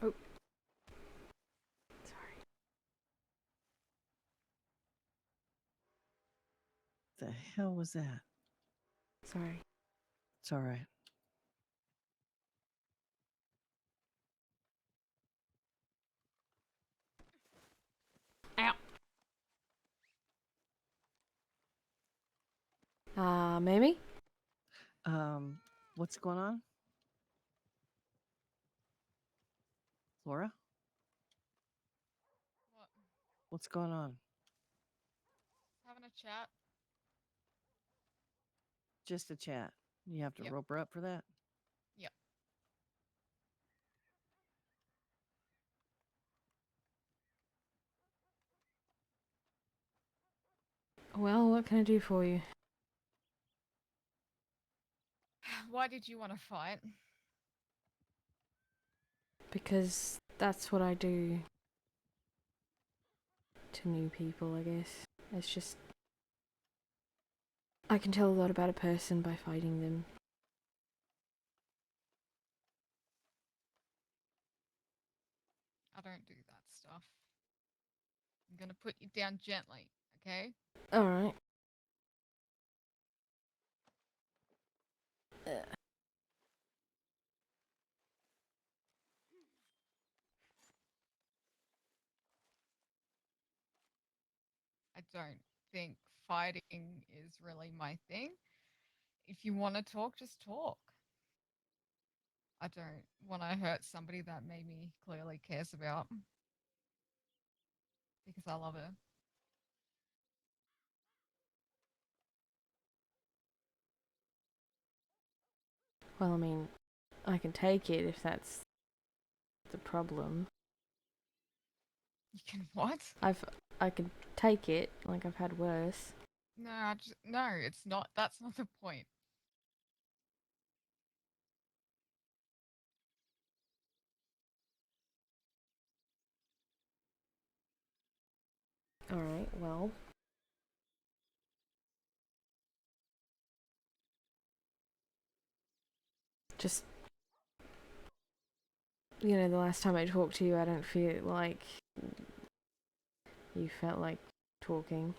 Oh, sorry. The hell was that? Sorry. It's all right. Ow. Mamie? What's going on? Laura? What? What's going on? Having a chat? Just a chat. You have to Yep. rope her up for that? Yep. Well, what can I do for you? Why did you want to fight? Because that's what I do to new people, I guess. It's just... I can tell a lot about a person by fighting them. I don't do that stuff. I'm gonna put you down gently, okay? Alright. I don't think fighting is really my thing. If you want to talk, just talk. I don't want to hurt somebody that Mamie clearly cares about because I love her. Well, I mean, I can take it if that's the problem. You can what? I can take it, like I've had worse. No, it's not. That's not the point. Alright, well. Just, the last time I talked to you, I don't feel like you felt like talking.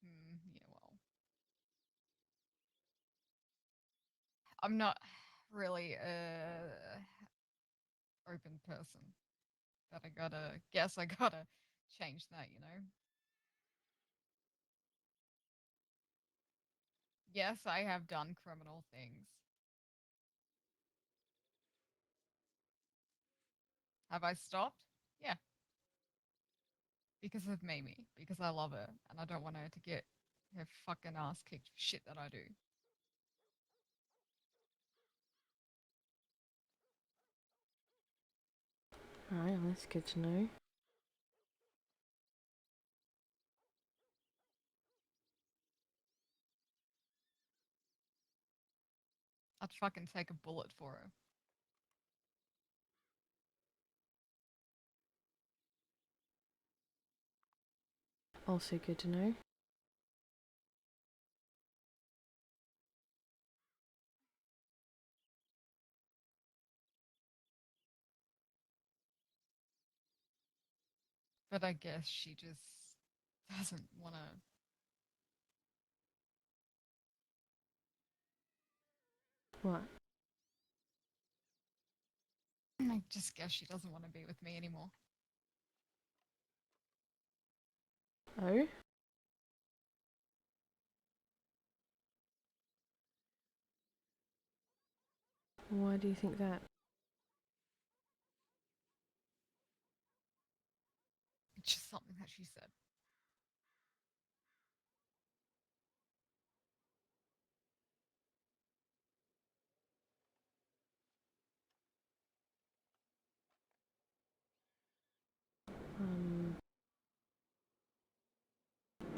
Yeah, well, I'm not really a open person. That I gotta guess I gotta change that. Yes, I have done criminal things. Have I stopped? Yeah, because of Mamie, because I love her and I don't want her to get her fucking ass kicked for shit that I do. Alright, well, that's good to know. I'd fucking take a bullet for her. Also good to know. But I guess she just doesn't want to. What? I just guess she doesn't want to be with me anymore. Oh? Why do you think that? It's just something that she said.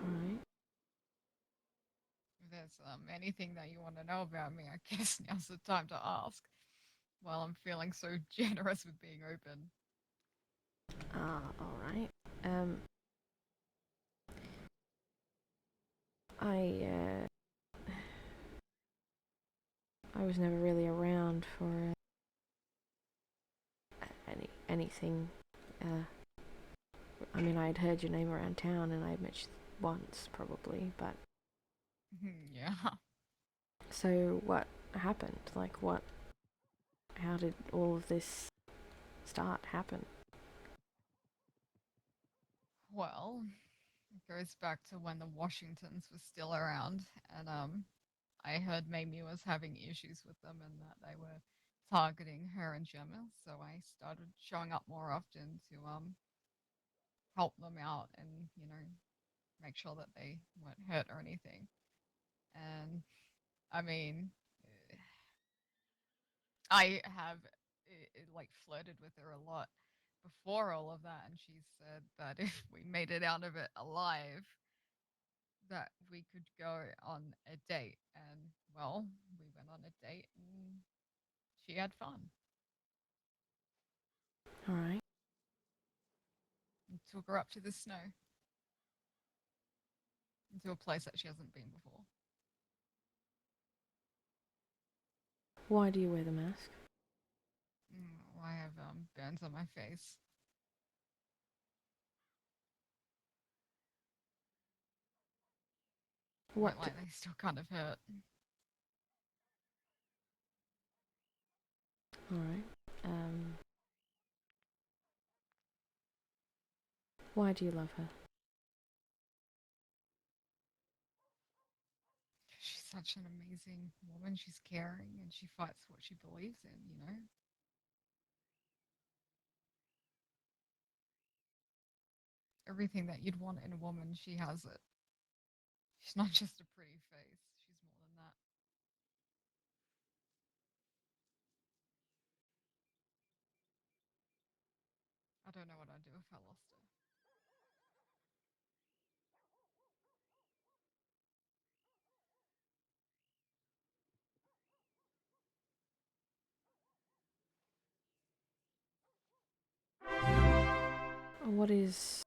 Alright. If there's anything that you want to know about me, I guess now's the time to ask. While I'm feeling so generous with being open. Alright. I, I was never really around for anything. I mean, I had heard your name around town, and I had met you once, probably, but... Yeah. So, what happened? Like, what... How did all of this happen? Well, it goes back to when the Washingtons were still around, and I heard Mamie was having issues with them and that they were targeting her and Gemma, so I started showing up more often to help them out and, make sure that they weren't hurt or anything. And I mean, I have like flirted with her a lot before all of that, and she said that if we made it out of it alive, that we could go on a date. And well, we went on a date and she had fun. All right. And took her up to the snow, into a place that she hasn't been before. Why do you wear the mask? I have burns on my face. What? Like they still kind of hurt. All right. Why do you love her? She's such an amazing woman. She's caring and she fights what she believes in. Everything that you'd want in a woman, she has it. She's not just a pretty face, she's more than that. I don't know what I'd do if I lost her. What is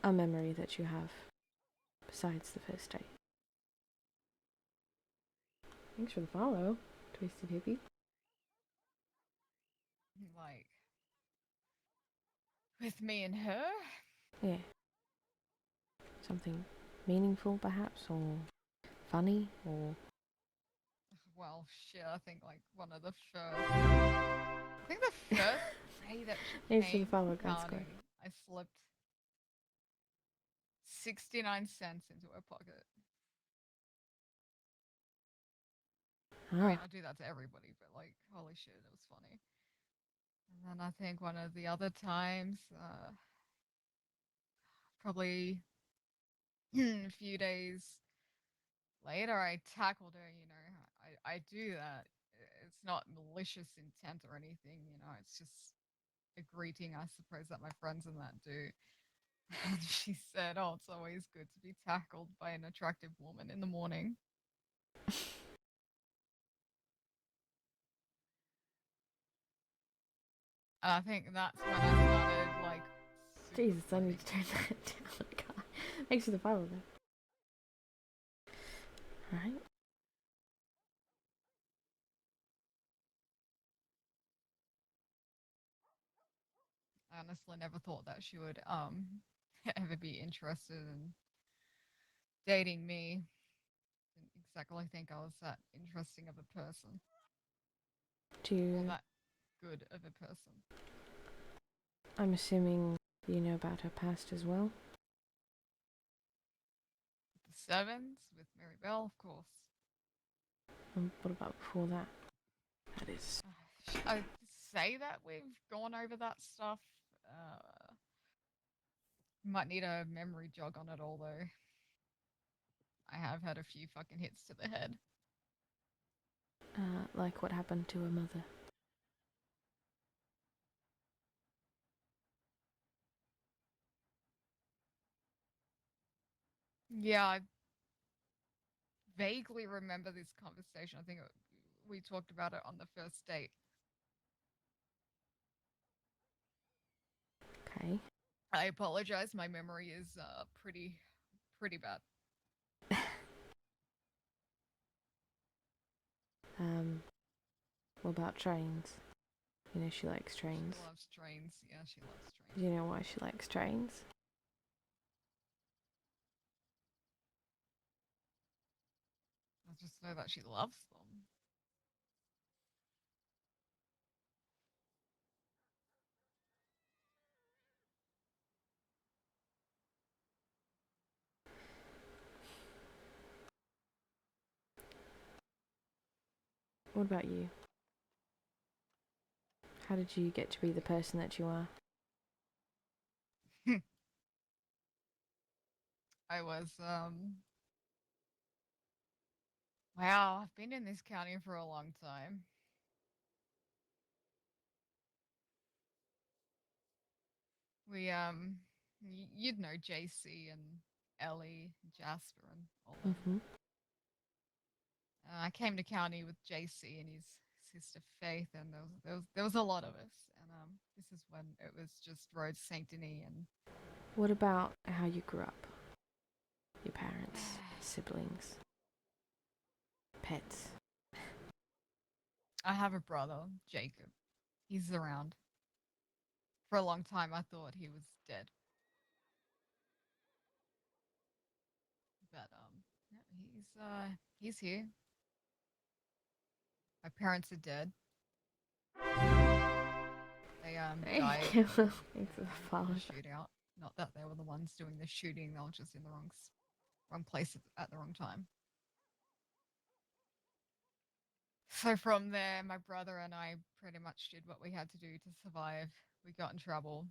a memory that you have besides the first date? Thanks for the follow, Twisted Hippie. Like, with me and her? Yeah. Something meaningful, perhaps, or funny, or... Well, shit, I think like one of the first. I think the first day that she Thanks for the came follow, to God Carney, Squad. I slipped 69 cents into her pocket. I mean, Ah, I do that to everybody, but like, holy shit, it was funny. And then I think one of the other times, probably a few days later, I tackled her. I do that. It's not malicious intent or anything. It's just a greeting, I suppose, that my friends and that do. And she said, "Oh, it's always good to be tackled by an attractive woman in the morning." And I think that's when I started like super Jesus, I flirting need to turn with her. that down. God. Thanks for the follow, though. Alright. I honestly never thought that she would ever be interested in dating me. Didn't exactly think I was that interesting of a person Do or you... that good of a person. I'm assuming you know about her past as well? The Sevens with Mary Bell, of course. What about before that? That is... I say that we've gone over that stuff. Uh, Might need a memory jog on it all though. I have had a few fucking hits to the head. like what happened to her mother. Yeah, I vaguely remember this conversation. I think we talked about it on the first date. Okay. I apologize. My memory is pretty bad. What about trains? You know she likes trains. She loves trains. Yeah, she loves trains. Do you know why she likes trains? I just know that she loves them. What about you? How did you get to be the person that you are? I was wow, I've been in this county for a long time. We you'd know JC and Ellie, Jasper, and all them. Mm-hmm. I came to county with JC and his sister Faith, and there was a lot of us. And this is when it was just Road Saint Denis and. What about how you grew up? Your parents, siblings, pets. I have a brother, Jacob. He's around. For a long time, I thought he was dead, but no, he's here. My parents are dead. They died Thanks for the in follow. a shootout. Not that they were the ones doing the shooting; they were just in the wrong place at the wrong time. So from there, my brother and I pretty much did what we had to do to survive. We got in trouble.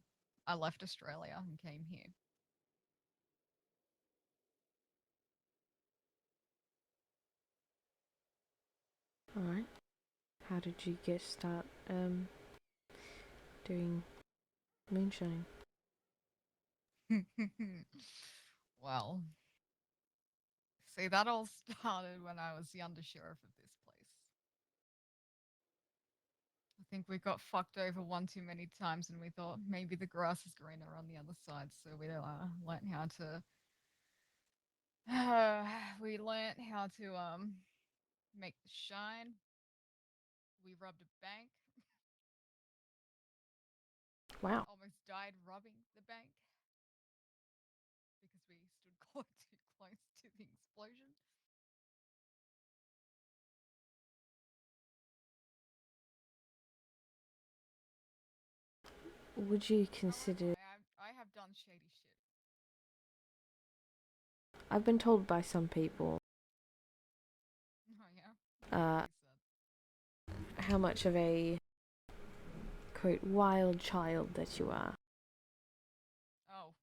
I left Australia and came here. Alright. How did you start doing moonshine? Well, see, that all started when I was the undersheriff of this place. I think we got fucked over one too many times, and we thought maybe the grass is greener on the other side. So we learned how to. We learned how to make the shine. We robbed a bank. Wow. Almost died robbing the bank because we stood too close to the explosion. Would you consider... I have done shady shit. I've been told by some people Oh yeah. how much of a quote wild child that you are. Oh.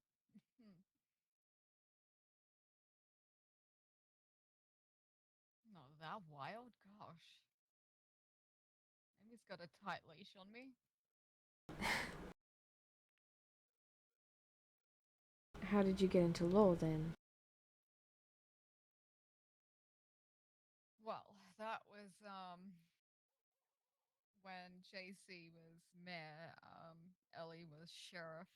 Not that wild, gosh. Maybe it's got a tight leash on me. How did you get into law then? Well, that was when JC was mayor, Ellie was sheriff.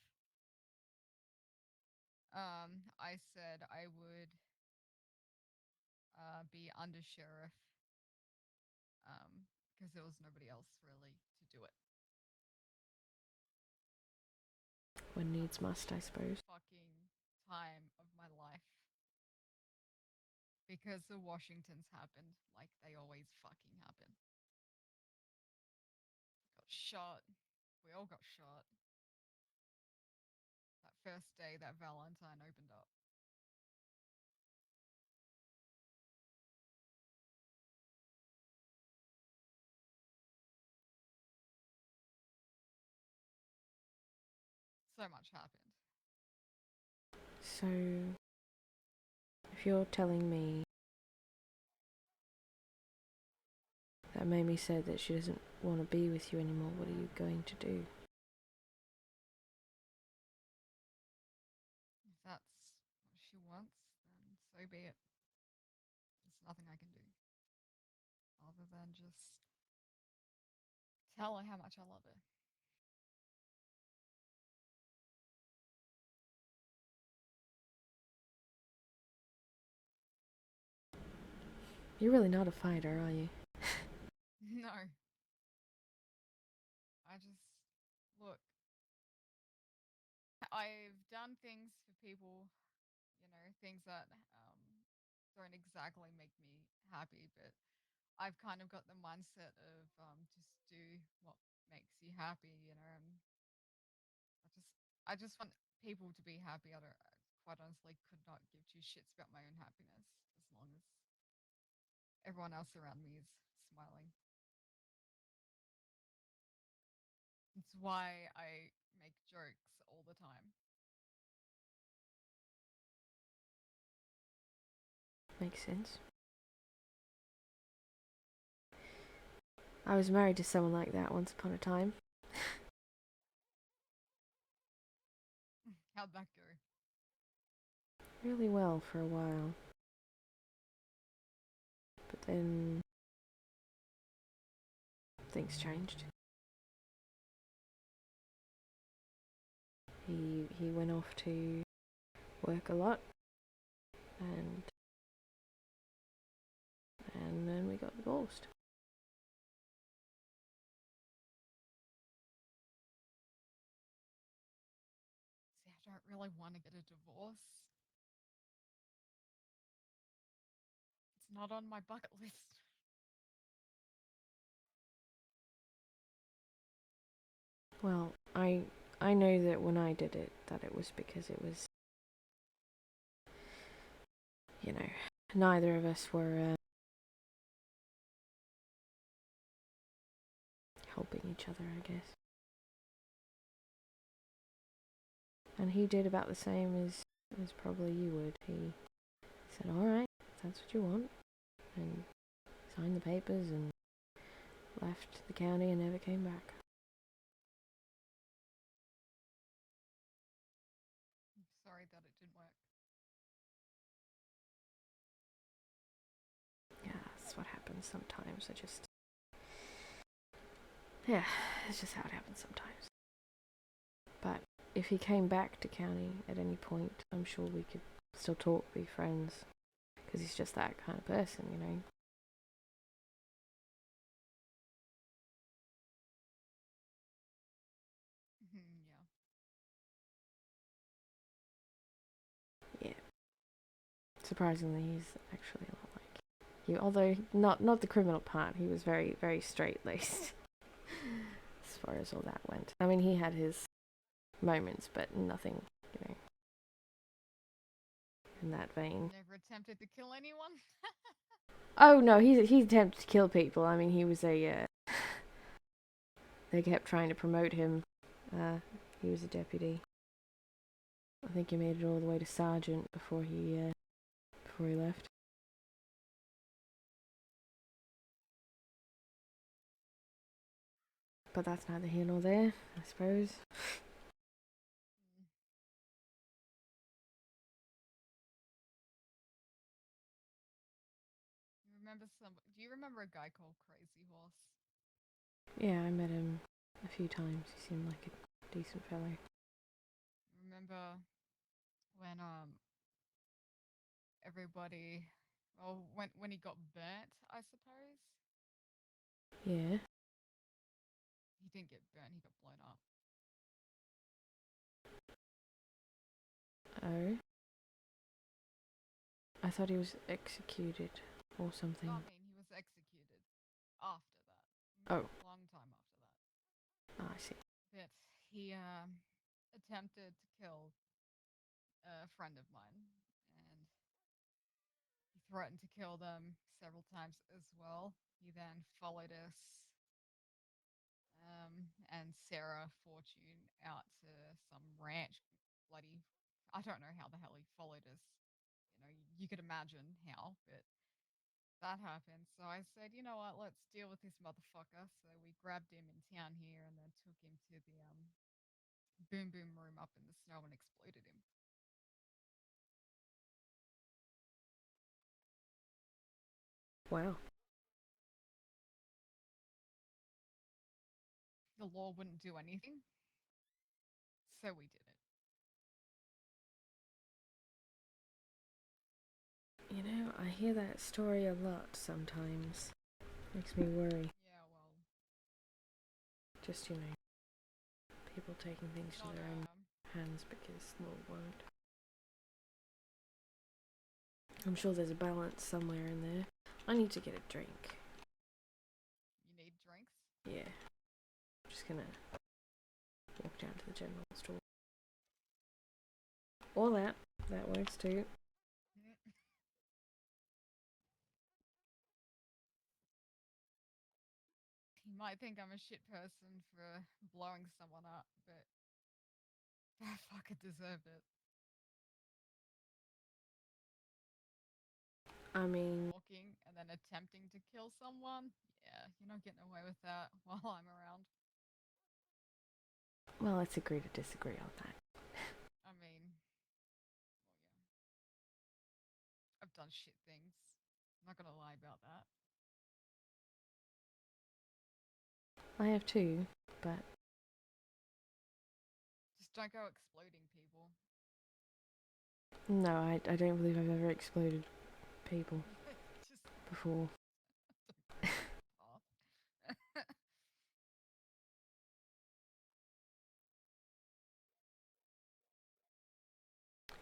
I said I would be under sheriff because there was nobody else really to do it. When needs must, I suppose. Fucking time of my life. Because the Washingtons happened like they always fucking happen. Got shot. We all got shot. That first day that Valentine opened up. So much happened. So, if you're telling me that Mamie said that she doesn't want to be with you anymore, what are you going to do? If that's what she wants, then so be it. There's nothing I can do other than just tell her how much I love her. You're really not a fighter, are you? No. I I've done things for people, things that don't exactly make me happy, but I've kind of got the mindset of just do what makes you happy, and I just want people to be happy. I quite honestly could not give two shits about my own happiness as long as everyone else around me is smiling. It's why I make jokes all the time. Makes sense. I was married to someone like that once upon a time. How'd that go? Really well for a while. But then things changed. He went off to work a lot, and then we got divorced. See, I don't really want to get a divorce. It's not on my bucket list. Well, I know that when I did it, that it was because it was, neither of us were helping each other, I guess. And he did about the same as probably you would. He said, alright, if that's what you want, and signed the papers and left the county and never came back. I'm sorry that it didn't work. Yeah, that's what happens sometimes. It's just how it happens sometimes. But if he came back to county at any point, I'm sure we could still talk, be friends, because he's just that kind of person, Yeah. Yeah. Surprisingly, he's actually a lot like you, although not the criminal part. He was very, very straight-laced as far as all that went. I mean, he had his moments, but nothing, in that vein. Never attempted to kill anyone? Oh no, he attempted to kill people. I mean, he was a. They kept trying to promote him. He was a deputy. I think he made it all the way to sergeant before he left. But that's neither here nor there, I suppose. Do you remember a guy called Crazy Horse? Yeah, I met him a few times. He seemed like a decent fellow. Remember when everybody, well, when he got burnt, I suppose? Yeah. He didn't get burnt, he got blown up. Oh. I thought he was executed or something. I mean, he was executed after that. Oh. A long time after that. Oh, I see. But he attempted to kill a friend of mine, and he threatened to kill them several times as well. He then followed us and Sarah Fortune out to some ranch. Bloody, I don't know how the hell he followed us. You could imagine how, but that happened. So I said, you know what, let's deal with this motherfucker. So we grabbed him in town here and then took him to the boom boom room up in the snow and exploded him. Wow. The law wouldn't do anything, so we did it. I hear that story a lot sometimes. Makes me worry. Yeah, well, Just, people taking things to their own hands because Lord won't. I'm sure there's a balance somewhere in there. I need to get a drink. You need drinks? Yeah. I'm just gonna walk down to the general store. Or that. That works too. You might think I'm a shit person for blowing someone up, but I fucking deserved it. I mean, Walking and then attempting to kill someone? Yeah, you're not getting away with that while I'm around. well, let's agree to disagree on that. I mean, well, yeah. I've done shit things. I'm not gonna lie about that. I have too, but Just don't go exploding people. no, I don't believe I've ever exploded people Just before. path.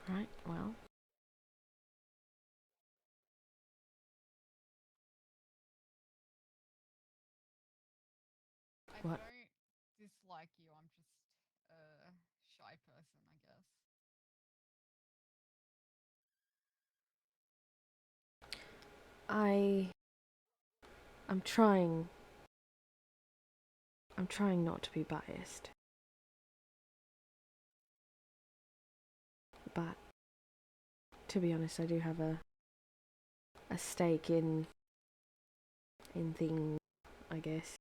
Right, well, I what? don't dislike you. I'm just a shy person, I guess. I'm trying not to be biased. But to be honest, I do have a stake in things, I guess.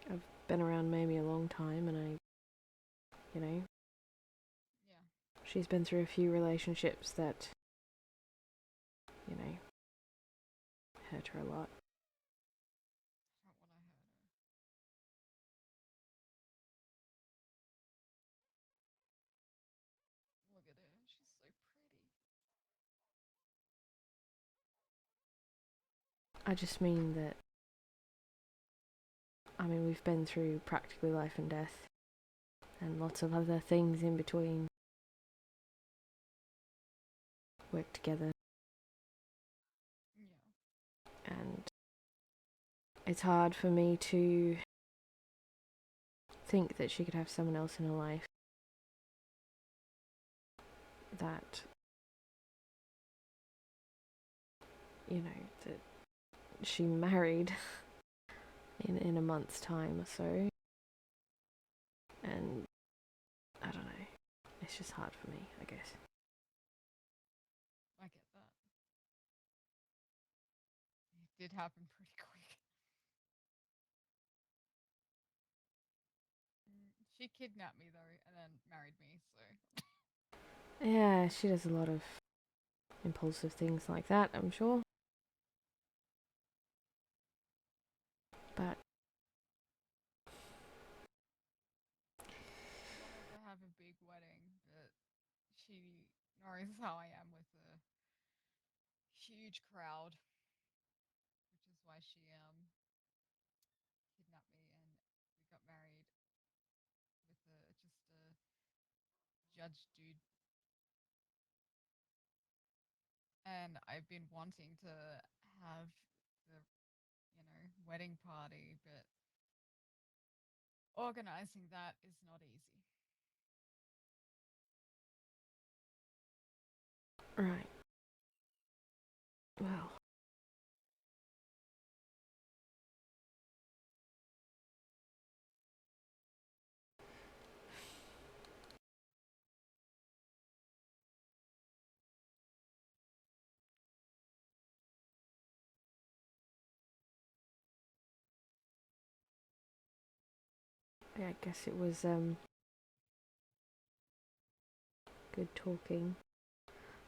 I've been around Mamie a long time and you know, Yeah. she's been through a few relationships that, you know, hurt her a lot. Not what I heard. Look at her. She's so pretty. I just mean that, I mean, we've been through practically life and death and lots of other things in between. Worked together, Yeah. and it's hard for me to think that she could have someone else in her life that, you know, that she married in a month's time or so. And I don't know. It's just hard for me, I guess. I get that. It did happen pretty quick. She kidnapped me though, and then married me. So Yeah, she does a lot of impulsive things like that, I'm sure. But I wanted to have a big wedding, but she knows how I am with a huge crowd, which is why she kidnapped me, and we got married with just a judge dude. And I've been wanting to have the wedding party, but organizing that is not easy. right. Well, yeah, I guess it was good talking.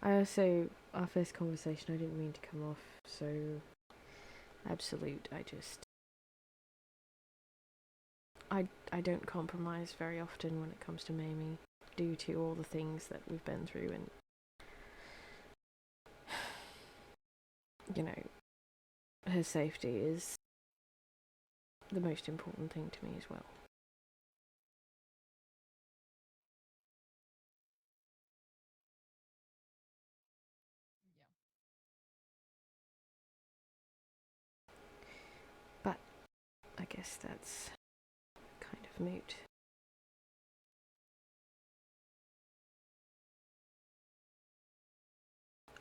Our first conversation, I didn't mean to come off so absolute. I don't compromise very often when it comes to Mamie, due to all the things that we've been through, and you know, her safety is the most important thing to me as well. guess that's kind of moot.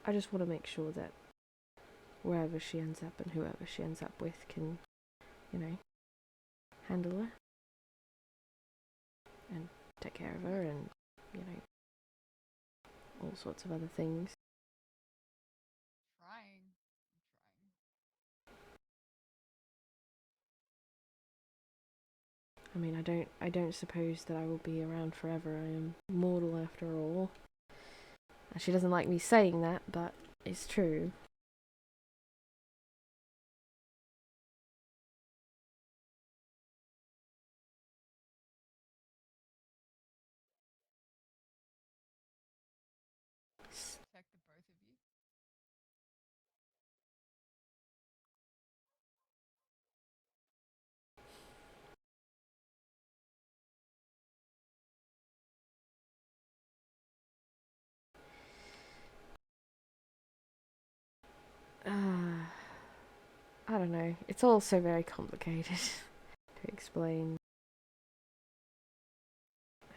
I just want to make sure that wherever she ends up and whoever she ends up with can, handle her and take care of her and, all sorts of other things. Trying. I mean, I don't suppose that I will be around forever. I am mortal after all. And she doesn't like me saying that, but it's true. Protect the both of you. I don't know. It's all so very complicated to explain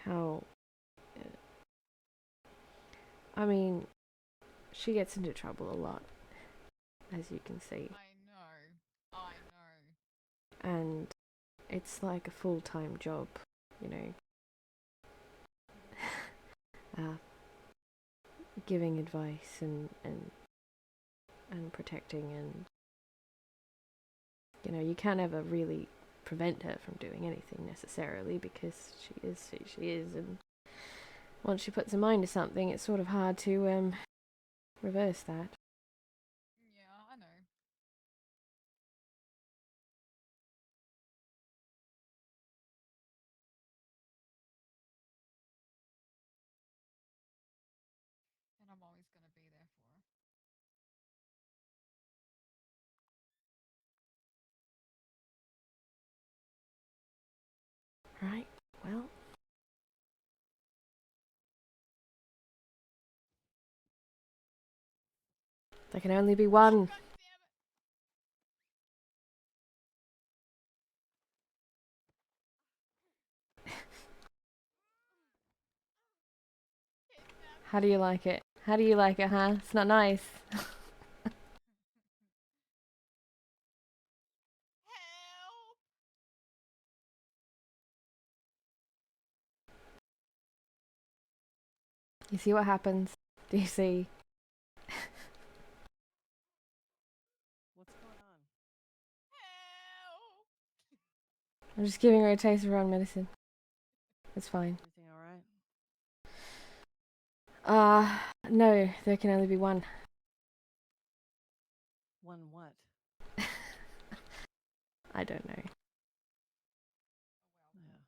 how. I mean, she gets into trouble a lot, as you can see. I know. And it's like a full-time job, giving advice and protecting, and you can't ever really prevent her from doing anything necessarily, because she is who she is, and once she puts her mind to something, it's sort of hard to reverse that. Yeah, I know. And I'm always going to be there for her. Right, well, there can only be one. God damn it! How do you like it? How do you like it, huh? It's not nice. Help! You see what happens? Do you see? What's going on? Help! I'm just giving her a taste of her own medicine. It's fine. Everything all right? No, there can only be one. One what? I don't know. Oh, well,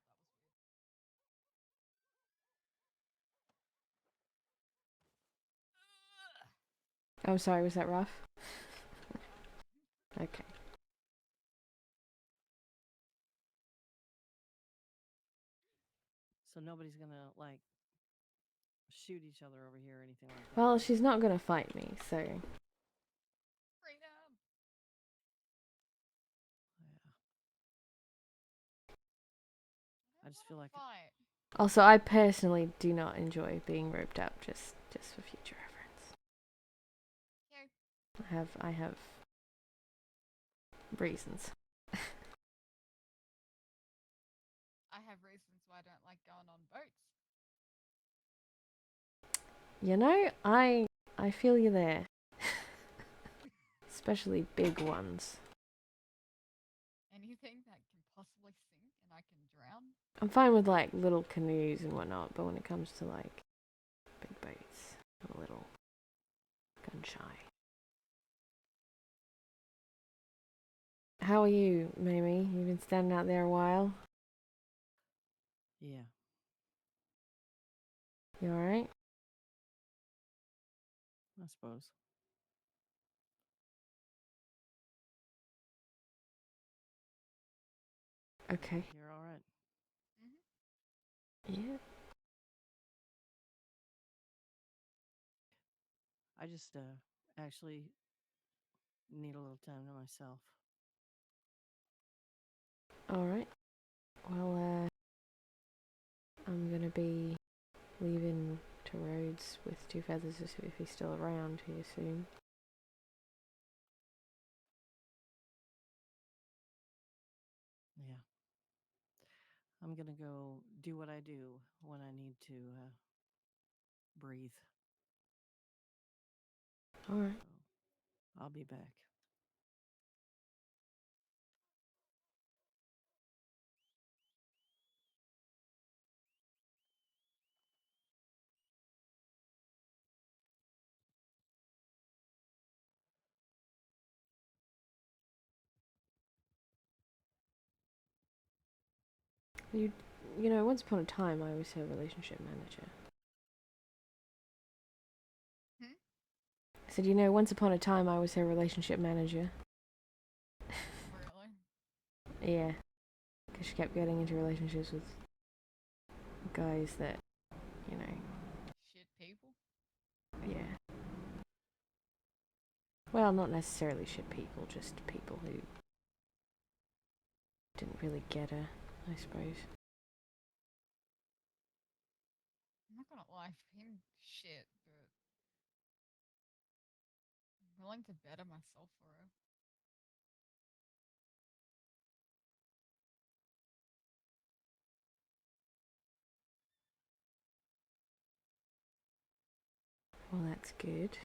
Yeah. that was I'm sorry, was that rough? Okay. So nobody's gonna like shoot each other over here or anything like that. Well, right? she's not gonna fight me, so. freedom! Yeah. I just feel like Fight. Also, I personally do not enjoy being roped up, just for future reference. Okay. I have reasons. I have reasons why I don't like going on boats. I feel you there. Especially big ones. Anything that can possibly sink and I can drown. I'm fine with like little canoes and whatnot, but when it comes to like big boats, I'm a little gun shy. How are you, Mamie? You've been standing out there a while. yeah. You alright? I suppose. Okay. You're all right. Mm-hmm. Yeah. I just actually need a little time to myself. Alright. Well, I'm gonna be leaving to Rhodes with Two Feathers if he's still around here soon. Yeah. I'm gonna go do what I do when I need to breathe. Alright. So I'll be back. You know, once upon a time I was her relationship manager. Hmm? I said, you know, once upon a time I was her relationship manager. Really? Yeah. Because she kept getting into relationships with guys that, you know, Shit people? yeah. Well, not necessarily shit people, just people who didn't really get her, I suppose. I'm not gonna lie, him shit, but I'm willing to better myself for her. Well, that's good.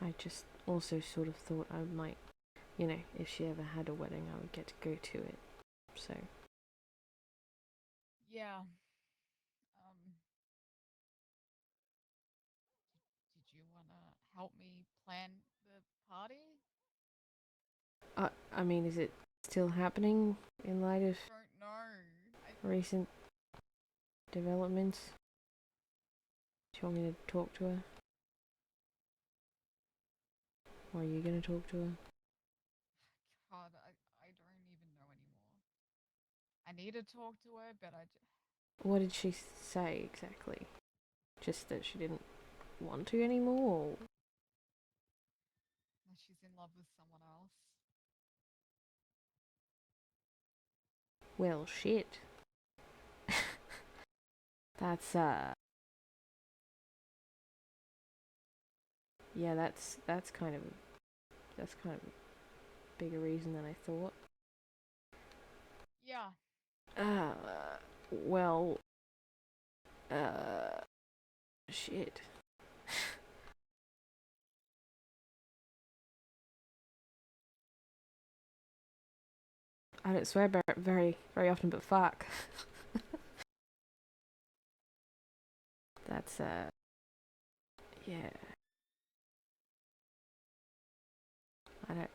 I just also sort of thought I might, you know, if she ever had a wedding, I would get to go to it. So, Yeah. Um, did you wanna help me plan the party? I mean, is it still happening in light of Don't know. I recent developments? Do you want me to talk to her? Or are you gonna talk to her? God, I don't even know anymore. I need to talk to her, but What did she say exactly? Just that she didn't want to anymore? Or... she's in love with someone else. Well, shit. That's yeah, that's kind of a bigger reason than I thought. Yeah. Uh, well, shit. I don't swear very often, but fuck. That's yeah. I don't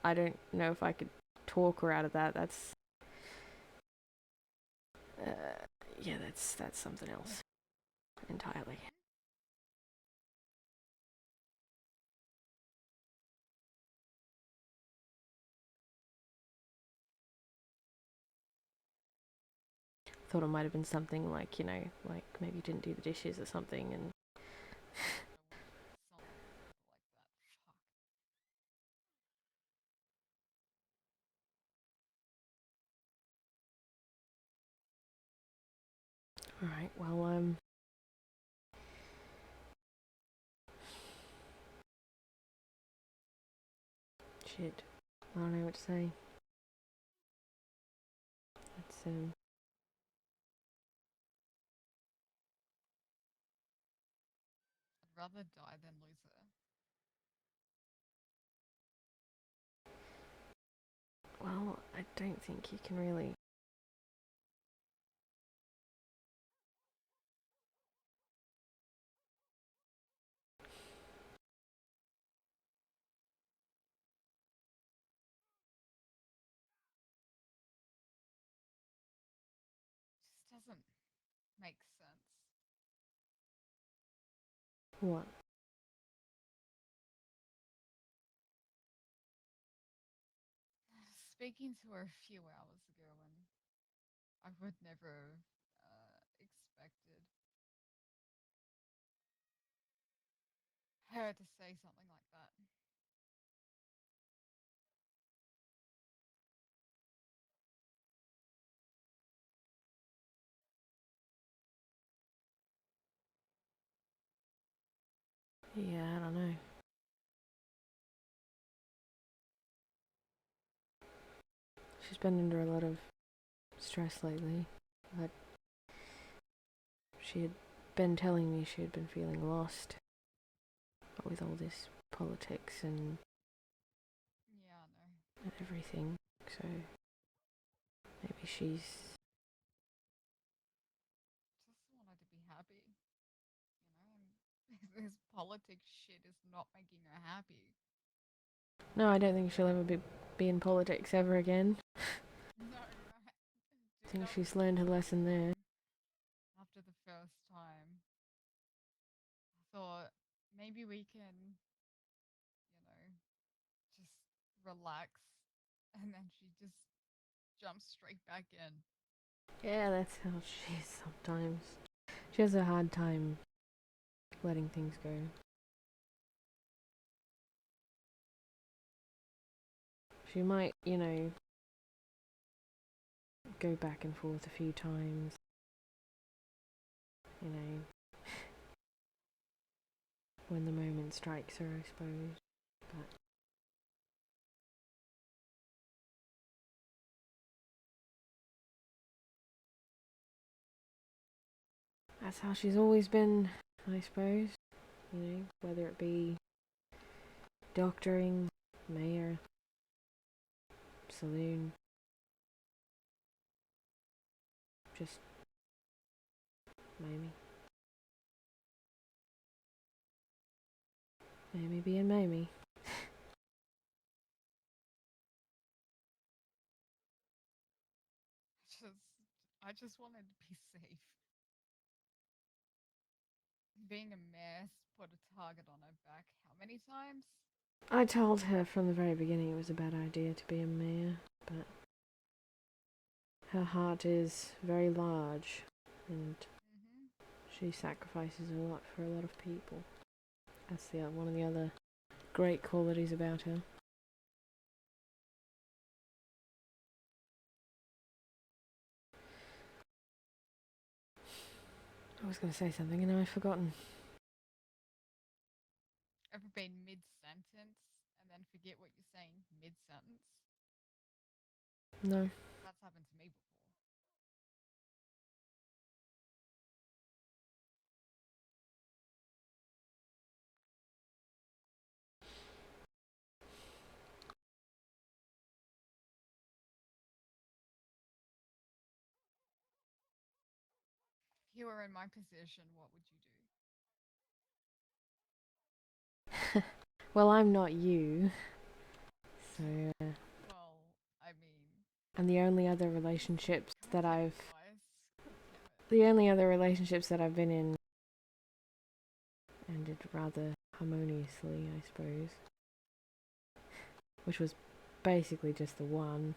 I don't know if I could talk her out of that. That's uh, yeah, that's something else entirely. Thought it might have been something like, you know, like maybe you didn't do the dishes or something, and Something like that. Fuck. all right. Well, shit. I don't know what to say. It's I'd rather die than lose her. well, I don't think you can really. Just doesn't make sense. What? Speaking to her a few hours ago, and I would never expected. her to say something like that. Yeah, I don't know. She's been under a lot of stress lately. But she had been telling me she had been feeling lost with all this politics and Yeah, I know. everything. So maybe she's... Just wanted to be happy, and this politics shit is not making her happy. No, I don't think she'll ever be in politics ever again. No, I think she's learned her lesson there. After the first time, I thought maybe we can, just relax. And then she just jumps straight back in. Yeah, that's how she is sometimes. She has a hard time letting things go. She might, go back and forth a few times. When the moment strikes her, I suppose. But that's how she's always been, I suppose. Whether it be doctoring, mayor, saloon, just Mamie. Mamie being Mamie. I just wanted to be safe. Being a mess put a target on her back how many times? I told her from the very beginning it was a bad idea to be a mayor, but her heart is very large, and she sacrifices a lot for a lot of people. That's one of the other great qualities about her. I was going to say something and now I've forgotten. Ever been mid-sentence and then forget what you're saying mid-sentence? No. That's happened to me before. If you were in my position, what would you do? Well, I'm not you. So, Well, I mean... and the only other relationships that I've... Advice. The only other relationships that I've been in ended rather harmoniously, I suppose. Which was basically just the one.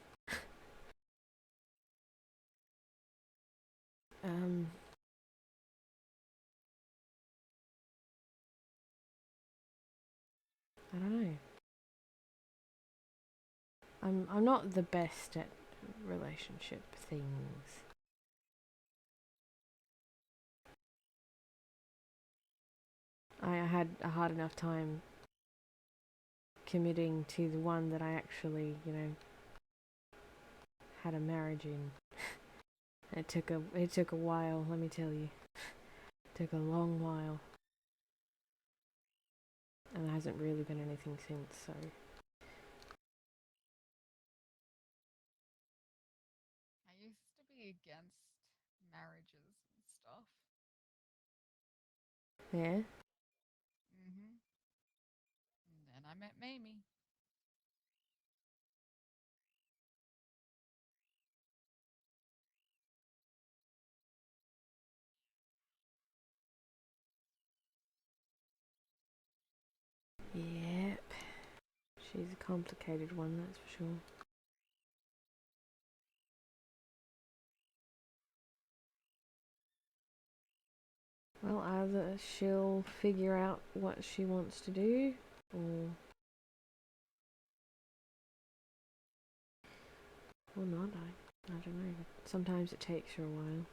I don't know. I'm not the best at relationship things. I had a hard enough time committing to the one that I actually, had a marriage in. It took a while, let me tell you. It took a long while. And there hasn't really been anything since, so... I used to be against marriages and stuff. Yeah? And then I met Mamie. Yep. She's a complicated one, that's for sure. Well, either she'll figure out what she wants to do, or not. I don't know. Sometimes it takes her a while.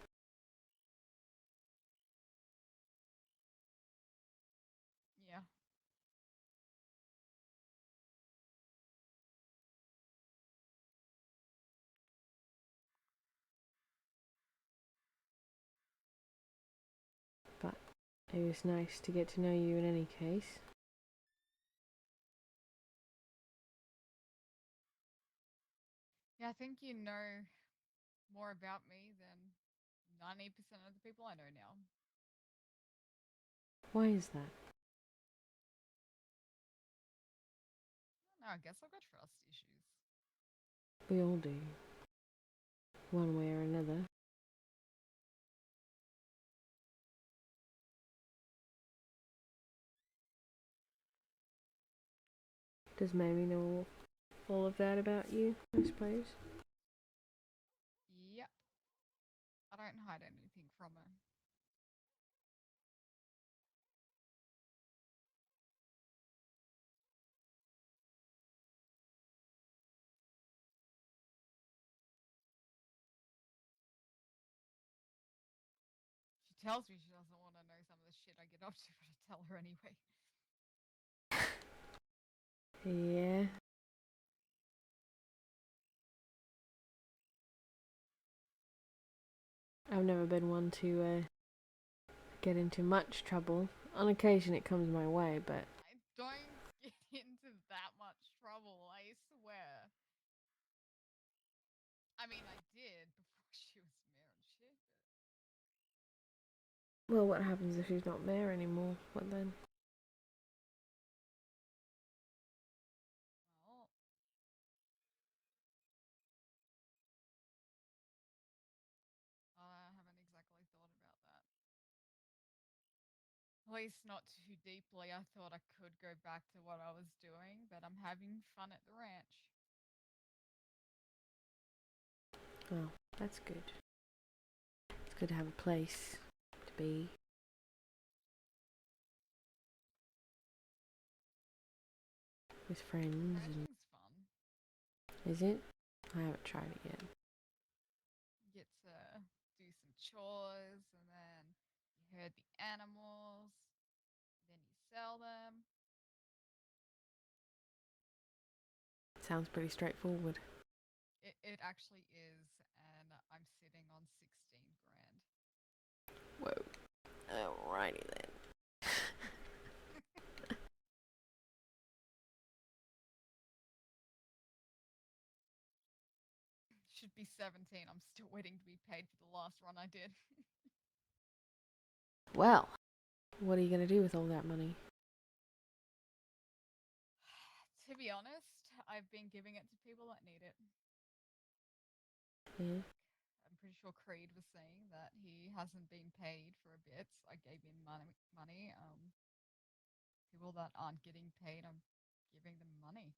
Yeah. But it was nice to get to know you in any case. Yeah, I think you know more about me than 90% of the people I know now. Why is that? No, I guess I've got trust issues. We all do. One way or another. Does Mamie know all of that about you, I suppose? Yep. I don't hide anything from her. She tells me she doesn't want to know some of the shit I get up to, but I tell her anyway. Yeah. I've never been one to get into much trouble. On occasion it comes my way, but I don't get into that much trouble, I swear. I mean, I did before she was mayor and shit, but... well, what happens if she's not mayor anymore? What then? Well, I haven't exactly thought about that. At least not too deeply. I thought I could go back to what I was doing, but I'm having fun at the ranch. Well, that's good. It's good to have a place to be. With friends. Ranching's fun. Is it? I haven't tried it yet. You get to do some chores, and then you herd the animals, then you sell them. Sounds pretty straightforward. It actually is, and I'm sitting on 16 grand. Whoa. Alrighty then. Should be 17. I'm still waiting to be paid for the last run I did. Well, what are you going to do with all that money? To be honest, I've been giving it to people that need it. Yeah. I'm pretty sure Creed was saying that he hasn't been paid for a bit. So I gave him money. People that aren't getting paid, I'm giving them money.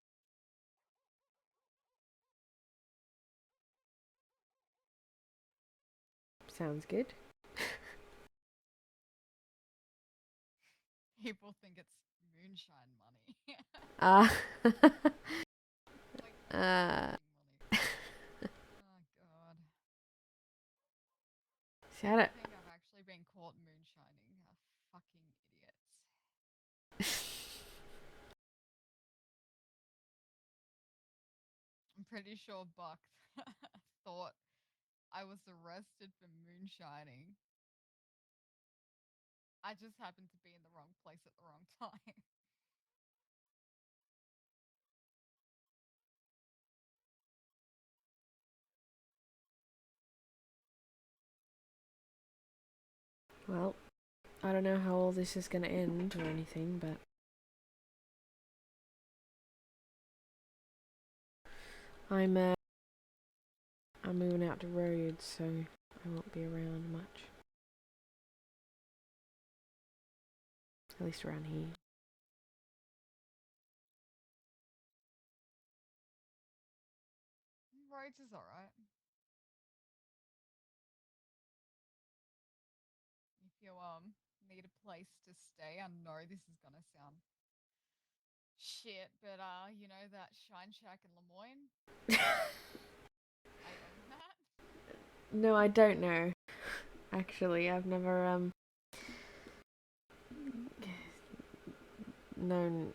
Sounds good. People think it's moonshine money. Ah. Like money. Oh god. See, I don't. Think I've actually been caught moonshining. Fucking idiots. I'm pretty sure Buck thought I was arrested for moonshining. I just happened to be in the wrong place at the wrong time. Well, I don't know how all this is going to end or anything, but I'm moving out to Rhodes, so I won't be around much. At least around here. Rhodes is alright. If you need a place to stay. I know this is gonna sound shit, but you know that Shine Shack in Lemoyne? I own that. No, I don't know. Actually, I've never known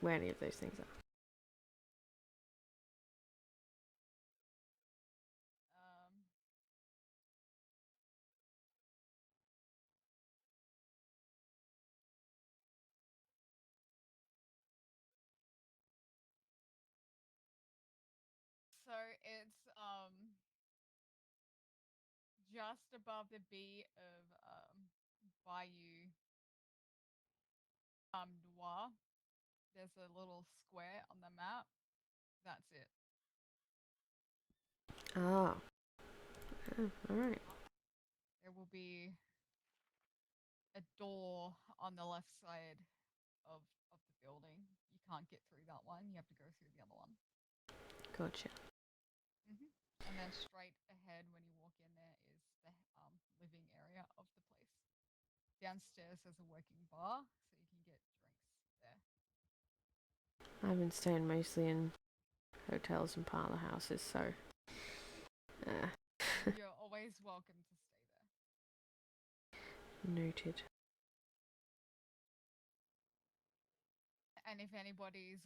where any of those things are. Um, so it's just above the B of Bayou Noir. There's a little square on the map. That's it. Ah. Oh, alright. There will be a door on the left side of the building. You can't get through that one. You have to go through the other one. Gotcha. And then straight ahead when you walk in there is the living area of the place. Downstairs there's a working bar, so you can get drinks there. I've been staying mostly in hotels and parlour houses, so... You're always welcome to stay there. Noted. And if anybody's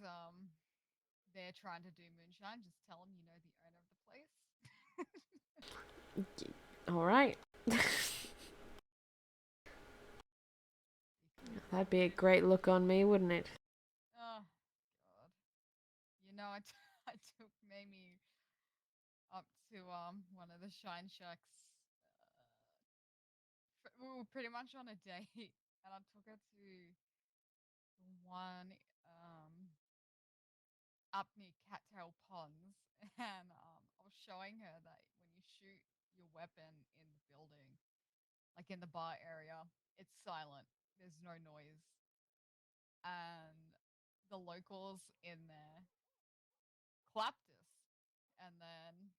there trying to do moonshine, just tell them you know the owner of the place. Alright. That'd be a great look on me, wouldn't it? Oh, God. You know, I took Mamie up to one of the Shine Shacks. We were pretty much on a date, and I took her to the one up near Cattail Ponds, and I was showing her that when you shoot your weapon in the building, like in the bar area, it's silent. There's no noise, and the locals in there clapped us, and then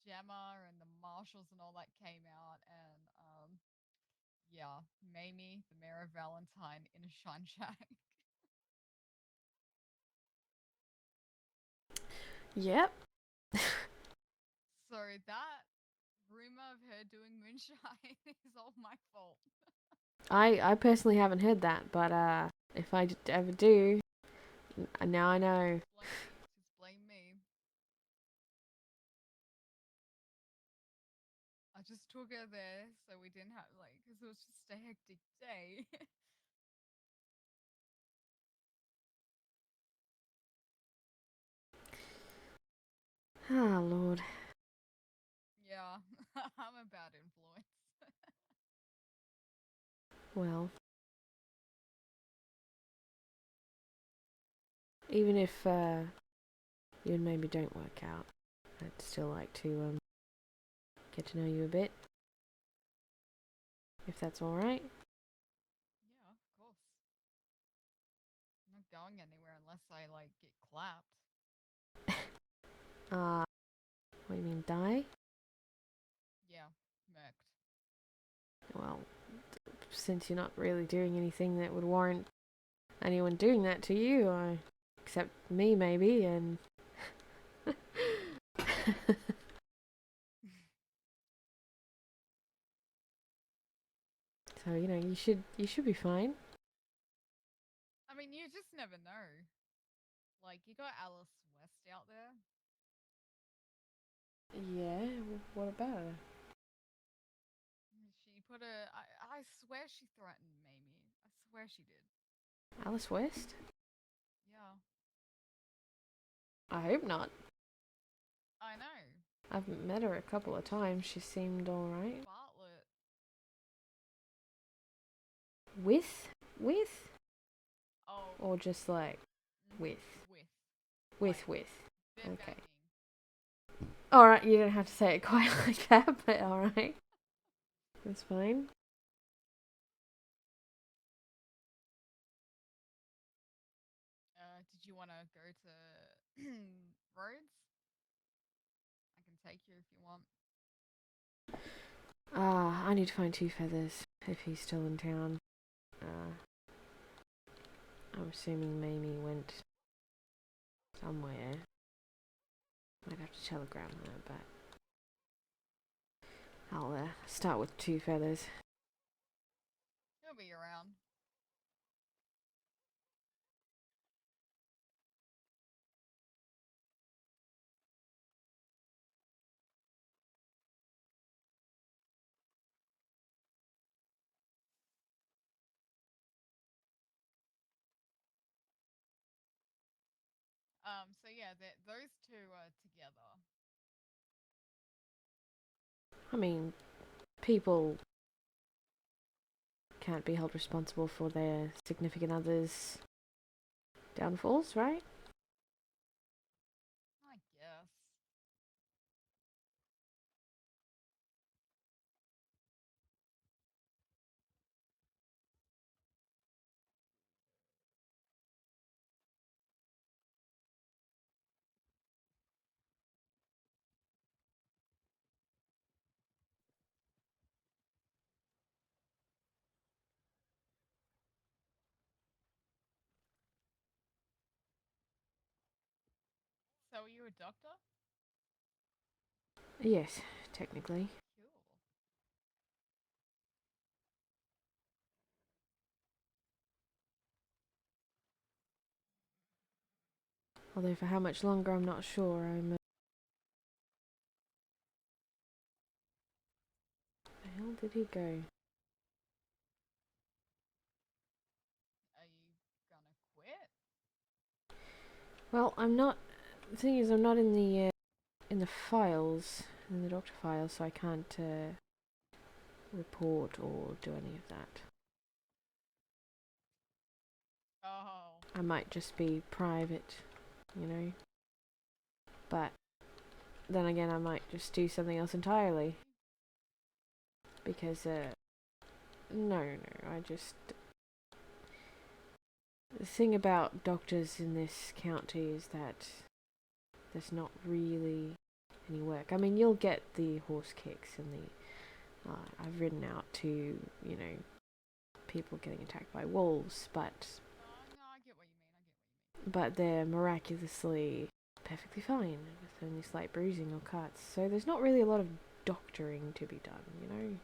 Gemma and the marshals and all that came out, and yeah, Mamie, the mayor of Valentine, in a shine shack. Yep. So that rumor of her doing moonshine is all my fault. I personally haven't heard that, but if I ever do, now I know. Just blame me. I just took her there so we didn't have because it was just a hectic day. Ah, Lord. Yeah, I'm a bad influence. Well, even if you and maybe don't work out, I'd still like to get to know you a bit. If that's alright. Yeah, of course. I'm not going anywhere unless I get clapped. What do you mean, die? Yeah, murked. Well, since you're not really doing anything that would warrant anyone doing that to you, except me maybe, and... So, you know, you should be fine. I mean, you just never know. You got Alice West out there. Yeah, what about her? She put I swear she threatened Mamie. I swear she did. Alice West? Yeah, I hope not. I know. I've met her a couple of times. She seemed alright. Bartlett. With? Oh, Or just like, with? with. With. They're Okay. banging. Alright, you don't have to say it quite like that, but alright. That's fine. Did you want to go to Rhodes? I can take you if you want. I need to find two feathers. if he's still in town. I'm assuming Mamie went somewhere. Might have to telegram her, but I'll start with 2 feathers. He'll be around. So yeah, those two are together. I mean, people can't be held responsible for their significant others' downfalls, right? I guess. So are you a doctor? Yes, technically. Cool. Although for how much longer, I'm not sure. Where the hell did he go? Are you gonna quit? Well, I'm not. The thing is, I'm not in the files, in the doctor files, so I can't report or do any of that. Oh. I might just be private, you know. But then again, I might just do something else entirely. Because, no, I just... The thing about doctors in this county is that there's not really any work. I mean, you'll get the horse kicks and the... I've ridden out to, you know, people getting attacked by wolves, but... No, I get what you mean. But they're miraculously perfectly fine with only slight bruising or cuts. So there's not really a lot of doctoring to be done, you know? I mean,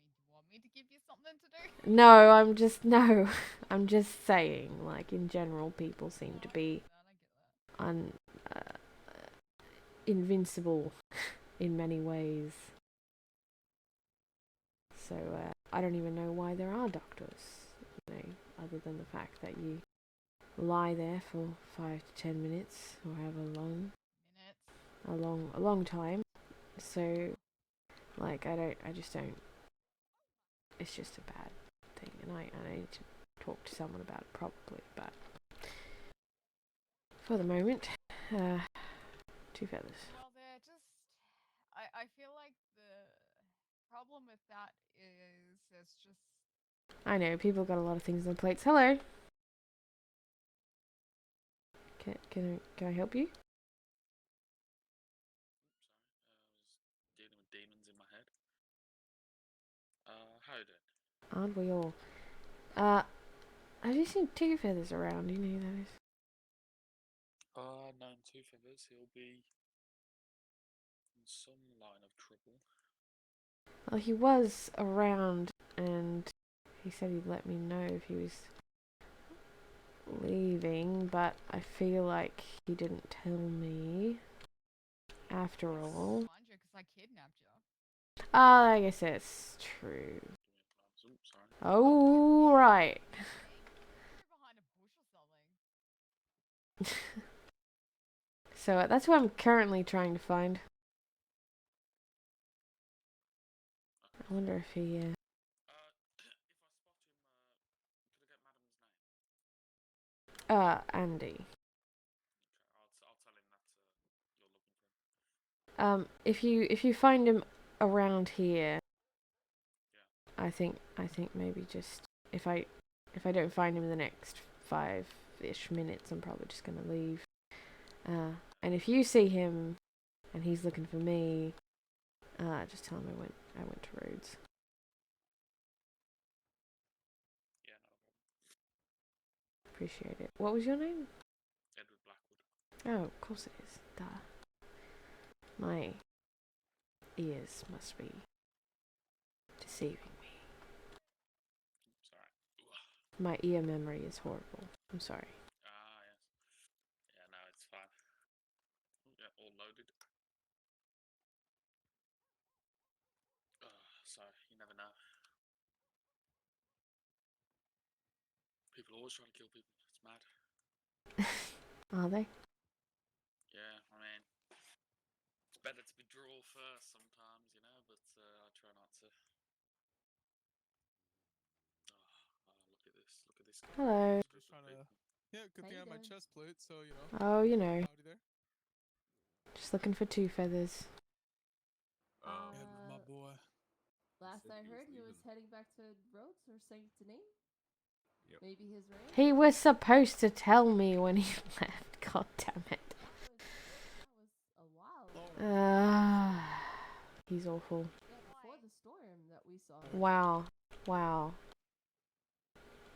do you want me to give you something to do? No, no, I'm just saying, like, in general, people seem to be I get that. invincible in many ways. So, I don't even know why there are doctors, you know, other than the fact that you lie there for 5 to 10 minutes, or however long. Minutes. A long time. So, like, I just don't, it's just a bad thing, and I need to talk to someone about it probably, but for the moment, 2 feathers. Well, they're just. I feel like the problem with that is there's just. I know, people got a lot of things on their plates. Hello! Can I help you? Sorry, I was dealing with demons in my head. How you doing? Aren't we all? Have you seen 2 feathers around? Do you know who that is? Known 2 feathers. He'll be in some line of trouble. Well, he was around, and he said he'd let me know if he was leaving, but I feel like he didn't tell me. After all. Find you because I kidnapped you. I guess that's true. Oops, sorry. Oh, right. You're behind a bush or something. So that's what I'm currently trying to find. I wonder if he... If I spot him, could I get Madam's name? Andi. Okay, I'll tell him that you're looking for him. If you find him around here, Yeah. I think maybe just if I don't find him in the next 5-ish minutes, I'm probably just gonna leave. And if you see him and he's looking for me, just tell him I went to Rhodes. appreciate it. What was your name? Edward Blackwood. Oh, of course it is. Duh. My ears must be deceiving me. Sorry. My ear memory is horrible. I'm sorry. Ah, yes. Yeah, no, it's fine. Yeah, all loaded. So, you never know. People always try to kill people. It's mad. Are they? Yeah, I mean, it's better to be draw first sometimes, you know, but I try not to. Look at this. Look at this guy. Hello. This Just group of trying to. people. Yeah, good thing I have my chest plate, so you know. Oh, you know, Howdy there. just looking for two feathers. Yeah, my boy. Last I heard, he was heading back to Rhodes or Saint Denis. Yep. Maybe his range. He was supposed to tell me when he left. God damn it. That was a while. He's awful. Yeah, before the storm that we saw. Wow. Wow.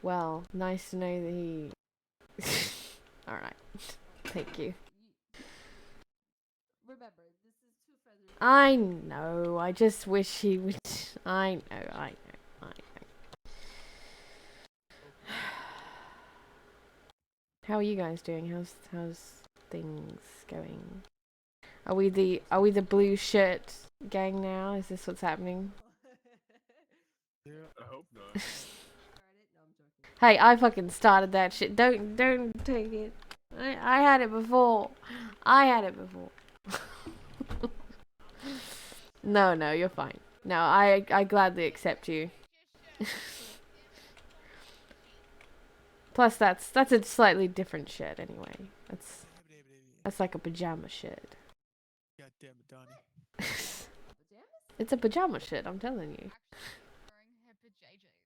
Well, nice to know that he. Alright. Thank you. Remember, this is two feathers. I know. I just wish he would. I know. How are you guys doing? How's things going? Are we the blue shirt gang now? Is this what's happening? Yeah. I hope not. No, I'm joking. Hey, I fucking started that shit. Don't take it. I had it before. No, you're fine. No, I gladly accept you. Plus, that's a slightly different shirt anyway. That's like a pajama shirt. God damn it, Donnie. Pajamas? It's a pajama shirt. I'm telling you. Wearing her pajamas.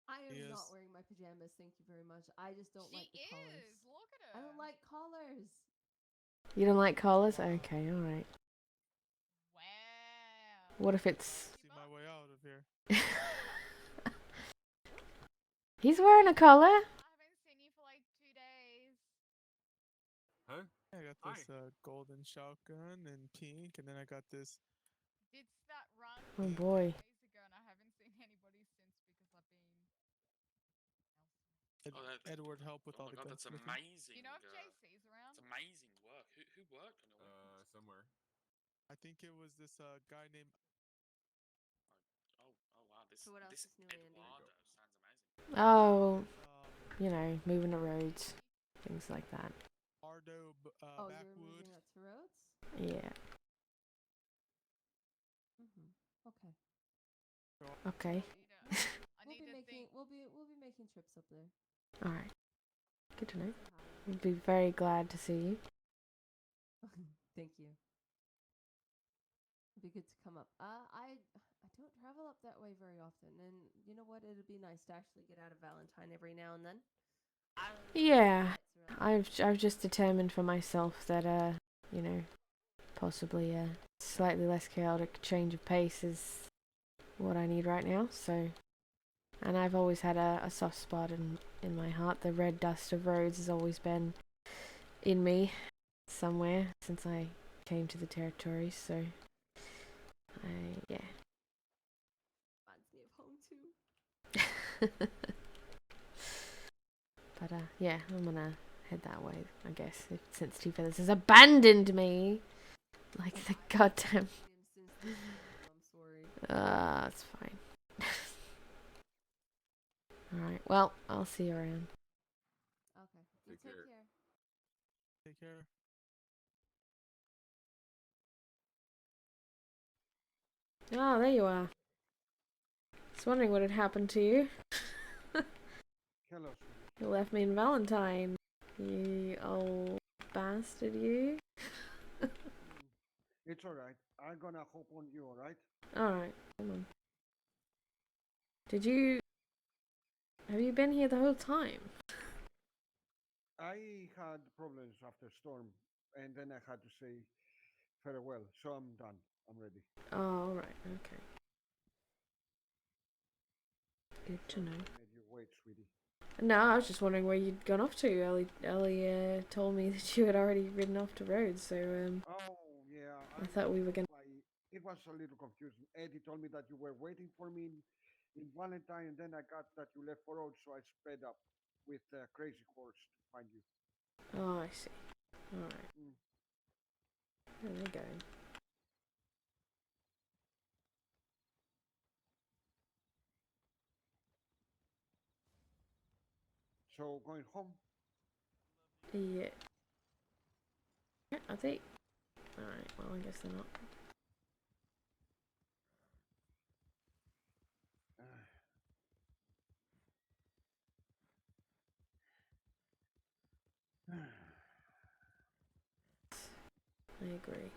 I am Yes. not wearing my pajamas, thank you very much. I just don't like the collars. Look at her. I don't like collars. You don't like collars? Okay, alright. Wow. What if it's... See my way out of here. He's wearing a collar? I haven't seen you for like 2 days. Huh? I got this golden shotgun and pink, and then I got this. Did that run Oh 2 boy. days ago, and I haven't seen anybody since because I've been. Edward help with Oh all my the god, that's gunsmithing. amazing. Do you know if JC's around? It's amazing work. Who worked on your weapons? Somewhere. I think it was this guy named. Oh wow, this So what else is new, Andy? Eduardo sounds amazing. Oh, Um, you know, moving the roads. Things like that. Ardo Oh, you're Backwood. moving up to Rhodes? Yeah. Okay. Okay. I need to think. We'll be making trips up there. Alright. Good to know. We'd be very glad to see you. Thank you. It'd be good to come up. I don't travel up that way very often, and you know what? It'd be nice to actually get out of Valentine every now and then. Yeah. I've just determined for myself that you know, possibly a slightly less chaotic change of pace is what I need right now, so and I've always had a soft spot in my heart. The red dust of Rhodes has always been in me somewhere since I came to the territory, so yeah. Reminds me of home too. But yeah, I'm gonna head that way, I guess, since Two Feathers has abandoned me. Like the goddamn. I'm sorry. It's fine. Alright, well, I'll see you around. Okay. You Take take care. care. Take care. Ah, there you are. I was wondering what had happened to you. Hello. You left me in Valentine. You old bastard, you. It's alright. I'm gonna hop on you, alright? Alright, come on. Have you been here the whole time? I had problems after storm, and then I had to say farewell, so I'm done. I'm ready. Oh, alright, okay. Good to Sorry know. I made you wait, sweetie. No, I was just wondering where you'd gone off to. Ellie told me that you had already ridden off to Rhodes, so Oh, yeah. I thought we were gonna. It was a little confusing. Eddie told me that you were waiting for me in Valentine, and then I got that you left for road, so I sped up with Crazy Horse to find you. Oh, I see. All right. Mm. Where are they going? So going home? Yeah. Are they? All right. Well, I guess they're not. I agree.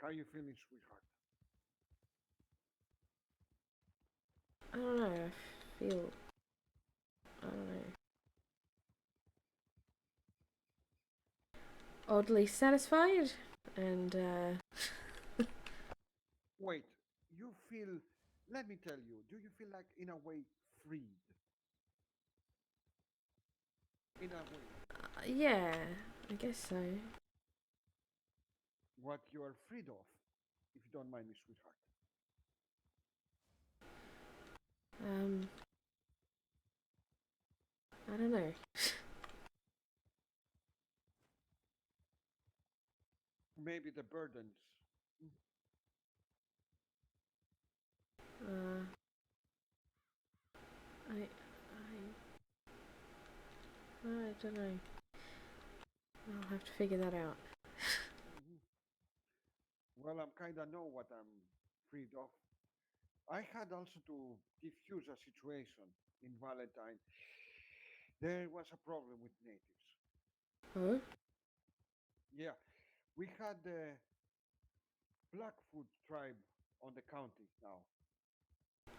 How are you feeling, sweetheart? I don't know. I feel. I don't know. Oddly satisfied, and Wait, you feel, let me tell you, do you feel like in a way freed? In a way. yeah, I guess so. What you are freed of, if you don't mind me, sweetheart. Um, I don't know. Maybe the burdens. Uh, I don't know. I'll have to figure that out. Mhm. Well, I'm kind of know what I'm freed of. I had also to diffuse a situation in Valentine. There was a problem with natives. Oh? Yeah, we had the Blackfoot tribe on the county now.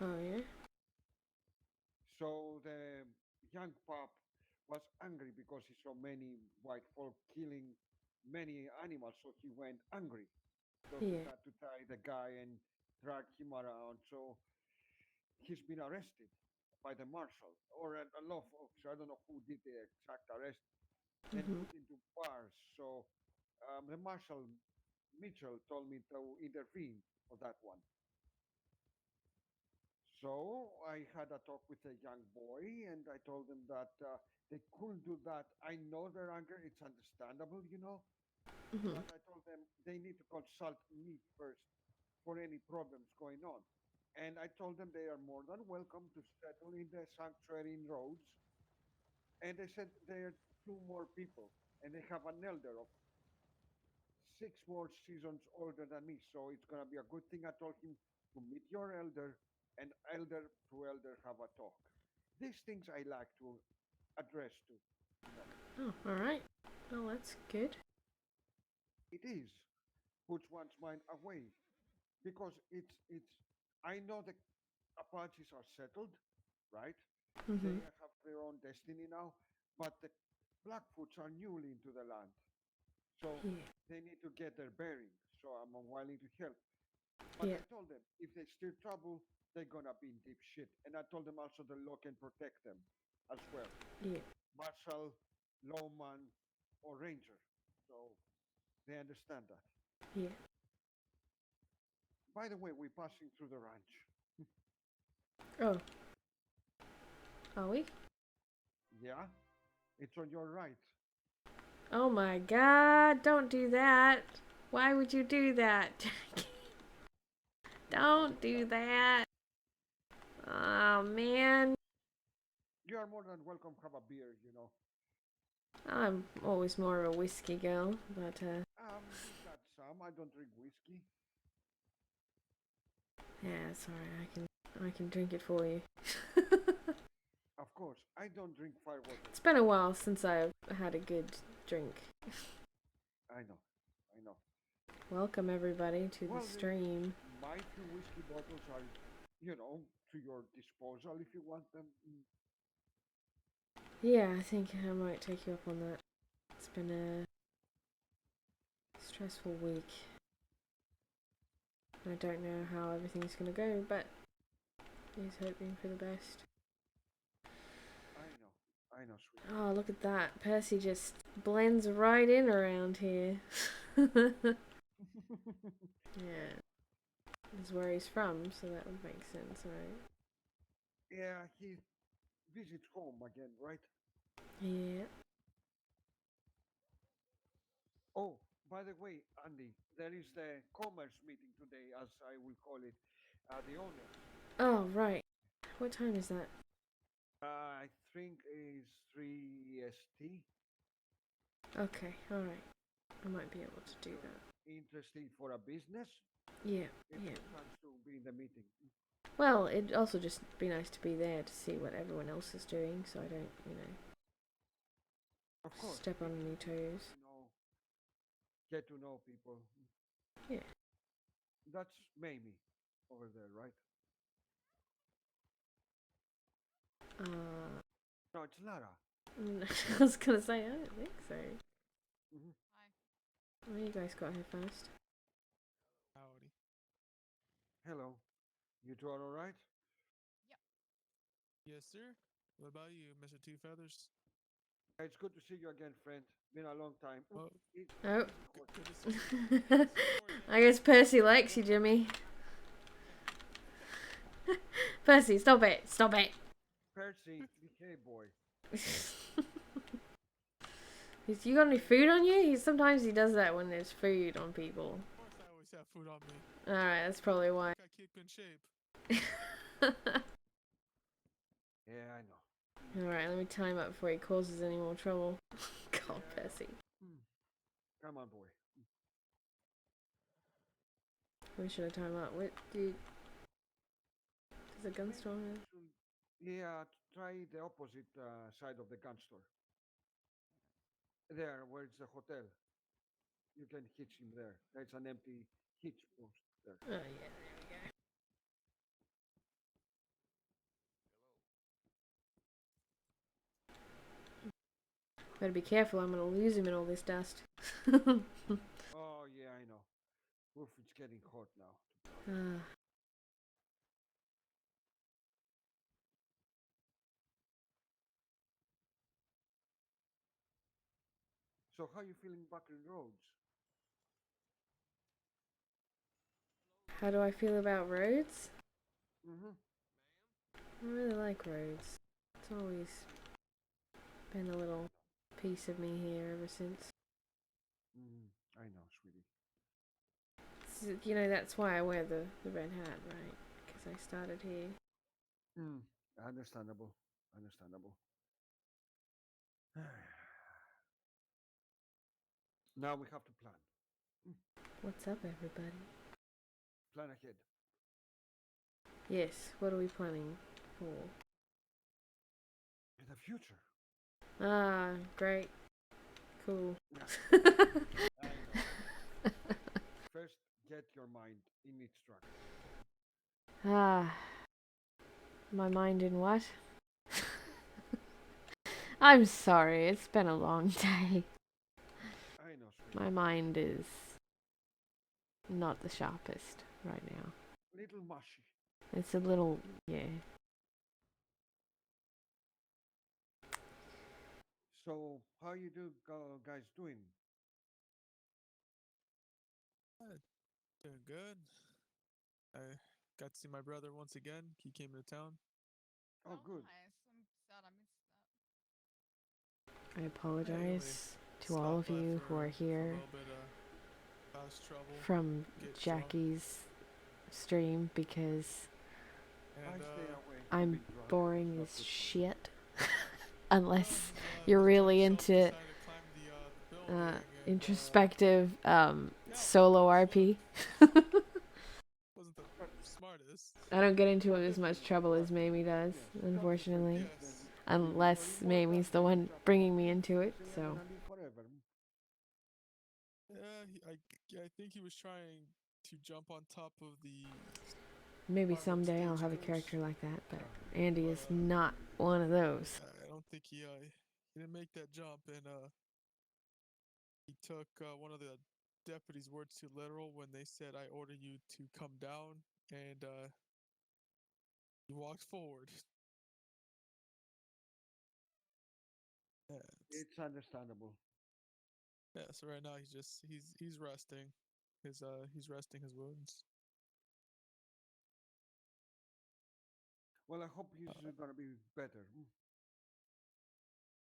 Oh yeah? So the young pup was angry because he saw many white folk killing many animals, so he went angry. So he Yeah. had to tie the guy and drag him around. So he's been arrested by the marshal or a law officer. I don't know who did the exact arrest and Mhm. put into bars. So the marshal Mitchell told me to intervene for that one. So I had a talk with a young boy, and I told him that they couldn't do that. I know their anger; it's understandable, you know. Mhm. But I told them they need to consult me first for any problems going on. And I told them they are more than welcome to settle in the sanctuary in Rhodes. And they said there are two more people, and they have an elder of 6 more seasons older than me. So it's gonna be a good thing. I told him to meet your elder, and elder to elder have a talk. These things I like to address to. Oh, all right. Well, that's good. It is puts one's mind away because it's. I know the Apaches are settled, right? They Mhm. have their own destiny now, but the Blackfoots are newly into the land, so Yeah. they need to get their bearings. So I'm willing to help. But Yeah. I told them if they stir trouble, they're gonna be in deep shit. And I told them also the law can protect them as well. Yeah. Marshal, lawman, or ranger. So they understand that. Yeah. By the way, we're passing through the ranch. Oh, are we? Yeah? It's on your right. Oh my God! Don't do that. Why would you do that? Don't do that. Oh man. You are more than welcome to have a beer, you know. I'm always more of a whiskey girl, but We got some. I don't drink whiskey. yeah, it's alright. I can drink it for you. Of course, I don't drink firewater. It's been a while since I've had a good drink. I know. I know. Welcome everybody to the Well, stream. my few whiskey bottles are, to your disposal if you want them. Yeah, I think I might take you up on that. It's been a stressful week. I don't know how everything's gonna go, but He's hoping for the best. I know, sweetie. Oh, look at that. Percy just blends right in around here. Yeah. That's where he's from, so that would make sense, right? Yeah, he visits home again, right? Yeah. Oh, by the way, Andy, there is the commerce meeting today, as I will call it, the owners. Oh, right. What time is that? I think is 3 ST. Okay, alright. I might be able to do that. Interesting for a business? Yeah, It's yeah. a chance to be in the meeting. Well, it'd also just be nice to be there to see what everyone else is doing, so I don't, Of course. step on any toes. Get to know people. Yeah. That's Mamie over there, right? No, it's Lara. I was gonna say, I don't think so. Mhm. Hi. Well, you guys got here first. Howdy. Hello. You two are all right? Yep. Yes, sir. What about you, Mr. Two Feathers? It's good to see you again, friend. Been a long time. Oh, Oh. good to see you. Good to see you more, I guess Percy likes you, Jimmy. Percy, stop it! Stop it! Percy, behave, boy. You got any food on you? Sometimes he does that when there's food on people. Of course, I always have food on me. Alright, that's probably why. I keep in shape. Yeah, I know. Alright, let me tie him up before he causes any more trouble. God, Percy. Come on, boy. Where should I tie him up? What, dude? Does a gun store have? Yeah, try the opposite side of the gun store. There, where it's the hotel. You can hitch him there. There's an empty hitch post there. Oh, yeah, there we go. Better be careful, I'm gonna lose him in all this dust. Oh, yeah, I know. Oof, it's getting hot now. Ah. So, how you feeling back in Rhodes? How do I feel about roads? Mm-hmm. I really like roads. It's always been a little piece of me here ever since. I know, sweetie. That's why I wear the red hat, right? Because I started here. Understandable. Understandable. Now we have to plan. What's up, everybody? Plan ahead. Yes, what are we planning for? In the future. Ah, great. Cool. I know. First, get your mind in its track. Ah. My mind in what? I'm sorry, it's been a long day. I know, sweetie. My mind is not the sharpest right now. Little mushy. It's a little, yeah. So, how you guys doing? Doing good. I got to see my brother once again. He came to town. Oh, good. Nice. I'm sad I missed that. I Hey, apologize to stop all of by you who for are a here little bit cause trouble. from Get drunk. Jackie's stream because I And stay away. from I'm being drunk. boring It's not as good for me. shit. Unless well, you're the really drunk into self decided to climb the building and, introspective yeah, solo well, RP. wasn't the smartest. I don't get into as much trouble as Mamie does, unfortunately. Yes. Unless Mamie's the one bringing me into it, so. I think he was trying to jump on top of the Maybe armored someday I'll have a stagecoach. character like that, but Andy is But, not one of those. I don't think he didn't make that jump, and he took one of the deputies' words too literal when they said, "I order you to come down," and He walks forward. Yeah, It's understandable. yeah. So right now he's resting. He's resting his wounds. Well, I hope he's gonna be better.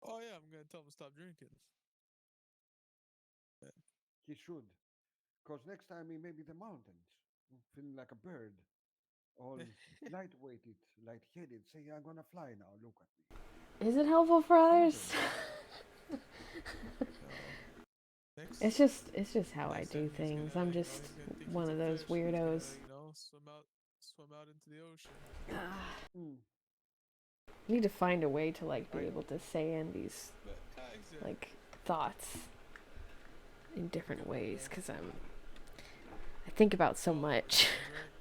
Oh yeah, I'm gonna tell him to stop drinking. Yeah. He should, cause next time he may be the mountains, feeling like a bird, all lightweighted, lightheaded. Say, I'm gonna fly now. Look at me. Is it helpful for others? Next, It's just how I next time do he's things. gonna, I'm you know, just he's gonna think one he's a of those fish. He's weirdos. gonna, you know, swim out into the ocean. Mm, I need to find a way to like be I able know. to say Andy's But exactly. like thoughts in different Good ways man. because I think about so All hard much, times, right?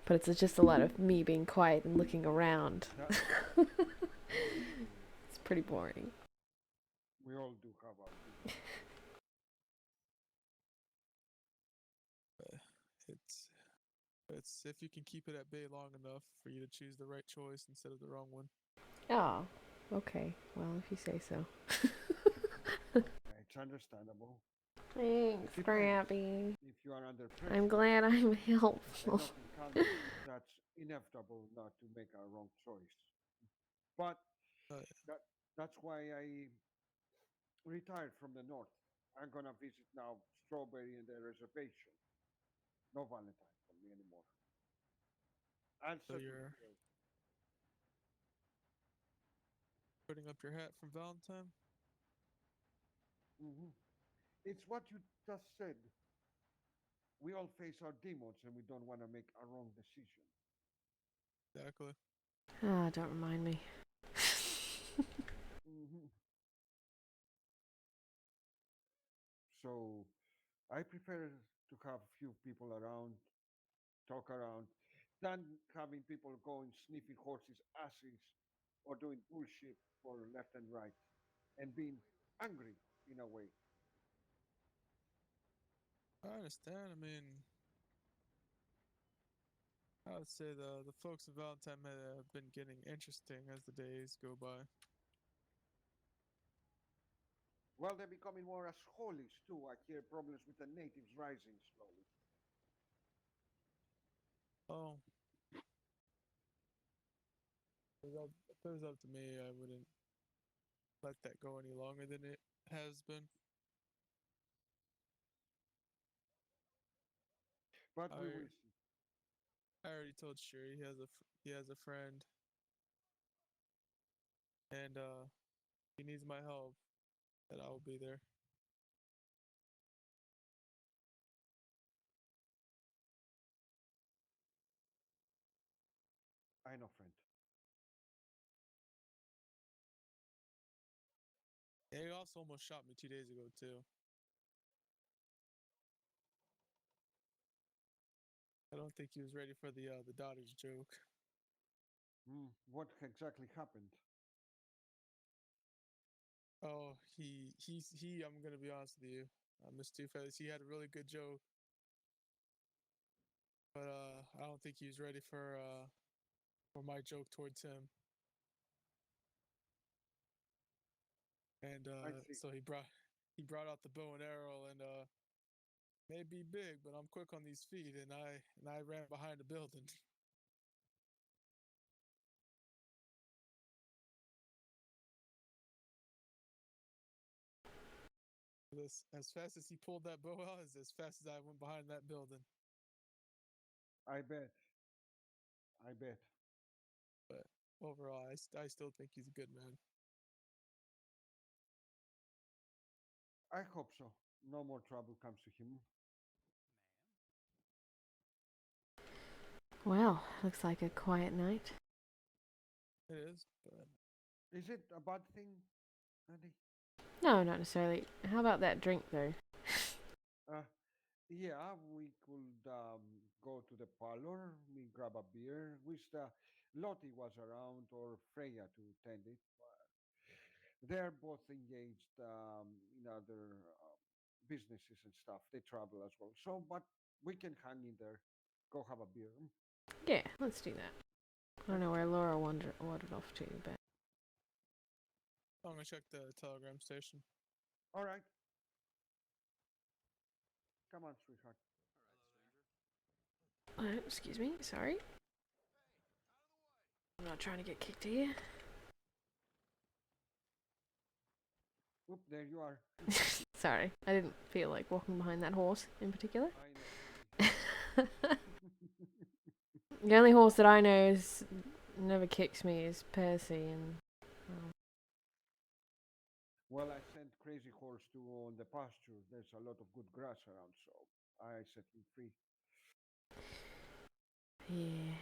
but it's just a lot of me being quiet and looking around. That, It's pretty boring. we all do have our demons. It's it's if you can keep it at bay long enough for you to choose the right choice instead of the wrong one. Oh, okay. Well, if you say so. It's understandable. Thanks, Depends. Scrappy. If you are under pressure I'm glad I'm and helpful. nothing comes, that's inevitable not to make a wrong choice. But Uh, that that's why I retired from the north. I'm gonna visit now Strawberry and the reservation. No Valentine for me anymore. I'll so settle you're here. putting up your hat from Valentine. Hmm. It's what you just said. We all face our demons and we don't want to make a wrong decision. Exactly. Ah, don't remind me. Hmm. So I prefer to have few people around, talk around, than having people going sniffing horses' asses or doing bullshit for left and right and being angry in a way. I understand. I mean, I would say the folks in Valentine have been getting interesting as the days go by. Well, they're becoming more as holies too. I hear problems with the natives rising slowly. Oh, if it was up to me, I wouldn't let that go any longer than it has been. But we I will see. I already told Shuri he has a friend, and he needs my help. That I will be there. I know, friend. And he also almost shot me 2 days ago too. I don't think he was ready for the daughter's joke. What exactly happened? Oh, he. I'm gonna be honest with you, Mr. Two-Face. He had a really good joke, but I don't think he was ready for my joke towards him. And I see. so he brought out the bow and arrow, and may be big, but I'm quick on these feet, and I ran behind a building. As fast as he pulled that bow out, is as fast as I went behind that building. I bet. I bet. But overall, I still think he's a good man. I hope so. No more trouble comes to him. Well, looks like a quiet night. It is, but Is it a bad thing, Andy? No, not necessarily. How about that drink, though? Uh, yeah, we could go to the parlor, me grab a beer. Wish Lottie was around or Freya to tend it. They're both engaged in other businesses and stuff. They travel as well. So, but we can hang in there, go have a beer. Yeah, let's do that. I don't know where Laura wandered off to, but I'm gonna check the telegram station. All right. Come on, sweetheart. excuse me, sorry. I'm not trying to get kicked here. Oop, there you are. Sorry, I didn't feel like walking behind that horse in particular. I know. The only horse that I know is never kicks me is Percy, and Well, I sent Crazy Horse to on the pasture. There's a lot of good grass around, so I set him free. yeah.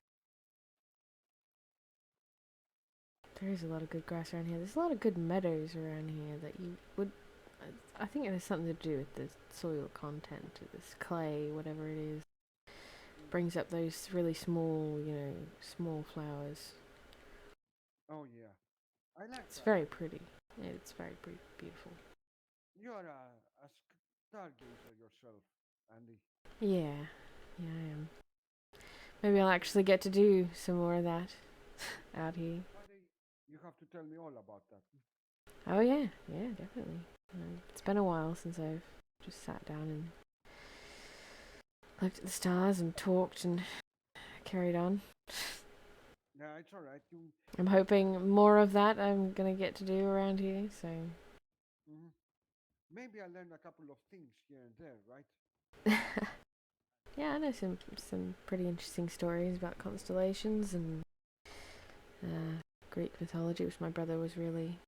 There is a lot of good grass around here. There's a lot of good meadows around here that you would. I think it has something to do with the soil content, this clay, whatever it is. Brings up those really small, small flowers. Oh yeah, I like It's that. very pretty. Yeah, it's very beautiful. You are a stargazer yourself, Andy. Yeah, I am. Maybe I'll actually get to do some more of that out here. You have to tell me all about that. Oh yeah, definitely. It's been a while since I've just sat down and looked at the stars and talked and carried on. Yeah, it's all right. I'm hoping more of that I'm gonna get to do around here, so. Maybe I learned a couple of things here and there, right? Yeah, I know some pretty interesting stories about constellations and Greek mythology, which my brother was really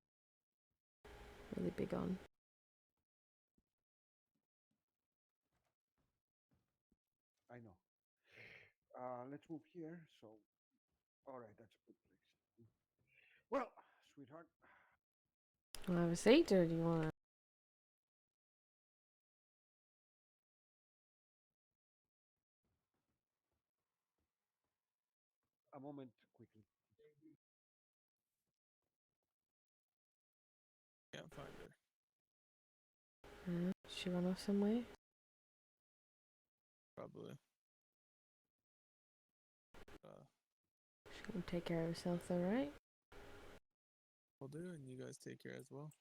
big on. I know. Let's move here. So, all right, that's a good place. Well, sweetheart. Wanna have a seat, or do you wanna? A moment, quickly. Can't find her. Did she run off somewhere? Probably. She can take care of herself, though, right? Will do, and you guys take care as well.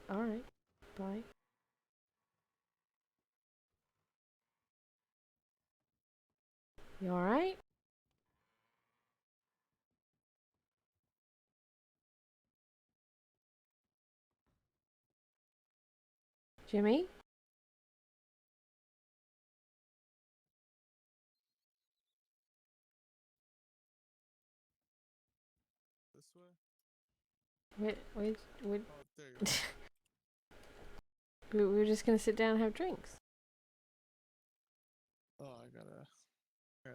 All right. Bye. You all right? Jimmy? This way? Wait. Oh, there you are. We were just gonna sit down and have drinks. Oh, I gotta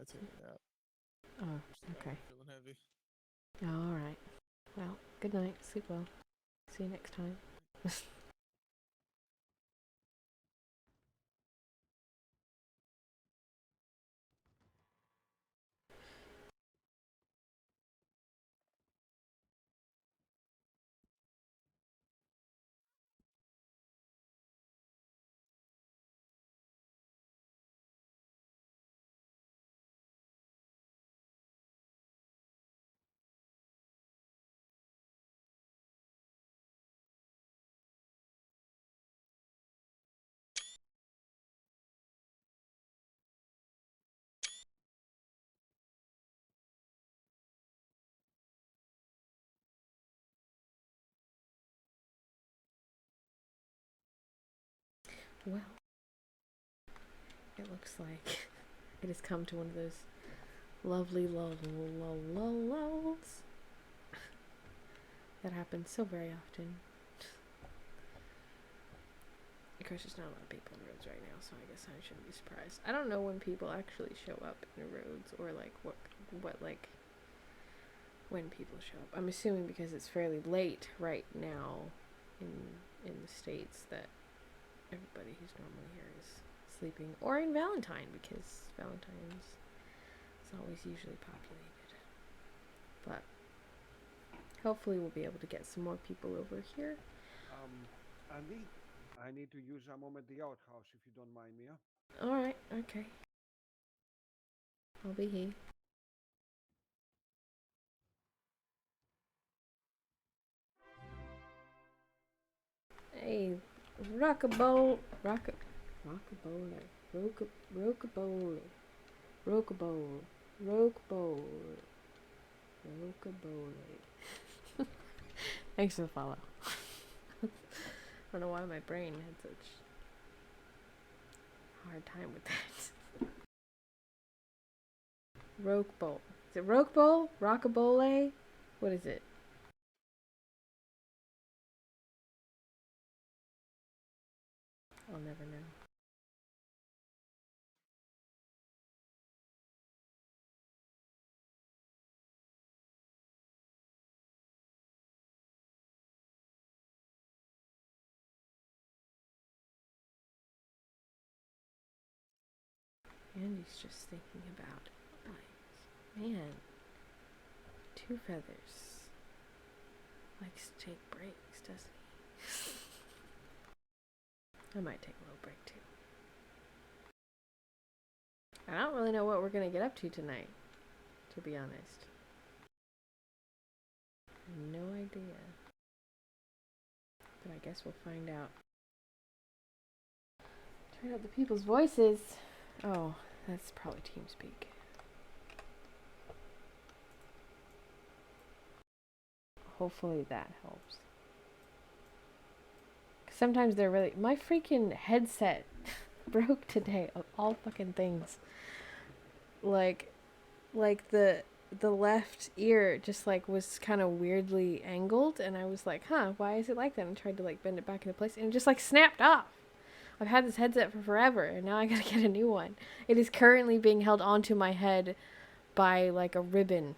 take a nap. Oh, okay. Feeling heavy. All right. Well, good night. Sleep well. See you next time. Well, it looks like it has come to one of those lovely lulls that happens so very often. Of course, there's not a lot of people on roads right now, so I guess I shouldn't be surprised. I don't know when people actually show up in the roads, or like what when people show up. I'm assuming because it's fairly late right now in the States that everybody who's normally here is sleeping, or in Valentine, because Valentine's is always usually populated. But hopefully we'll be able to get some more people over here. Andy, I need to use a moment at the outhouse if you don't mind me. Alright, okay. I'll be here. Hey, rockabole, rockabole, rockabole, rockabole, rockabole, rockabole. Thanks for the follow. I don't know why my brain had such a hard time with that. Roke bowl. Is it roke bowl? Rockabole? What is it? I'll never know. Andy's just thinking about, like, man, Two Feathers likes to take breaks, doesn't he? I might take a little break too. I don't really know what we're gonna get up to tonight, to be honest. No idea. But I guess we'll find out. Turn out the people's voices. Oh, that's probably TeamSpeak. Hopefully that helps. Sometimes they're really... My freaking headset broke today, of all fucking things. Like the left ear just like was kind of weirdly angled, and I was like, huh, why is it like that? And I tried to like bend it back into place, and it just like snapped off. I've had this headset for forever, and now I gotta get a new one. It is currently being held onto my head by like a ribbon.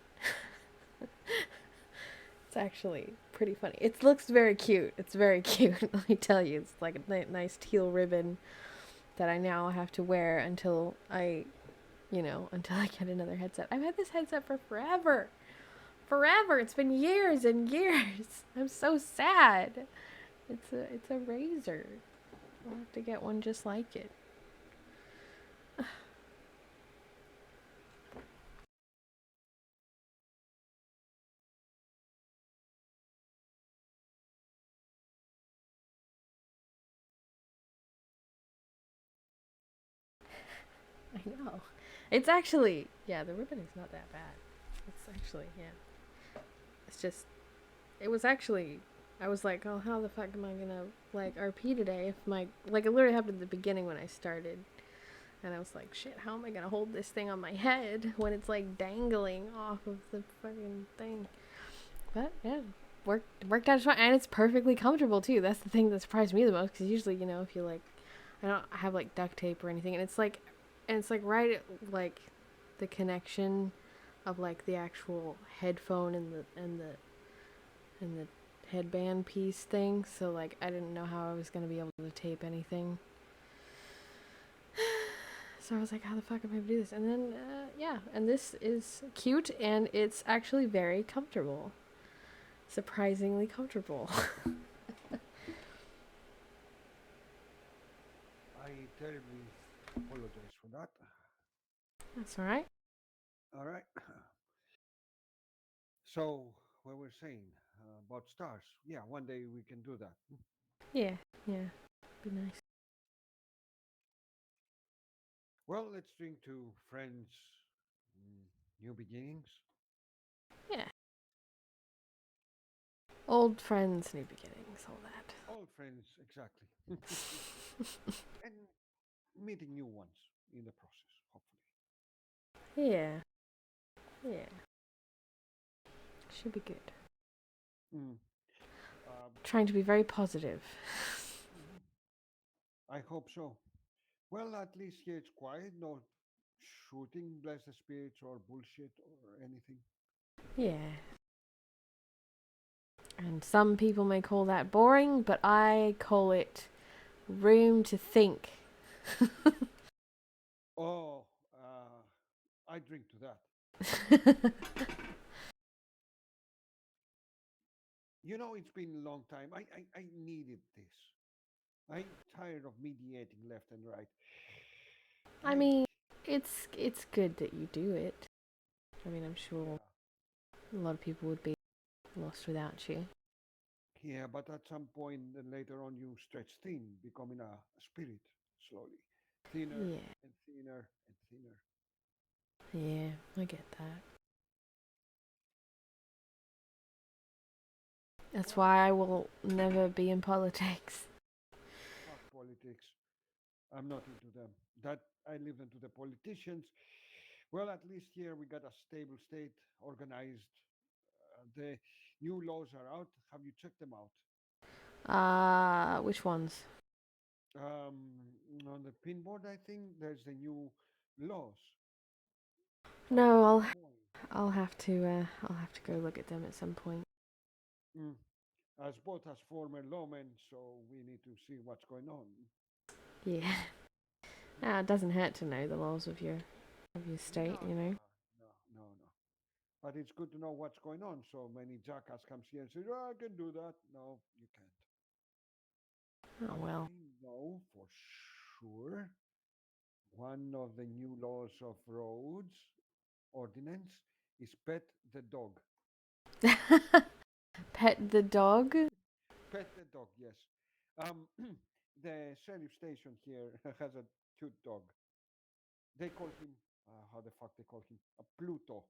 It's actually pretty funny. It looks very cute. It's very cute, let me tell you. It's like a nice teal ribbon that I now have to wear until I get another headset. I've had this headset for forever. Forever. It's been years and years. I'm so sad. It's a razor. I'll have to get one just like it. I know. It's actually, yeah, the ribbon is not that bad. It's actually, yeah. It's just, it was actually, I was like, oh, how the fuck am I gonna, like, RP today if my, like, it literally happened at the beginning when I started. And I was like, shit, how am I gonna hold this thing on my head when it's, like, dangling off of the fucking thing? But, yeah, worked out fine. And it's perfectly comfortable, too. That's the thing that surprised me the most, because usually, you know, if you, like, I don't have, like, duct tape or anything, and it's, like, right at, like, the connection of, like, the actual headphone and the headband piece thing. So, like, I didn't know how I was gonna be able to tape anything. So I was like, how the fuck am I gonna do this? And then, yeah, and this is cute, and it's actually very comfortable. Surprisingly comfortable. I terribly apologize for that. That's alright. All right. So, what we're saying about stars. Yeah, one day we can do that. Yeah, yeah. Be nice. Well, let's drink to friends, new beginnings. Yeah. Old friends, new beginnings, all that. Old friends, exactly. And meeting new ones in the process, hopefully. Yeah. Yeah. Should be good. Mm. Um, Trying to be very positive. mhm. I hope so. Well, at least here it's quiet, no shooting, bless the spirits, or bullshit, or anything. Yeah. And some people may call that boring, but I call it room to think. Oh, I drink to that. You know, it's been a long time. I needed this. I'm tired of mediating left and right. I mean, it's good that you do it. I mean, I'm sure Yeah. a lot of people would be lost without you. Yeah, but at some point later on, you stretch thin, becoming a spirit slowly, thinner Yeah, and thinner and thinner. yeah, I get that. That's Well, why I will never be in politics. fuck politics. I'm not into them. That I live into the politicians. Well, at least here we got a stable state, organized. The new laws are out. Have you checked them out? Which ones? On the pinboard, I think there's the new laws about No, gambling. I'll have to go look at them at some point. Mm. As both as former lawmen, so we need to see what's going on. Yeah. It doesn't hurt to know the laws of your state, No, you no, know. no, no, no. But it's good to know what's going on. So many jackass comes here and says, "Oh, I can do that." No, you can't. Oh But I well. know for sure one of the new laws of roads ordinance is pet the dog. Pet the dog? Pet the dog, yes. Um, the sheriff station here has a cute dog. They call him, how the fuck they call him? A Pluto.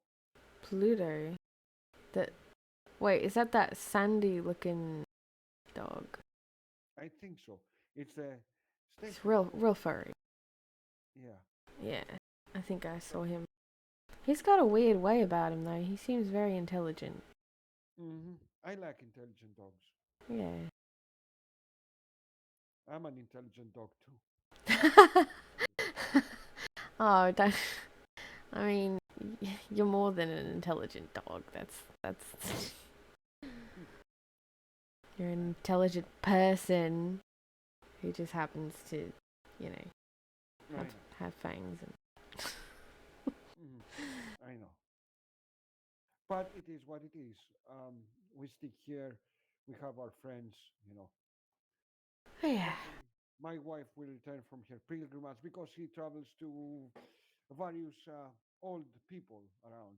Pluto. That wait, is that sandy looking dog? I think so. It's a It's station dog. real furry. Yeah. Yeah. I think I So, saw him. He's got a weird way about him though. He seems very intelligent. I like intelligent dogs. Yeah. I'm an intelligent dog too. Oh, don't. I mean, you're more than an intelligent dog. That's. You're an intelligent person who just happens to, you know, I know. have fangs and. I know. But it is what it is. We stick here. We have our friends, you know. Yeah. Hopefully, my wife will return from her pilgrimage because she travels to various old people around,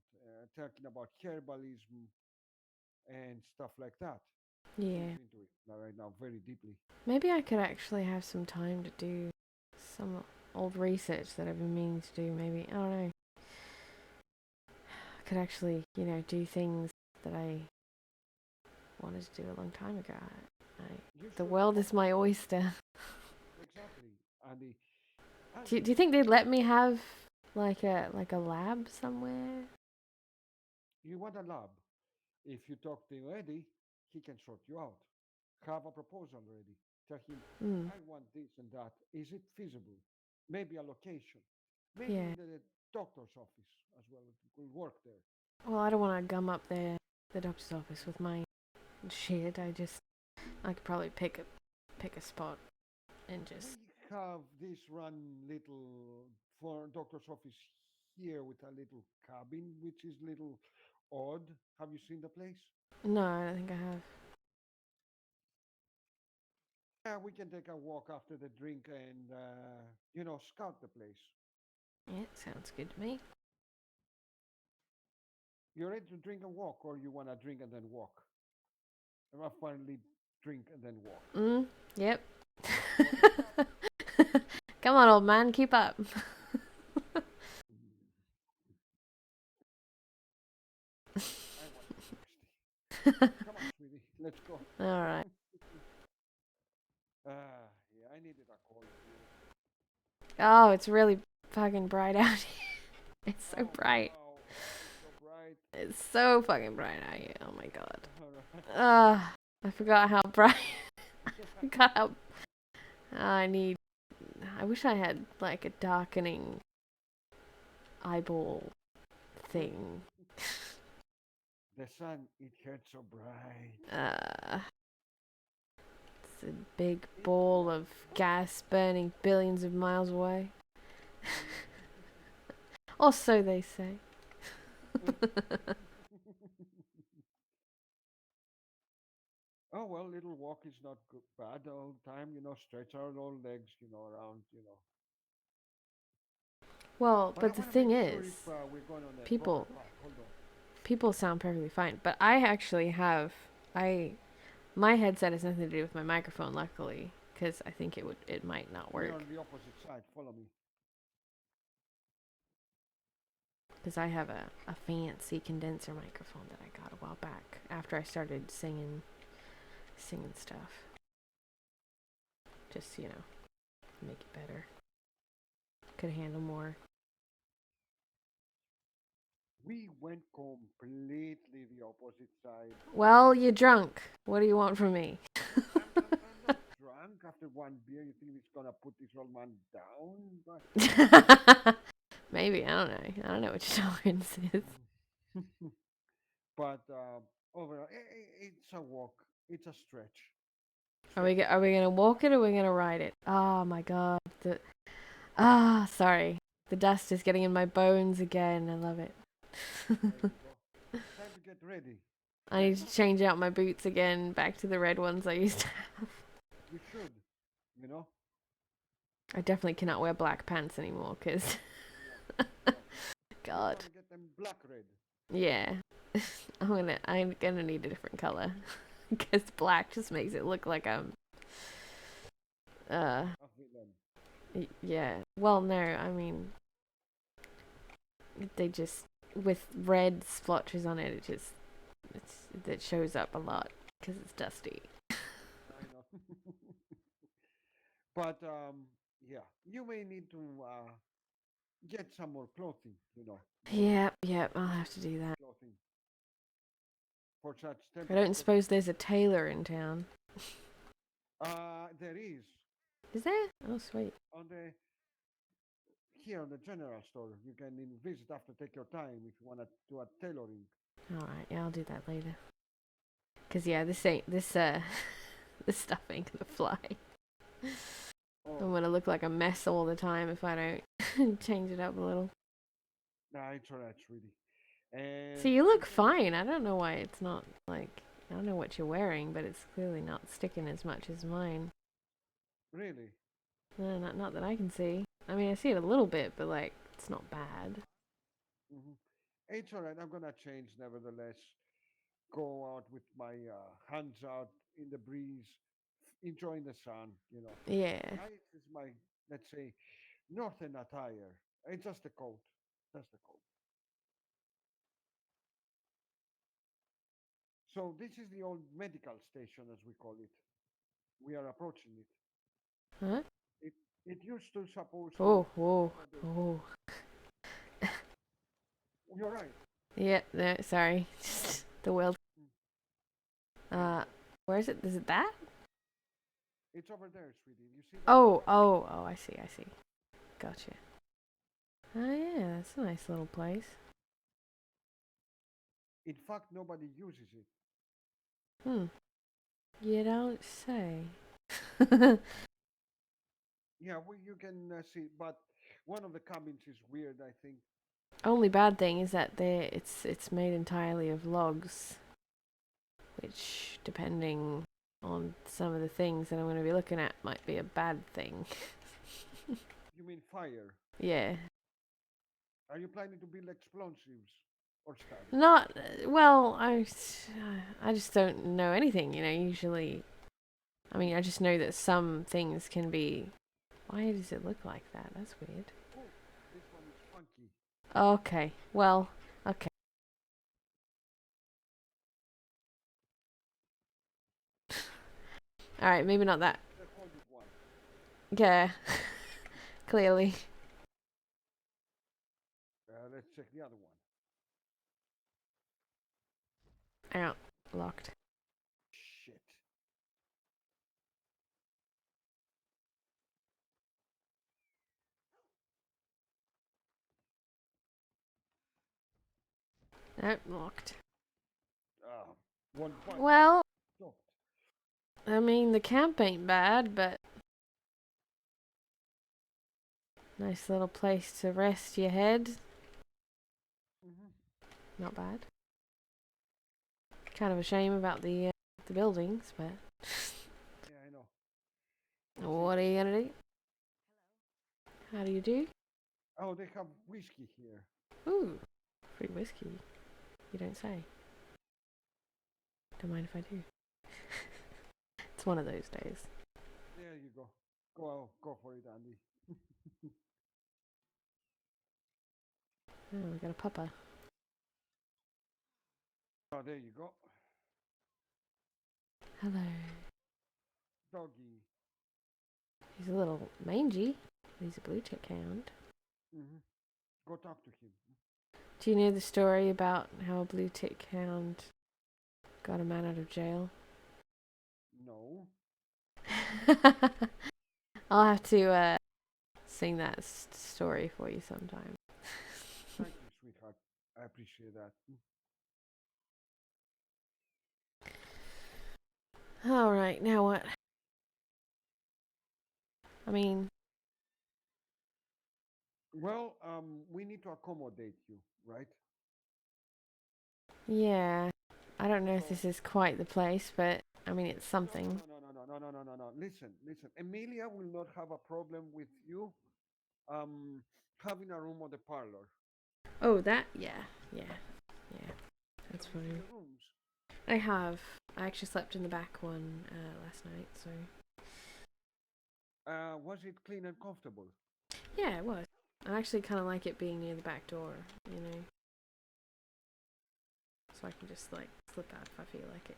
talking about herbalism and stuff like that. She's Yeah. into it right now very deeply. Maybe I could actually have some time to do some old research that I've been meaning to do. Maybe I don't know. I could actually, do things that I wanted to do a long time ago. You The should world is focus my on oyster. exactly, Andy. Do Andy, you think they'd let me have like a lab somewhere? you want a lab? If you talk to Eddie, he can sort you out. Have a proposal ready. Tell him, Hmm. I want this and that. Is it feasible? Maybe a location. Maybe Yeah. in the doctor's office as well. It will work there. Well, I don't want to gum up the doctor's office with my shit. I could probably pick a spot and just. We have this run little for doctor's office here with a little cabin, which is little odd. Have you seen the place? No, I don't think I have. Yeah, we can take a walk after the drink and scout the place. Yeah, sounds good to me. You ready to drink and walk, or you want to drink and then walk? Finally drink and then walk. Yep. Come on, old man, keep up. I want to thirsty. Come on, sweetie, let's go. All right. Yeah, I needed a cold beer. Oh, it's really fucking bright out here. It's so bright. Wow. Oh, it's so bright. It's so fucking bright out here. Oh my god. All right. I forgot how bright. I forgot how. I wish I had like a darkening eyeball thing. The sun, it hurts so bright. It's a big ball of gas burning billions of miles away. Or so they say. Oh well, little walk is not good, bad all the time. Stretch our old legs, around. Well, But I but the want to make thing sure is, if we're going on the proper people path. Hold on. people sound perfectly fine. But I actually have My headset has nothing to do with my microphone, luckily, because I think it might not We're work. on the opposite side. Follow me. Because I have a fancy condenser microphone that I got a while back after I started singing stuff. Just, make it better. Could handle more. We went completely the opposite side. Well, you're drunk. What do you want from me? I'm not drunk. After one beer, you think it's gonna put this old man down? Maybe, I don't know. I don't know what your tolerance is. But overall, it's a walk. It's a stretch. Are we gonna walk it or are we gonna ride it? Oh my god. Sorry. The dust is getting in my bones again. I love it. There you go. Time to get ready. I need to change out my boots again, back to the red ones I used to have. You should, you know. I definitely cannot wear black pants anymore, because... No. God. You get them black red. Yeah. I'm gonna need a different color. Because black just makes it look like I'm... A villain. Yeah. Well, no, I mean... They just... With red splotches on it, it shows up a lot. Because it's dusty. I know. But yeah, you may need to get some more clothing. Yep, I'll have to do that. Clothing for such I don't temperatures. suppose there's a tailor in town. There is. Is there? Oh, sweet. Here on the general store, you can visit after, take your time if you want to do a tailoring. Alright, yeah, I'll do that later. Because, yeah, this this stuff ain't gonna fly. I'm gonna look like a mess all the time if I don't change it up a little. Nah, it's alright, sweetie. And So you look fine. I don't know why it's not, like... I don't know what you're wearing, but it's clearly not sticking as much as mine. Really? No, not that I can see. I mean, I see it a little bit, but, like, it's not bad. It's alright. I'm gonna change nevertheless. Go out with my hands out in the breeze, enjoying the sun. Yeah. This is my, let's say, northern attire. It's just a coat. Just a coat. So this is the old medical station, as we call it. We are approaching it. Huh? It used to suppose. Oh, whoa. Oh. You're right. Yeah, no, sorry. The world. Where is it? Is it that? It's over there, sweetie. You see that? Oh, I see. Gotcha. Oh, yeah, that's a nice little place. In fact, nobody uses it. You don't say. Yeah, well, you can see, but one of the cabins is weird, I think. Only bad thing is that it's made entirely of logs, which, depending on some of the things that I'm going to be looking at, might be a bad thing. You mean fire? Yeah. Are you planning to build explosives or stuff? Not well. I just don't know anything. Usually, I mean, I just know that some things can be. Why does it look like that? That's weird. Oh, this one is funky. Okay. Well. Okay. All right. Maybe not that. The folded one. Yeah. Clearly. Let's check the other one. Out. Locked. Shit. Nope. Locked. One button. Well. Stopped. I mean, the camp ain't bad, but nice little place to rest your head. Not bad. Kind of a shame about the buildings, but Yeah, I know. what are you gonna do? How do you do? Oh, they have whiskey here. Ooh, free whiskey. You don't say. Don't mind if I do. It's one of those days. There you go. Go for it, Andy. Oh, we got a puppa. Oh, there you go. Hello. Doggy. He's a little mangy. He's a blue tick hound. Hmm. Go talk to him. Do you know the story about how a blue tick hound got a man out of jail? No. I'll have to sing that story for you sometime. Thank you, sweetheart. I appreciate that. All right, now what? I mean, Well, we need to accommodate you, right? yeah. I don't know if So this is quite the place, but I mean, it's something. no. Listen. Emilia will not have a problem with you um having a room on the parlor. Oh, that? Yeah. That's Have you seen fine. the rooms? I have. I actually slept in the back one last night, so. Was it clean and comfortable? Yeah, it was. I actually kind of like it being near the back door, you know. So I can just, like, slip out if I feel like it.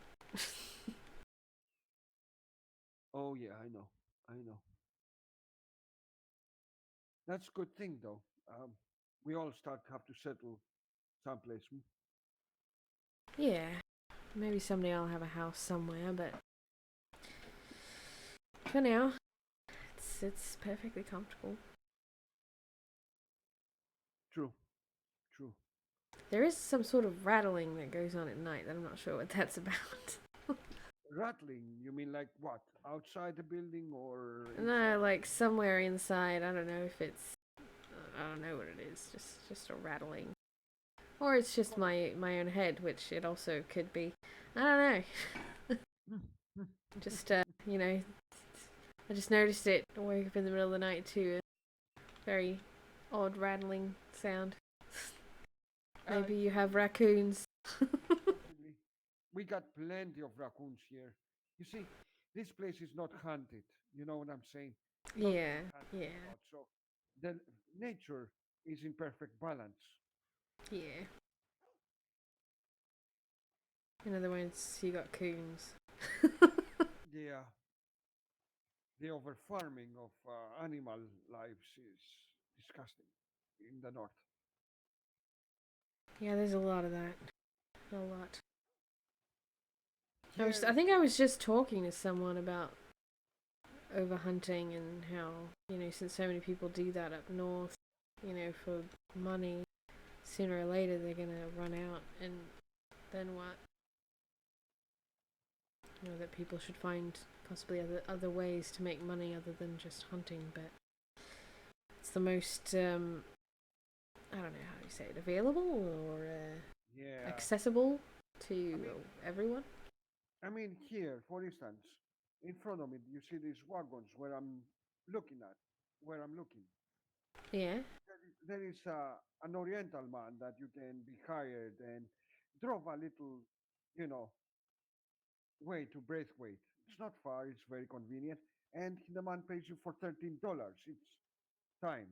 Oh yeah, I know. That's a good thing though. We all have to settle someplace. Yeah. Maybe someday I'll have a house somewhere, but for now, it's perfectly comfortable. True. There is some sort of rattling that goes on at night that I'm not sure what that's about. Rattling? You mean like what? Outside the building or inside? No, like somewhere inside. I don't know if it's. I don't know what it is. Just a rattling, or it's just my own head, which it also could be. I don't know. Just you know, I just noticed it. I woke up in the middle of the night to a very odd rattling sound. Maybe you have raccoons. Possibly. We got plenty of raccoons here. You see, this place is not hunted. You know what I'm saying? Not Yeah, being hunted yeah, a lot, so the nature is in perfect balance. yeah. In other words, you got coons. The over farming of animal lives is disgusting in the north. Yeah, there's a lot of that. A lot. Here, I think I was just talking to someone about overhunting and how, you know, since so many people do that up north, you know, for money, sooner or later they're gonna run out, and then what? You know, that people should find possibly other ways to make money other than just hunting, but it's the most I don't know how you say it, available or yeah. accessible to everyone. I mean, here, for instance, in front of me, you see these wagons looking at, where I'm looking. Yeah. There is an Oriental man that you can be hired and drove a little, you know, way to Braithwaite. It's not far. It's very convenient, and the man pays you for $13. It's time.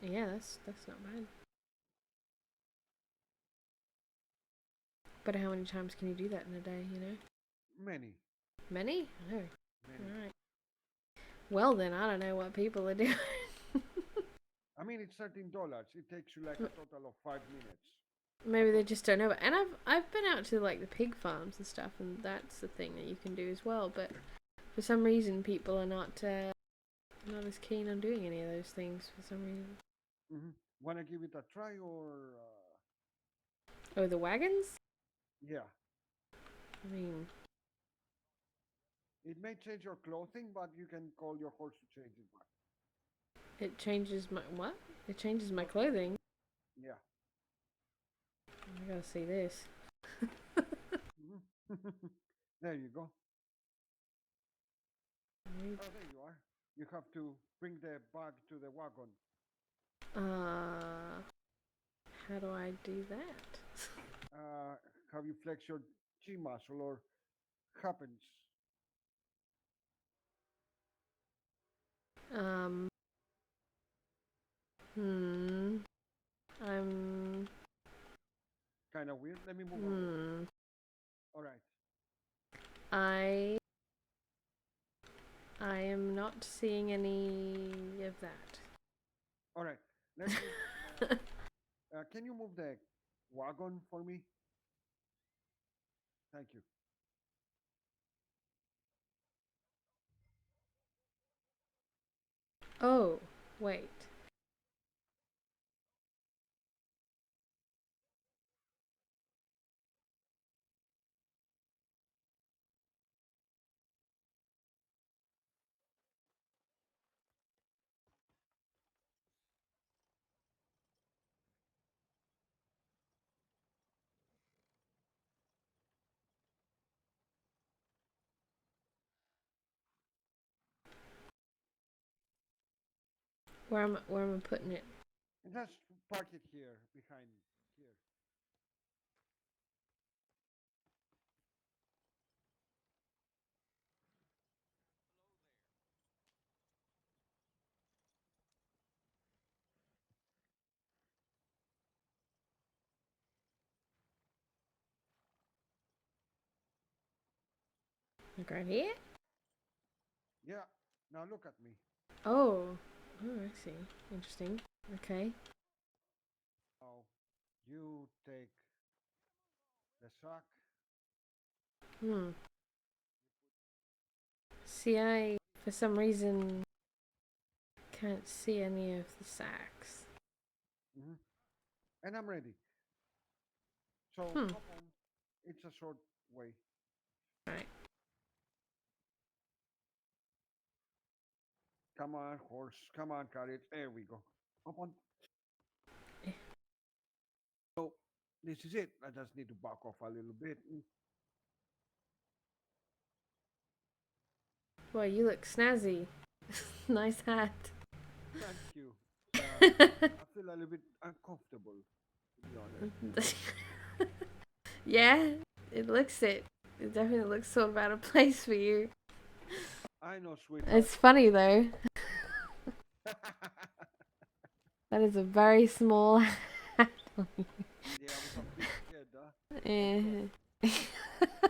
Yeah, that's not bad. But how many times can you do that in a day, you know? Many, Many? Oh. many. Alright. Well then, I don't know what people are doing. I mean, it's $13. It takes you like a total of 5 minutes. Maybe they just don't know it. And I've been out to like the pig farms and stuff, and that's the thing that you can do as well. But for some reason, people are not as keen on doing any of those things for some reason. Mm-hmm. Want to give it a try or? Oh, the wagons? Yeah, I mean, it may change your clothing, but you can call your horse to change it back. it changes my what? It changes my Your clothing. Yeah. I gotta see this. Mm-hmm. There you go. Oh, there you are. You have to bring the bag to the wagon. How do I do that? Have you flex your chi muscle or happens? Um. I'm. Kind of weird. Let me move away. All right. I. I am not seeing any of that. All right. Let's move. Can you move the wagon for me? Thank you. Oh, wait. Where am I putting it? Just park it here behind here. Like right here? Yeah. Now look at me. Oh. Oh, I see. Interesting. Okay. Now you take the sack. Hmm. See, I, for some reason, can't see any of the sacks. Hmm. And I'm ready. So Hmm. hop on. It's a short way. Right. Come on, horse. Come on, carriage. There we go. Hop on. Eh. So this is it. I just need to back off a little bit. Boy, you look snazzy. Nice hat. Thank you. I feel a little bit uncomfortable, to be honest. Yeah, it looks it. It definitely looks sort of out of place for you. I know, sweetheart. It's funny though. That is a very small hat on you. Yeah, with a big head, huh? Eh.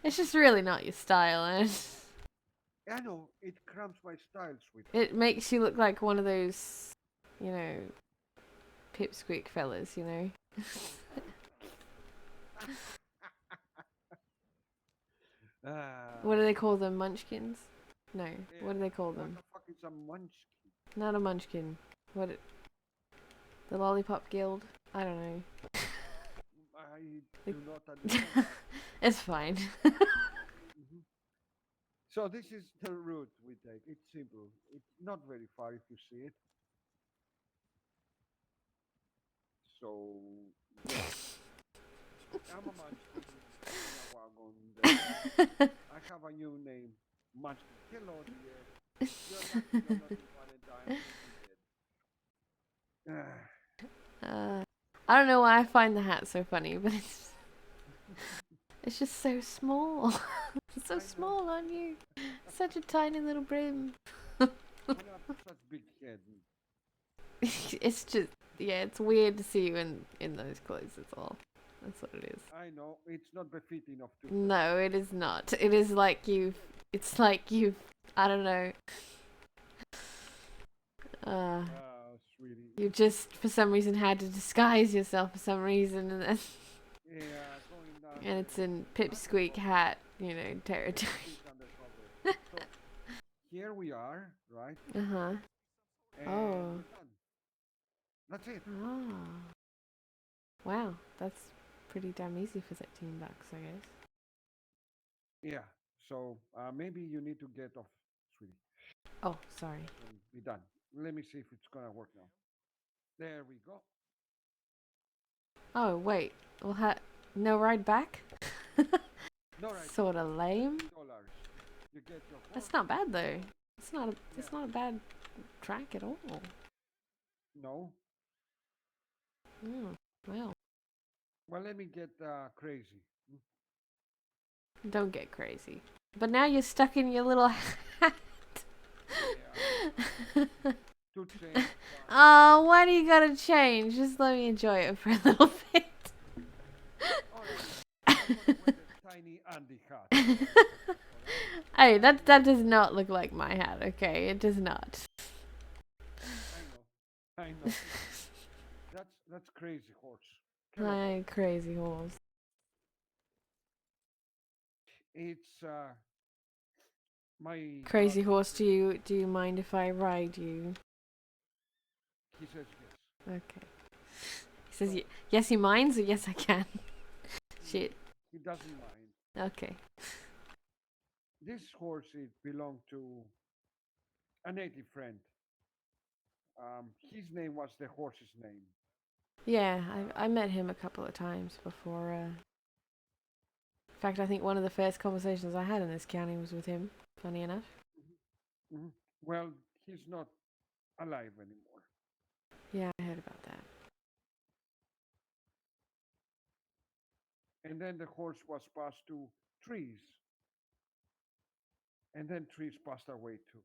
It's just really not your style, eh? I know, it cramps my style, sweetheart. It makes you look like one of those, you know, pipsqueak fellas, you know? What do they call them? Munchkins? No. What do they call What them? the fuck is a munchkin? Not a munchkin. What? The Lollipop Guild? I don't know. I do not understand that. It's fine. Mhm. So this is the route we take. It's simple. It's not very far if you see it. So yeah, I'm a munchkin in a wagon. I have a new name, Munchkin. Hello, dear. You're lucky you're not in Valentine. You'd be dead. I don't know why I find the hat so funny, but it's just so small. It's so small on you. Such a tiny little brim. I have such big head. It's just, yeah, it's weird to see you in those clothes, that's all. That's what it is. I know it's not befitting of two. No, it is not. It is like it's like you've, I don't know. Sweetie. You just, for some reason, had to disguise yourself for some reason, and then, Yeah, going down. and it's in pipsqueak hat, you know, territory. So here we are, right? Uh-huh. And Oh. we're done. That's it. Oh. Wow, that's pretty damn easy for $13, I guess. Yeah. So maybe you need to get off, sweetie. Oh, sorry. And be done. Let me see if it's gonna work now. There we go. Oh, wait. No ride back? No, right. Sort of lame. $50. You get your horse. That's not bad though. It's not a bad track at all. No. Well, Well, let me get crazy. don't get crazy. But now you're stuck in your little hat. Yeah. to change. Oh, why do you gotta change? Just let me enjoy it for a little bit. All right. I'm gonna wear the tiny Andy hat. Hey, that does not look like my hat, okay? It does not. I know. That's crazy horse. My crazy horse. It's my Crazy brother. horse, do you mind if I ride you? He says yes. Okay. He says yes he minds or yes I can. Shit. He doesn't mind. Okay. This horse it belonged to a native friend. His name was the horse's name. Yeah, I met him a couple of times before. In fact, I think one of the first conversations I had in this county was with him. Funny enough. Mm-hmm. Well, he's not alive anymore. Yeah, I heard about that. And then the horse was passed to trees. And then trees passed away too.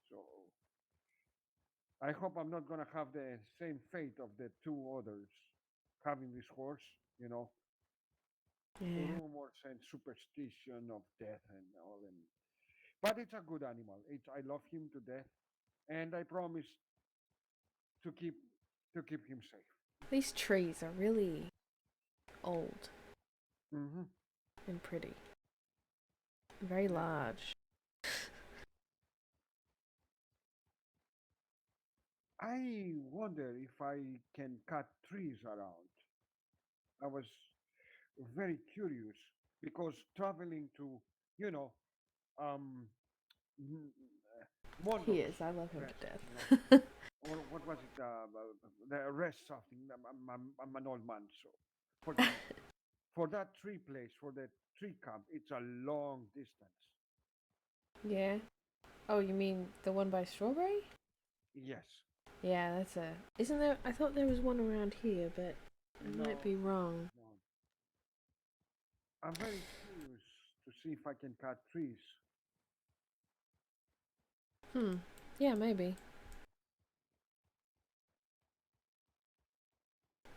So I hope I'm not gonna have the same fate of the two others having this horse, you know. Yeah. Rumors and superstition of death and all and but it's a good animal. I love him to death and I promise to keep him safe. These trees are really old Mm-hmm. and pretty. Very large. I wonder if I can cut trees around. I was very curious because traveling to, you know, um, He Mondo's is. I love him rest, to you know, death. or what was it? The rest something. I'm an old man, so for that for that tree place, for the tree camp, it's a long distance. Yeah. Oh, you mean the one by Strawberry? Yes. Yeah, that's a. Isn't there? I thought there was one around here, but I might be wrong. No. I'm very curious to see if I can cut trees. Yeah, maybe.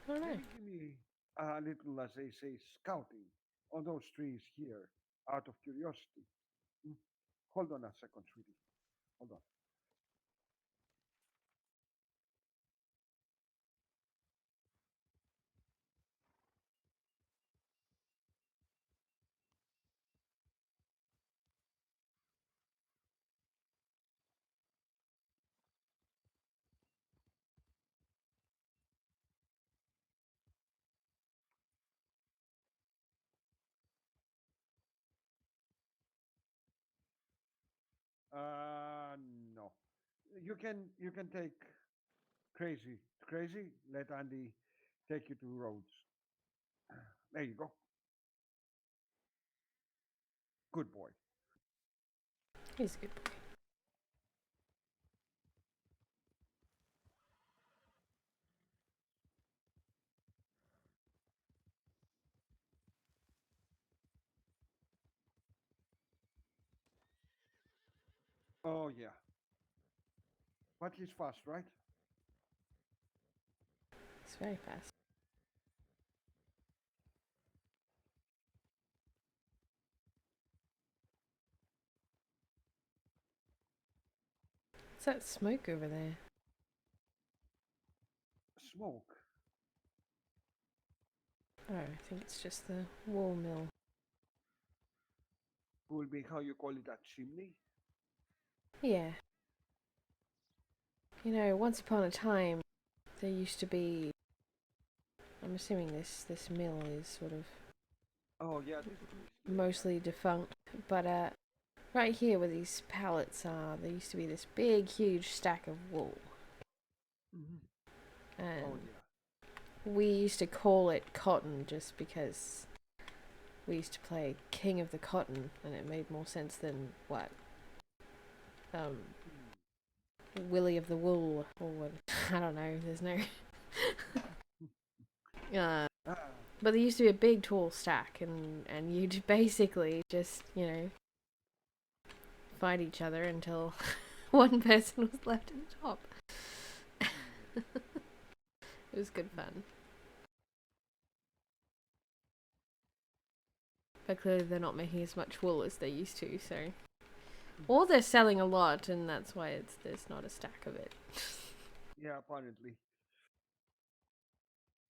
I don't know. Maybe give me a little, as they say, scouting on those trees here, out of curiosity. Hmm? Hold on a second, sweetie. Hold on. Uh, no. You can take crazy. Let Andy take you to roads. There you go. Good boy. He's a good boy. Oh yeah, but he's fast, right? He's very fast. What's that smoke over there? Smoke. Oh, I think it's just the wool mill. Will be how you call it a chimney. Yeah. You know, once upon a time, there used to be. I'm assuming this mill is sort of Oh yeah, this place. mostly defunct, but right here where these pallets are, there used to be this big, huge stack of wool, Mm-hmm. and Oh yeah. we used to call it cotton just because we used to play King of the Cotton, and it made more sense than what Willie of the Wool or what. I don't know. There's no. Ah, But there used to be a big, tall stack, and you'd basically just fight each other until One person was left at the top. It was good fun. But clearly they're not making as much wool as they used to, so... Or they're selling a lot, and that's why there's not a stack of it. Yeah, apparently.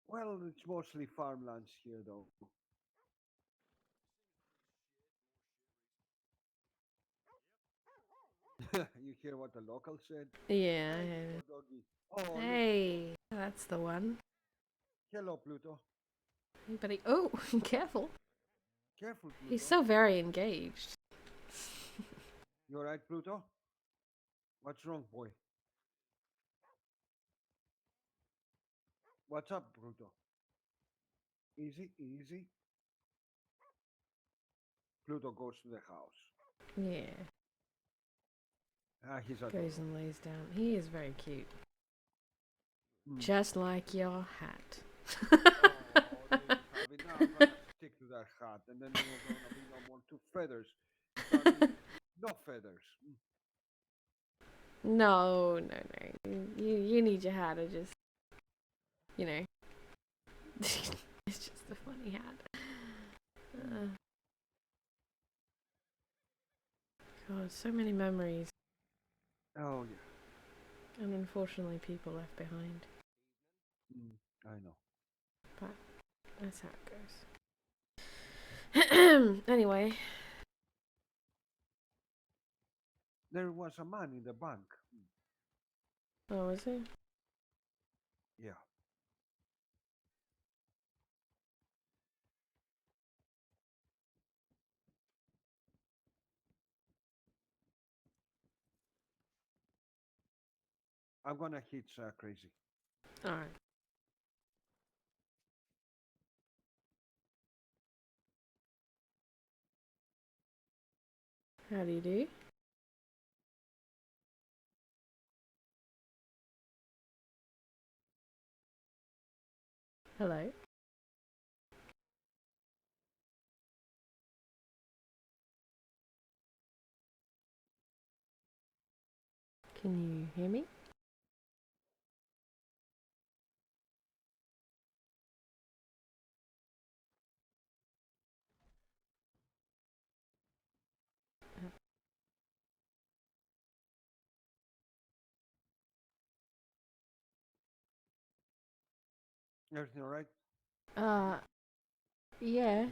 Well, it's mostly farmlands here, though. You hear what the local said? Yeah, Hey, yeah. Pluto doggy. Oh, look. Hey, that's the one. Hello, Pluto. Hey, buddy. Oh, careful. Careful, Pluto. He's so very engaged. You alright, Pluto? What's wrong, boy? What's up, Pluto? Easy, easy. Pluto goes to the house. Yeah, Ah, he's goes adorable. and lays down. He is very cute. Mm. Just like your hat. Oh, there you have it. Now I'm gonna stick to that hat, and then there are gonna be no more two feathers. I mean, no feathers. No. You need your hat. I just, you know. It's just a funny hat. God, so many memories. Oh yeah. And unfortunately people left behind. I know. But that's how it goes. Anyway. There was a man in the bank. Oh, was it? Yeah. I'm gonna hit crazy. Alright. How do you do? Hello? Can you hear me? Everything alright? Yeah.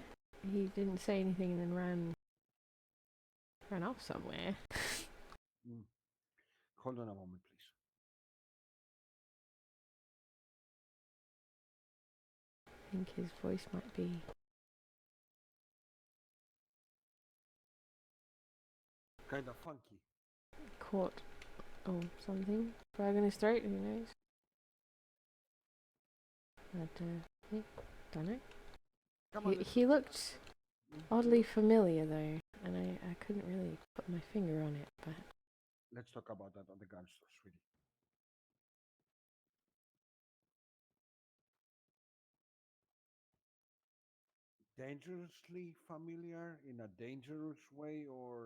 He didn't say anything and then ran off somewhere. Hold on a moment, please. I think his voice might be Kind of funky. caught or something. Frog in his throat, who knows? But, yeah, don't know. Come on, He looked oddly familiar though, and I couldn't really put my finger on it, but... Let's talk about that on the gun store, sweetie. Dangerously familiar in a dangerous way, or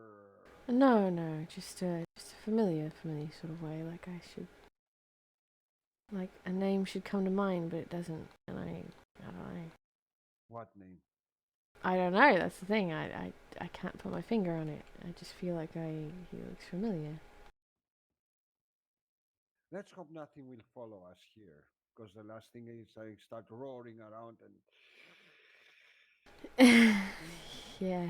No, just a familiar sort of way, like I should... Like, a name should come to mind, but it doesn't, and I don't know. what name? I don't know, that's the thing, I can't put my finger on it. I just feel like he looks familiar. Let's hope nothing will follow us here, because the last thing is I start roaring around and Yeah.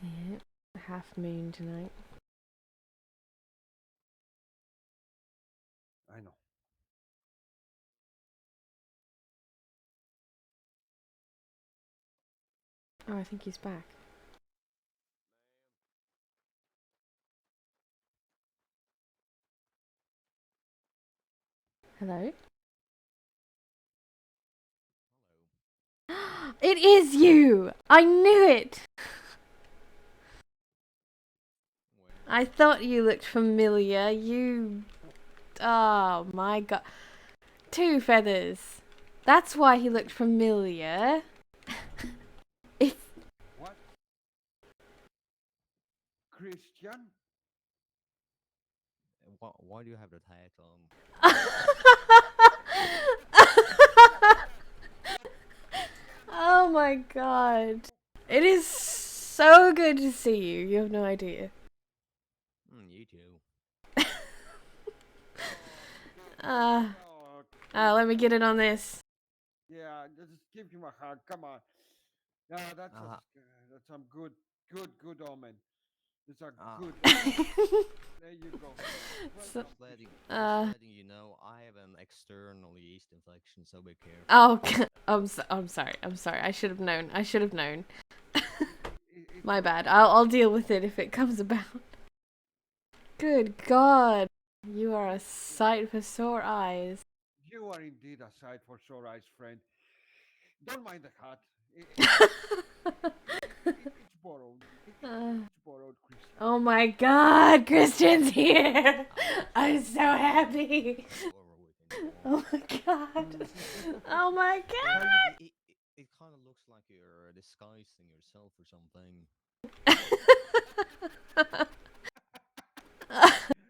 Yeah, half moon tonight. I know. Oh, I think he's back. Hello? It is you! I knew it! When? I thought you looked familiar. You Oh my god. Two feathers. That's why he looked familiar. If What? Christian? Why do you have that hat on? Oh my god. It is so good to see you. You have no idea. You too. Uh, Oh, let me get in on this. yeah, just give him a hug. Come on. Yeah, Uh, that's some good omen. It's a uh, good omen. There you go. So, Welcome, uh, just letting you know, I have an external yeast infection, so be careful. oh, I'm sorry. I'm sorry. I should have known. I should have known. It's My okay. bad. I'll deal with it if it comes about. Good God. You are a sight for sore eyes. You are indeed a sight for sore eyes, friend. Don't mind the hat. It's borrowed. It's borrowed, Christian. Oh my God, Christian's here. I'm so happy. Oh my God. Oh my Well, God. it kind of looks like you're disguising yourself or something.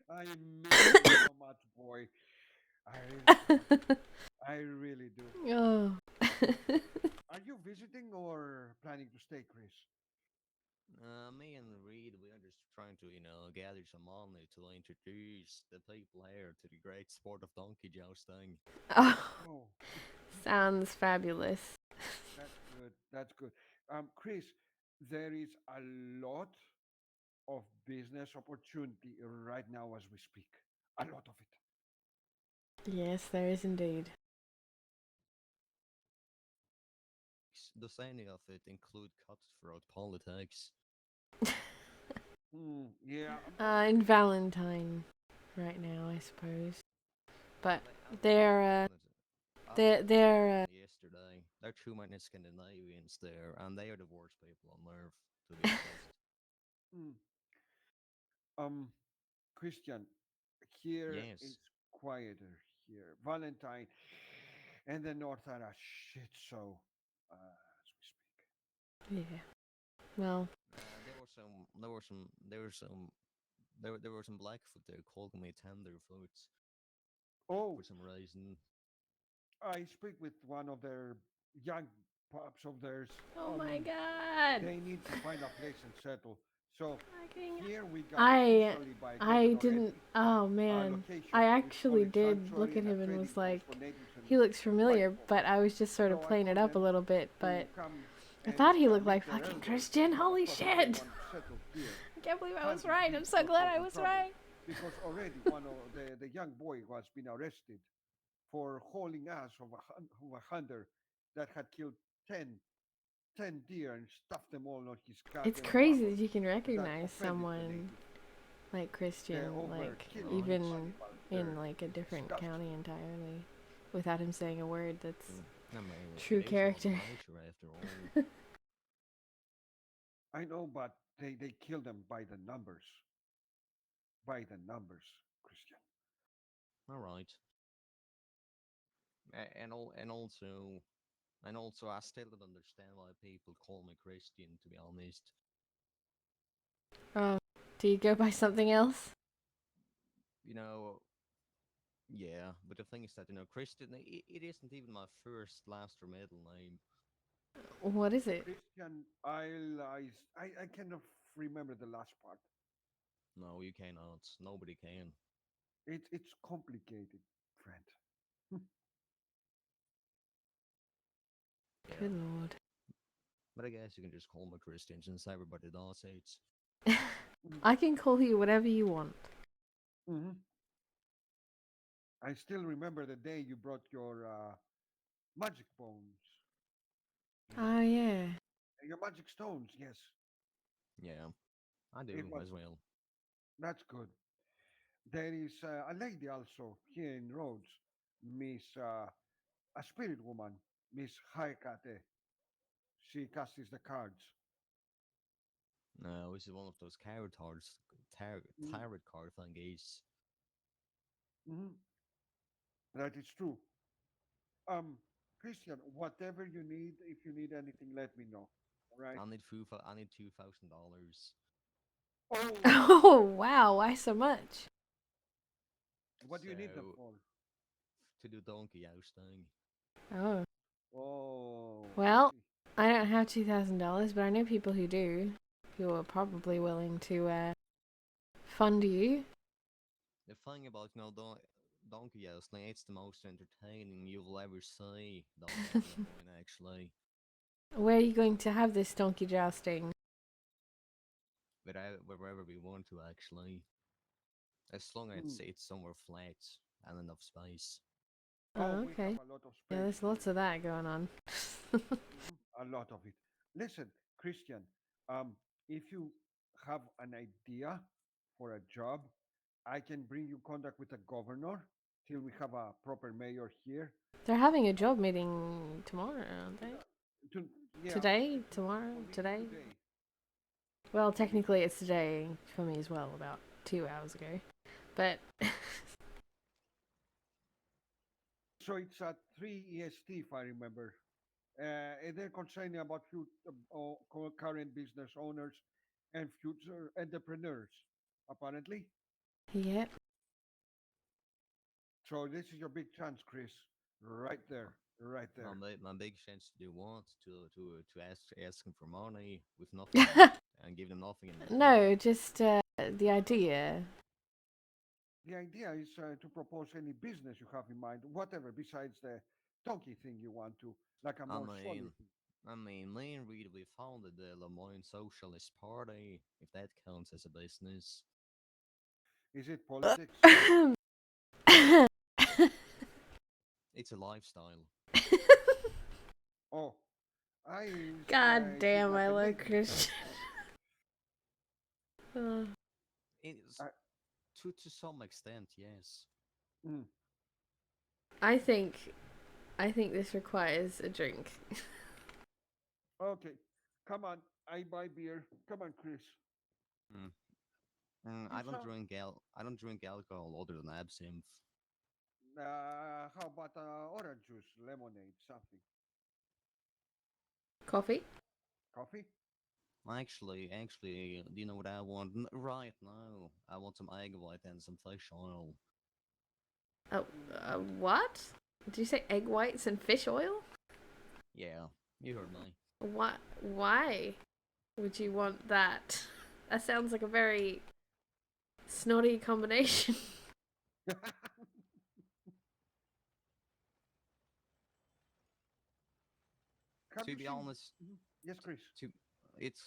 I miss you so much, boy. I really do. I really do. Oh. Are you visiting or planning to stay, Chris? Me and Reed, we are just trying to, gather some money to introduce the people here to the great sport of donkey jousting. Oh, Oh, sounds fabulous. that's good. That's good. Chris, there is a lot of business opportunity right now as we speak. A lot of it. Yes, there is indeed. Does any of it include cutthroat politics? Yeah. In Valentine right now, I suppose. But I they're, they're, yesterday. There are too many Scandinavians there, and they are the worst people on earth, to be honest. Mm, um, Christian, here is Yes. quieter here. Valentine and the North are a shit show as we speak. yeah. Well, there were some Blackfoot there calling me tenderfoot Oh, for some reason. I speak with one of their young pups of theirs. oh my God. They need to find a place and settle. So Fucking- here we got I officially by I Governor didn't. Eddie Oh a man, location I which call actually it did look sanctuary at and a him and trading was post like, for natives and he looks white familiar, folk. but I was just sort of So I playing it told up a them little bit. to But come I and thought he looked meet like their fucking elders. Christian. Holy Plus, they shit! want to settle here. I can't believe I was Hunting right. I'm peace, so not glad I causing was trouble. right. Because already one of the young boy was been arrested for hauling ass of a hunter that had killed 10 10 deer and stuffed them all on his It's goddamn crazy wagon that you can that recognize offended the someone natives. like Christian, They're over like killing Right. these even animals. in like a It's different disgusting. county entirely, without him saying a word. That's I mean, true it is Mother character. Nature after all. I know, but they kill them by the numbers. By the numbers, Christian. All right. And also, I still don't understand why people call me Christian. To be honest, Oh, do you go by something else? you know, yeah. But the thing is that Christian, it isn't even my first, last, or middle name. What is it? Christian, I cannot remember the last part. No, you cannot. Nobody can. It's complicated, friend. Yeah. Good lord. But I guess you can just call me Christian since everybody does it. I can call you whatever you want. Mm-hmm. I still remember the day you brought your magic bones. Oh yeah. Your magic stones, yes. Yeah, I It do was as well. That's good. There is a lady also here in Rhodes, Miss a spirit woman, Miss Haikate. She casts the cards. No, this is one of those tarot cards, Mm, tarot card thingies. Mhm. That is true. Um, Christian, whatever you need, if you need anything, let me know. All right. I need $2,000 Oh, Oh, wow, why so much? what do you need them so for? to do donkey ousting. Oh, Oh, I well, see. I don't have $2,000, but I know people who do, who are probably willing to fund you. The thing about donkey ousting, it's the most entertaining you'll ever see donkey going actually. Where are you going to have this donkey jousting? Wherever we want to actually, as long as Hmm. it's somewhere flat and enough space. Oh, Oh, we have okay. a lot of Yeah, space there's lots here. of that going on. A lot of it. Listen, Christian, um, if you have an idea for a job, I can bring you contact with the governor till we have a proper mayor here. They're having a job meeting tomorrow, aren't they? To, yeah, Today? Tomorrow? police Today? today. Well, Police. technically it's today for me as well, about 2 hours ago. But So it's at 3 EST, if I remember. And they're concerning about current business owners and future entrepreneurs, apparently. yep, So this is your big chance, Chris. Right there, right there. My big chance to do what to ask him for money with nothing and give them nothing in return. no, just the idea. The idea is to propose any business you have in mind, whatever besides the donkey thing you want to, like a I more solid mean, thing. me and Reed, we founded the Lemoyne Socialist Party, if that counts as a business. Is it politics? It's a lifestyle. Oh, God is it damn, like I a love dating site? Christian. Uh, It's I, to some extent, yes. mm, I think, I think this requires a drink. okay, come on, I buy beer. Come on, Chris. Mm. You sound. I don't drink alcohol other than absinthe. How about orange juice, lemonade, something? Coffee? Coffee? Do you know what I want right now? I want some egg white and some fish oil. Oh, what? Did you say egg whites and fish oil? Yeah, you heard me. What? Why would you want that? That sounds like a very snotty combination. Have To you be seen? honest, Mhm. Yes, Chris. to it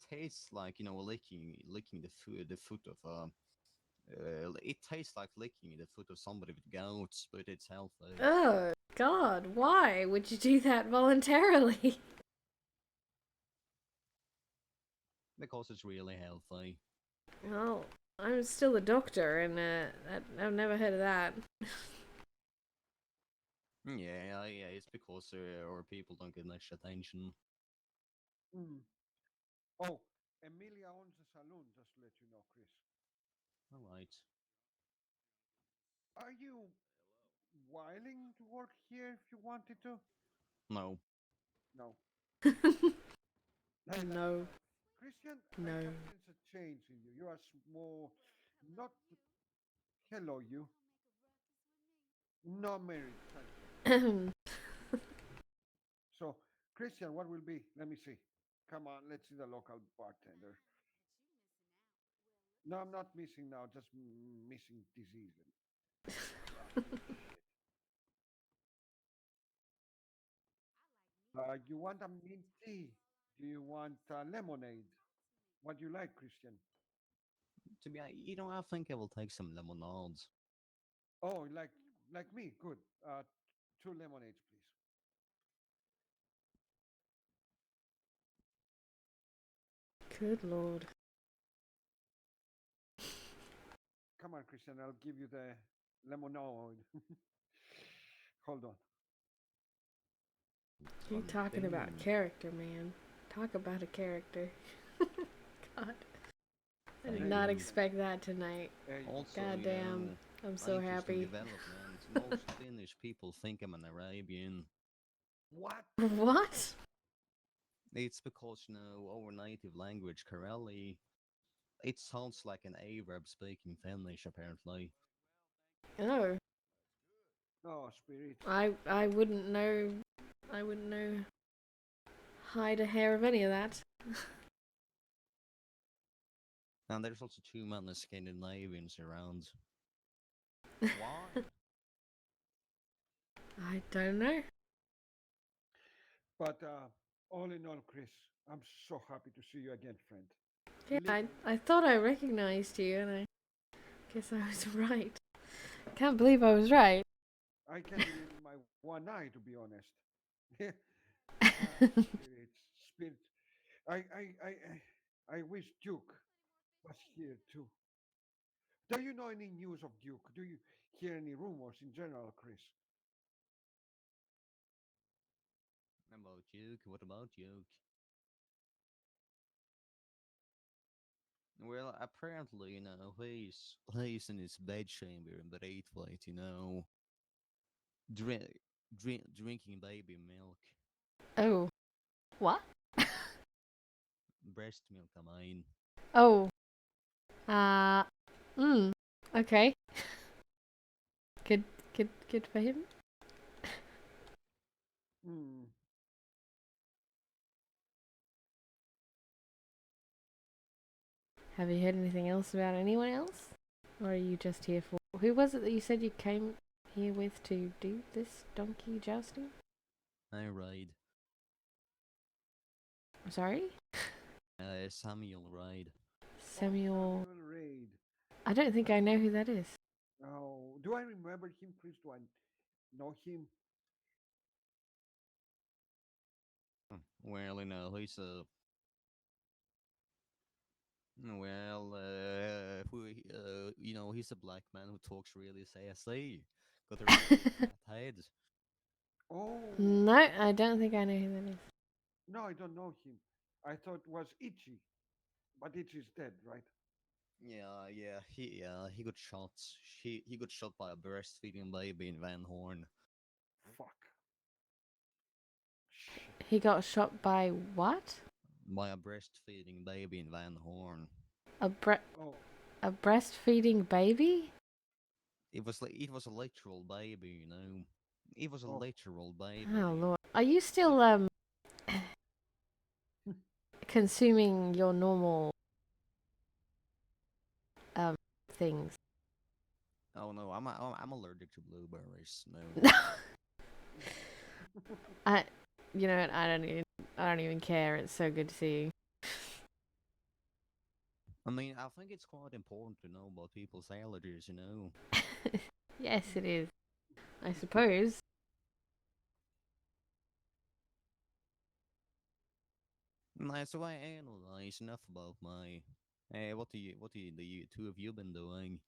tastes like licking the foot of it tastes like licking the foot of somebody with goats, but it's healthy Oh, God, why would you do that voluntarily? because it's really healthy. Well, I'm still a doctor, and I've never heard of that. Yeah, it's because our people don't get much attention. Mm. Oh, Emilia owns the saloon, just to let you know, Chris. All right. Are you willing to work here if you wanted to? No. No. That's No, fine. Christian, I no. can sense a change in you. You are more, not, hello, you. Not married, thank you. So, Christian, what will be? Let me see. Come on, let's see the local bartender. No, I'm not missing now, just missing disease. Shit. You want a mint tea? Do you want lemonade? What do you like, Christian? I think I will take some lemonade. Oh, like me? Good. Two lemonades, please. Good lord. Come on, Christian. I'll give you the lemonade. Hold on. You God talking about damn. character, man. Talk about a character. God. I did There you not go. Thank you. expect that tonight. There you go. Also, God damn. I'm so Interesting happy. development. Most Finnish people think I'm an Arabian. What? What? It's because, our native language, Kareli, it sounds like an Arab speaking Finnish, apparently. Oh, No, spirit. I wouldn't know. I wouldn't know hide a hair of any of that. And there's also too many Scandinavians around. Why? I don't know. But all in all, Chris, I'm so happy to see you again, friend. Yeah, Literally, I thought I recognized you, and I guess I was right. Can't believe I was right. I can't believe my one eye, to be honest. Spirit, spirit. I wish Duke was here too. Do you know any news of Duke? Do you hear any rumors in general, Chris? About Duke? What about Duke? Well, apparently, he's in his bedchamber in Breitweit, drink, drinking baby milk, Oh, what? breast milk. I mean, Oh, uh, okay. Good, good for him. Hmm. Have you heard anything else about anyone else? Or are you just here for... Who was it that you said you came here with to do this donkey jousting? I ride. Sorry? Samuel ride. Samuel... Samuel Raid. I don't think I know who that is. Oh, do I remember him, Chris? Do I know him? Well, he's a he's a black man who talks really sassy. Got a really fat head. Oh, No, I don't think I know who that is. no, I don't know him. I thought it was Ichi, but Ichi's dead, right? He got shot. He got shot by a breastfeeding baby in Van Horn. Fuck. Shit. He got shot by what? By a breastfeeding baby in Van Horn. A Oh, a breastfeeding baby? It was a literal baby, It was a oh. literal baby. Oh lord. Are you still consuming your normal things? Oh no, I'm allergic to blueberries. No. I you know what, I don't even care. It's so good to see you. I mean, I think it's quite important to know about people's allergies, Yes, it is. I suppose. Nice, so I analyze enough about my. The two of you been doing?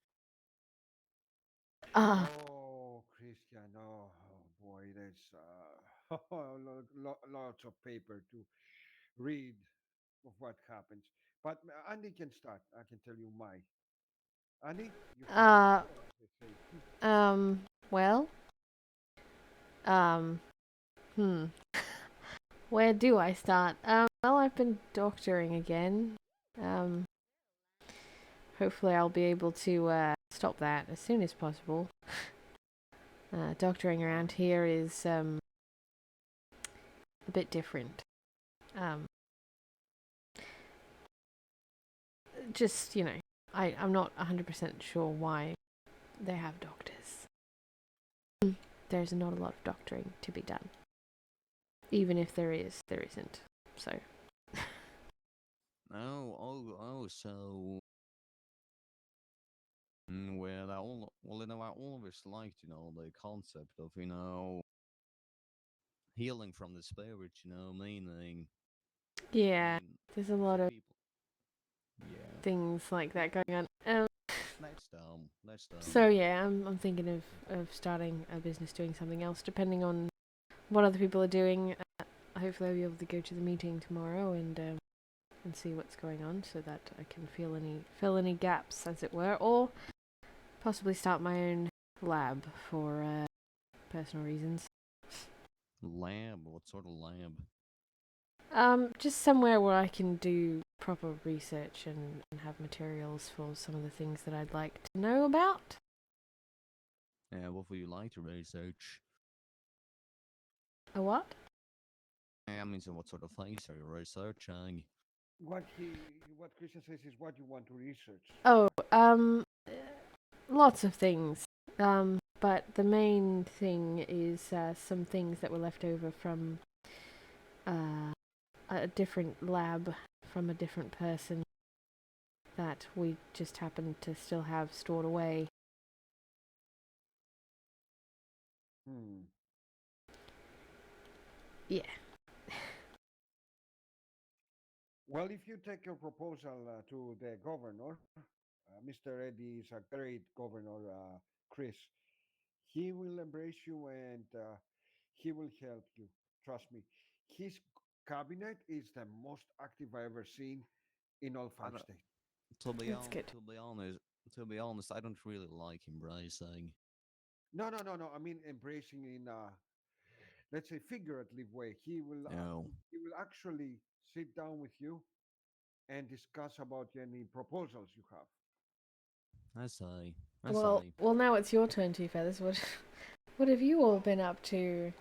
Ah, Oh, Christian. Oh, boy, there's lots of paper to read of what happens. But Andy can start. I can tell you my. Andy, you first. uh, As they say. well, um, where do I start? Well, I've been doctoring again. Um, hopefully I'll be able to stop that as soon as possible. Doctoring around here is a bit different. Um, just, I'm not 100% sure why they have doctors. There's not a lot of doctoring to be done. Even if there is, there isn't. So. So. Well, I always liked, the concept of, healing from the spirit, meaning. Yeah, I mean, there's a lot some of people. Yeah. things like that going on. That's dumb. That's dumb. So yeah, I'm thinking of starting a business, doing something else, depending on what other people are doing. Hopefully, I'll be able to go to the meeting tomorrow and see what's going on, so that I can fill any gaps, as it were, or possibly start my own lab for personal reasons. Lab? What sort of lab? Just somewhere where I can do proper research and have materials for some of the things that I'd like to know about. What would you like to research? A what? I mean, so what sort of things are you researching? What Christian says is what you want to research. Oh, lots of things. But the main thing is some things that were left over from a different lab from a different person that we just happen to still have stored away. Hmm. Yeah. Well, if you take your proposal to the governor, Mr. Eddie is a great governor, Chris. He will embrace you and he will help you. Trust me. His cabinet is the most active I ever seen in all I five don't, states. That's good. to be honest, I don't really like embracing. No, no, no, no. I mean embracing in let's say figurative way. No, He will actually sit down with you and discuss about any proposals you have. I say, I Well, say. well, now it's your turn, Two Feathers. What have you all been up to?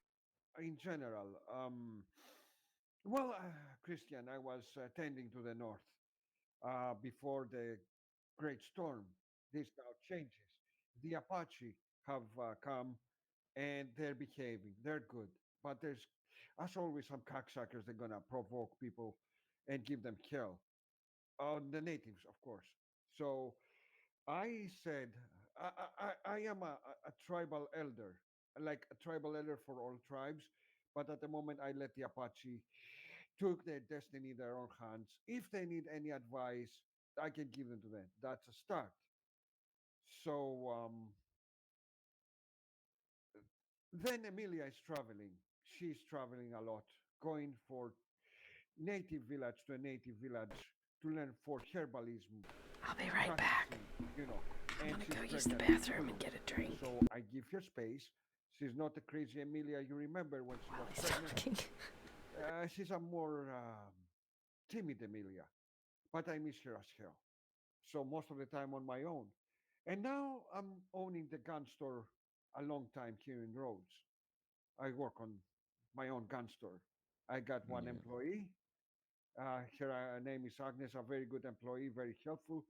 In general, well, Christian, I was tending to the north before the great storm. This now changes. The Apache have come and they're behaving. They're good. But there's, as always, some cocksuckers that are going to provoke people and give them hell. The natives, of course. So I said, I am a tribal elder, like a tribal elder for all tribes. But at the moment, I let the Apache took their destiny in their own hands. If they need any advice, I can give them to them. That's a start. So then Emilia is traveling. She's traveling a lot, going for native village to a native village to learn for herbalism, I'll be right back. practicing, you know. I'm And gonna she's go use the pregnant bathroom too. and get a drink So I give her space. She's not the crazy Emilia you remember when she while was he's pregnant. talking. She's a more timid Emilia, but I miss her as hell. So most of the time on my own. And now I'm owning the gun store a long time here in Rhodes. I work on my own gun store. I got one Yeah. employee. Her name is Agnes, a very good employee, very helpful.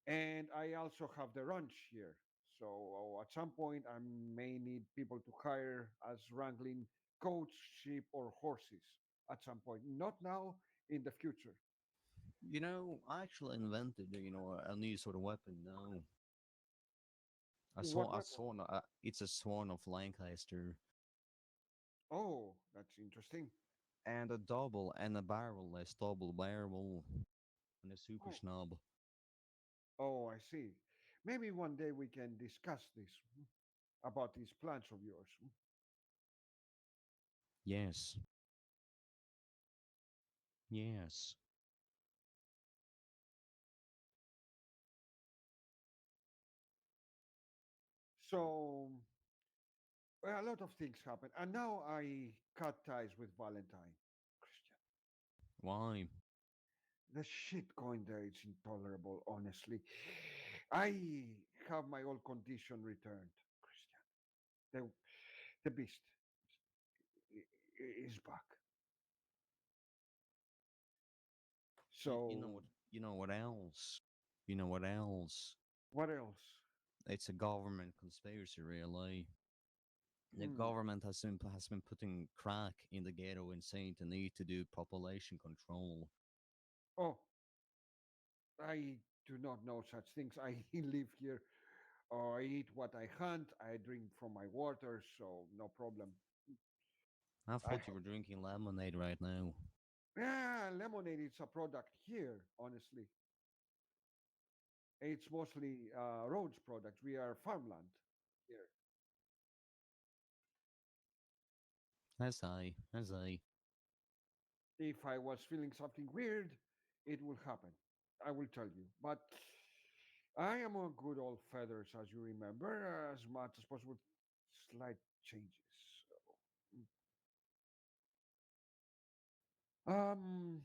And I also have the ranch here. So at some point, I may need people to hire as wrangling goats, sheep, or horses at some point. Not now, in the future. You know, I actually invented, a new sort of weapon now. What A weapon? sworn, it's a sworn of Lancaster, Oh, that's interesting. and a barrel-less double barrel, and a super Oh, snob. oh, I see. Maybe one day we can discuss this about these plans of yours. Yes, yes. So well, a lot of things happen, and now I cut ties with Valentine. Christian, Why? the shit going there is intolerable. Honestly, I have my old condition returned. Christian, the beast is back. You know So what? You know what else? You know what else? what else? It's a government conspiracy, really. The Hmm. government has been putting crack in the ghetto and saying the need to do population control. Oh, I do not know such things. I live here. I eat what I hunt. I drink from my water, so no problem. I I thought you were drinking lemonade right now. yeah, lemonade is a product here. Honestly, it's mostly roads products. We are farmland here. As I. If I was feeling something weird, it will happen. I will tell you. But I am on good old feathers, as you remember, as much as possible. Slight changes. Um,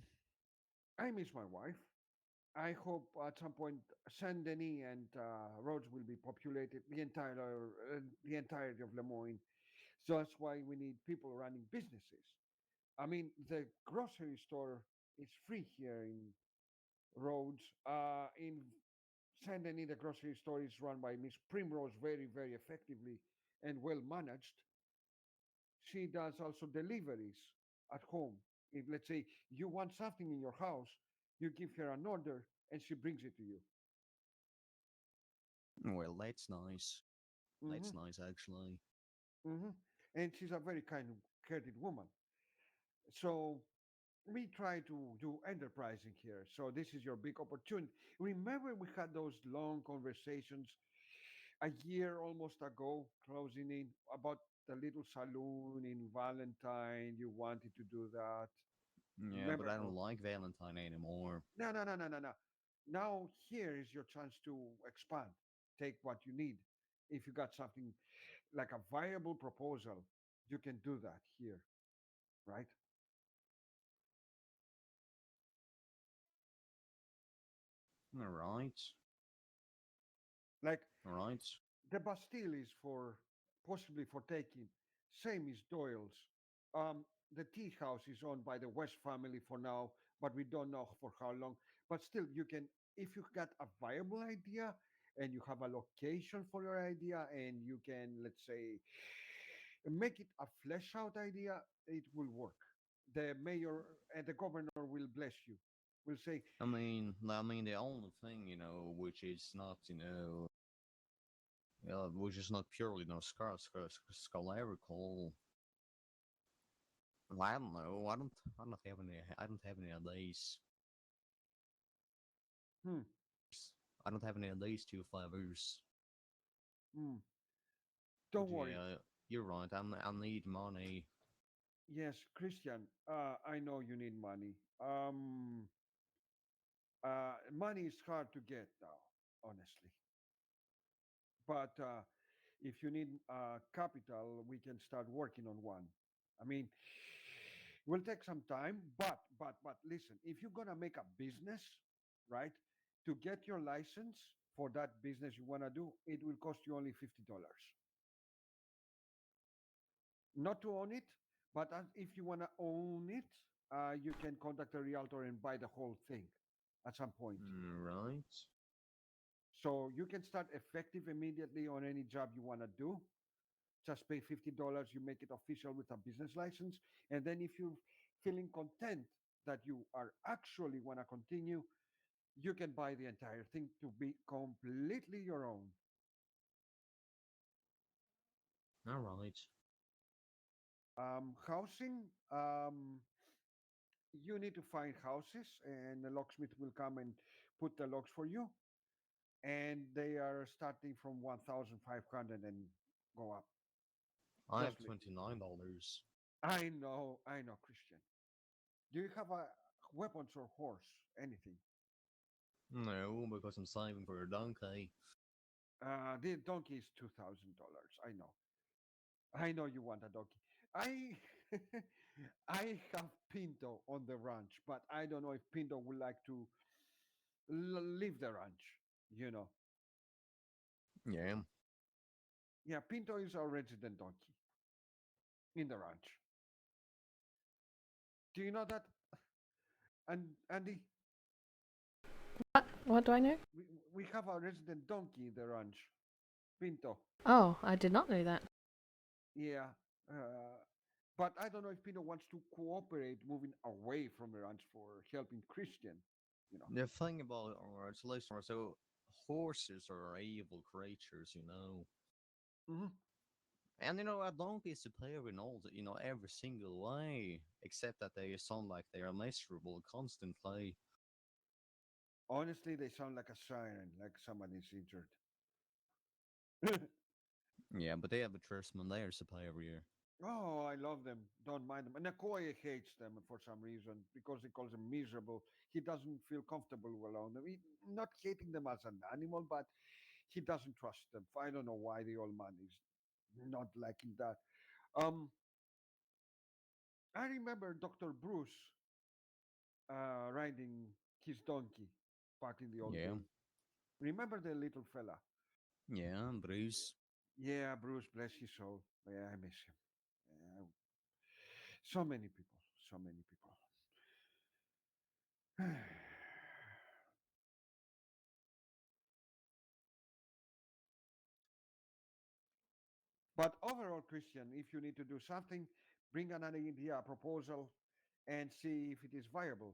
I miss my wife. I hope at some point Saint Denis and roads will be populated, the entirety of Lemoyne. So that's why we need people running businesses. I mean, the grocery store is free here in Rhodes. In Saint Denis, the grocery store is run by Miss Primrose very, very effectively and well managed. She does also deliveries at home. If, let's say, you want something in your house, you give her an order and she brings it to you. Well, that's nice. Hmm. That's nice, actually. Hmm. And she's a very kind-hearted woman. So we try to do enterprising here. So this is your big opportunity. Remember, we had those long conversations a year almost ago, closing in about the little saloon in Valentine. You wanted to do that. Yeah, but Remember I don't those? like Valentine anymore. No, no, no, no, no, no. Now here is your chance to expand. Take what you need. If you got something like a viable proposal, you can do that here, right? Alright. Like Alright. the Bastille is for possibly for taking. Same as Doyle's. The tea house is owned by the West family for now, but we don't know for how long. But still, you can, if you got a viable idea and you have a location for your idea, and you can, let's say, make it a flesh out idea, it will work. The mayor and the governor will bless you. Will say, I mean, the only thing, which is not, which is not purely, scholarical. Well, I don't know. I don't have any of these. hmm, I don't have any of these two flavors. hmm, But don't worry. yeah, you're right. I need money. Yes, Christian, I know you need money. Money is hard to get now, honestly. But if you need capital, we can start working on one. I mean, will take some time, but listen, if you're gonna make a business, right, to get your license for that business you wanna do, it will cost you only $50. Not to own it, but if you wanna own it, you can contact a realtor and buy the whole thing at some point. Right. So you can start effective immediately on any job you want to do. Just pay $50, you make it official with a business license. And then if you're feeling content that you are actually want to continue, you can buy the entire thing to be completely your own. All right. Housing, you need to find houses, and the locksmith will come and put the locks for you. And they are starting from 1,500 and go up. I have Just let you. $29. I know, Christian. Do you have a weapons or horse? Anything? No, because I'm saving for a donkey. The donkey is $2,000. I know you want a donkey. I I have Pinto on the ranch, but I don't know if Pinto would like to leave the ranch. You know, Yeah. yeah, Pinto is our resident donkey in the ranch. Do you know that? And Andy, What do I know? we have a resident donkey in the ranch, Pinto. Oh, I did not know that. Yeah. But I don't know if Pino wants to cooperate moving away from the ranch for helping Christian, you know. The thing about it's listener, so horses are evil creatures. Hmm. And a donkey is superior in all every single way, except that they sound like they are miserable constantly. Honestly, they sound like a siren, like somebody's injured. Yeah, but they have a trust when they are superior. Oh, I love them. Don't mind them. And Nakoya hates them for some reason because he calls them miserable. He doesn't feel comfortable around them. Not hating them as an animal, but he doesn't trust them. I don't know why the old man is not liking that. Um, I remember Dr. Bruce riding his donkey back in the old Yeah, days. Remember the little fella? yeah, Bruce. Yeah, Bruce, bless his soul. Yeah, I miss him. Yeah, so many people, so many people. But overall, Christian, if you need to do something, bring an idea, a proposal, and see if it is viable.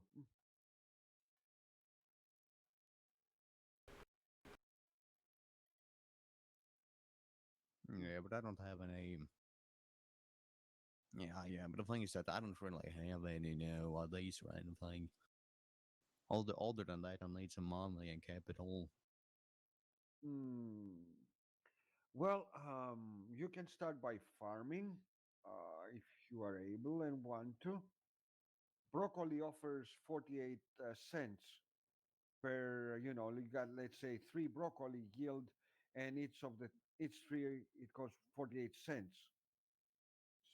Yeah, but I don't have any. Yeah, but the thing is that I don't really have any, ideas or anything. Older than that, I need some money and capital. Hmm. Well, you can start by farming if you are able and want to. Broccoli offers 48 cents per, you got, let's say, three broccoli yield, and each three, it costs 48 cents.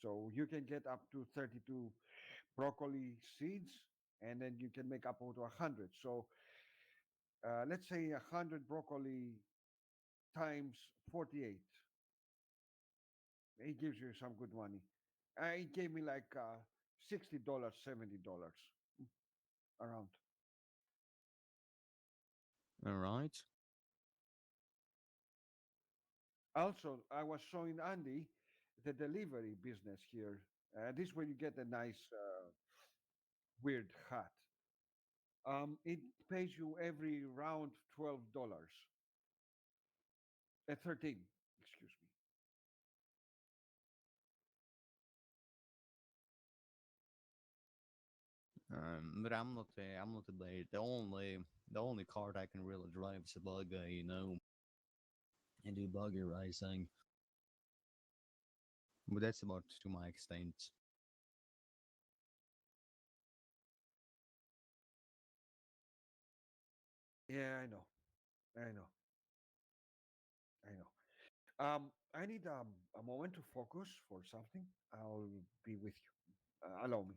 So you can get up to 32 broccoli seeds, and then you can make up to 100. So let's say 100 broccoli times 48. It gives you some good money. It gave me like $60, $70 around. All right. Also, I was showing Andy the delivery business here. This is where you get a nice weird hat. It pays you every round $12. 13, excuse me. But I'm not the only card I can really drive is a buggy, and do buggy racing. But that's about to my extent. Yeah, I know. I know. I know. I need a moment to focus for something. I'll be with you. Allow me.